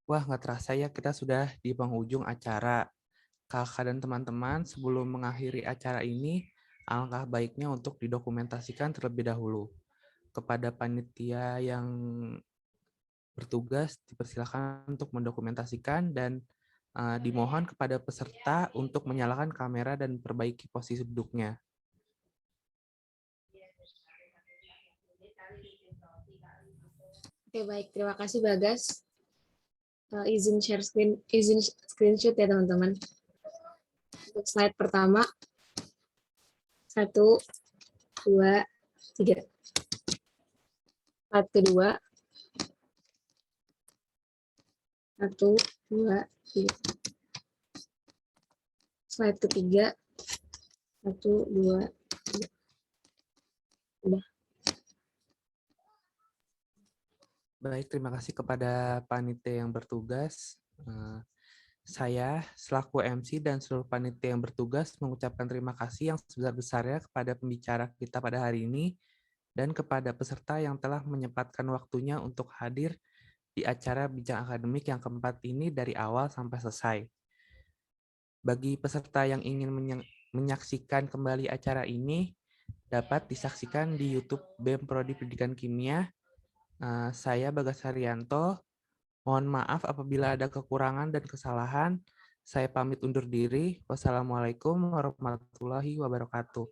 Wah, nggak terasa ya kita sudah di penghujung acara. Kakak dan teman-teman, sebelum mengakhiri acara ini, alangkah baiknya untuk didokumentasikan terlebih dahulu. Kepada panitia yang bertugas, dipersilakan untuk mendokumentasikan dan dimohon kepada peserta untuk menyalakan kamera dan perbaiki posisi duduknya. Oke, baik. Terima kasih, Bagas. Izin screenshot ya, teman-teman. Untuk slide pertama. 1, 2, 3. Slide kedua. 1, 2, 3. Slide ketiga. 1, 2, 3. Udah. Baik, terima kasih kepada panitia yang bertugas. Saya selaku MC dan seluruh panitia yang bertugas mengucapkan terima kasih yang sebesar-besarnya kepada pembicara kita pada hari ini dan kepada peserta yang telah menyempatkan waktunya untuk hadir di acara bincang akademik yang keempat ini dari awal sampai selesai. Bagi peserta yang ingin menyaksikan kembali acara ini, dapat disaksikan di YouTube BEM Prodi Pendidikan Kimia. Saya Bagas Haryanto. Mohon maaf apabila ada kekurangan dan kesalahan. Saya pamit undur diri. Wassalamualaikum warahmatullahi wabarakatuh.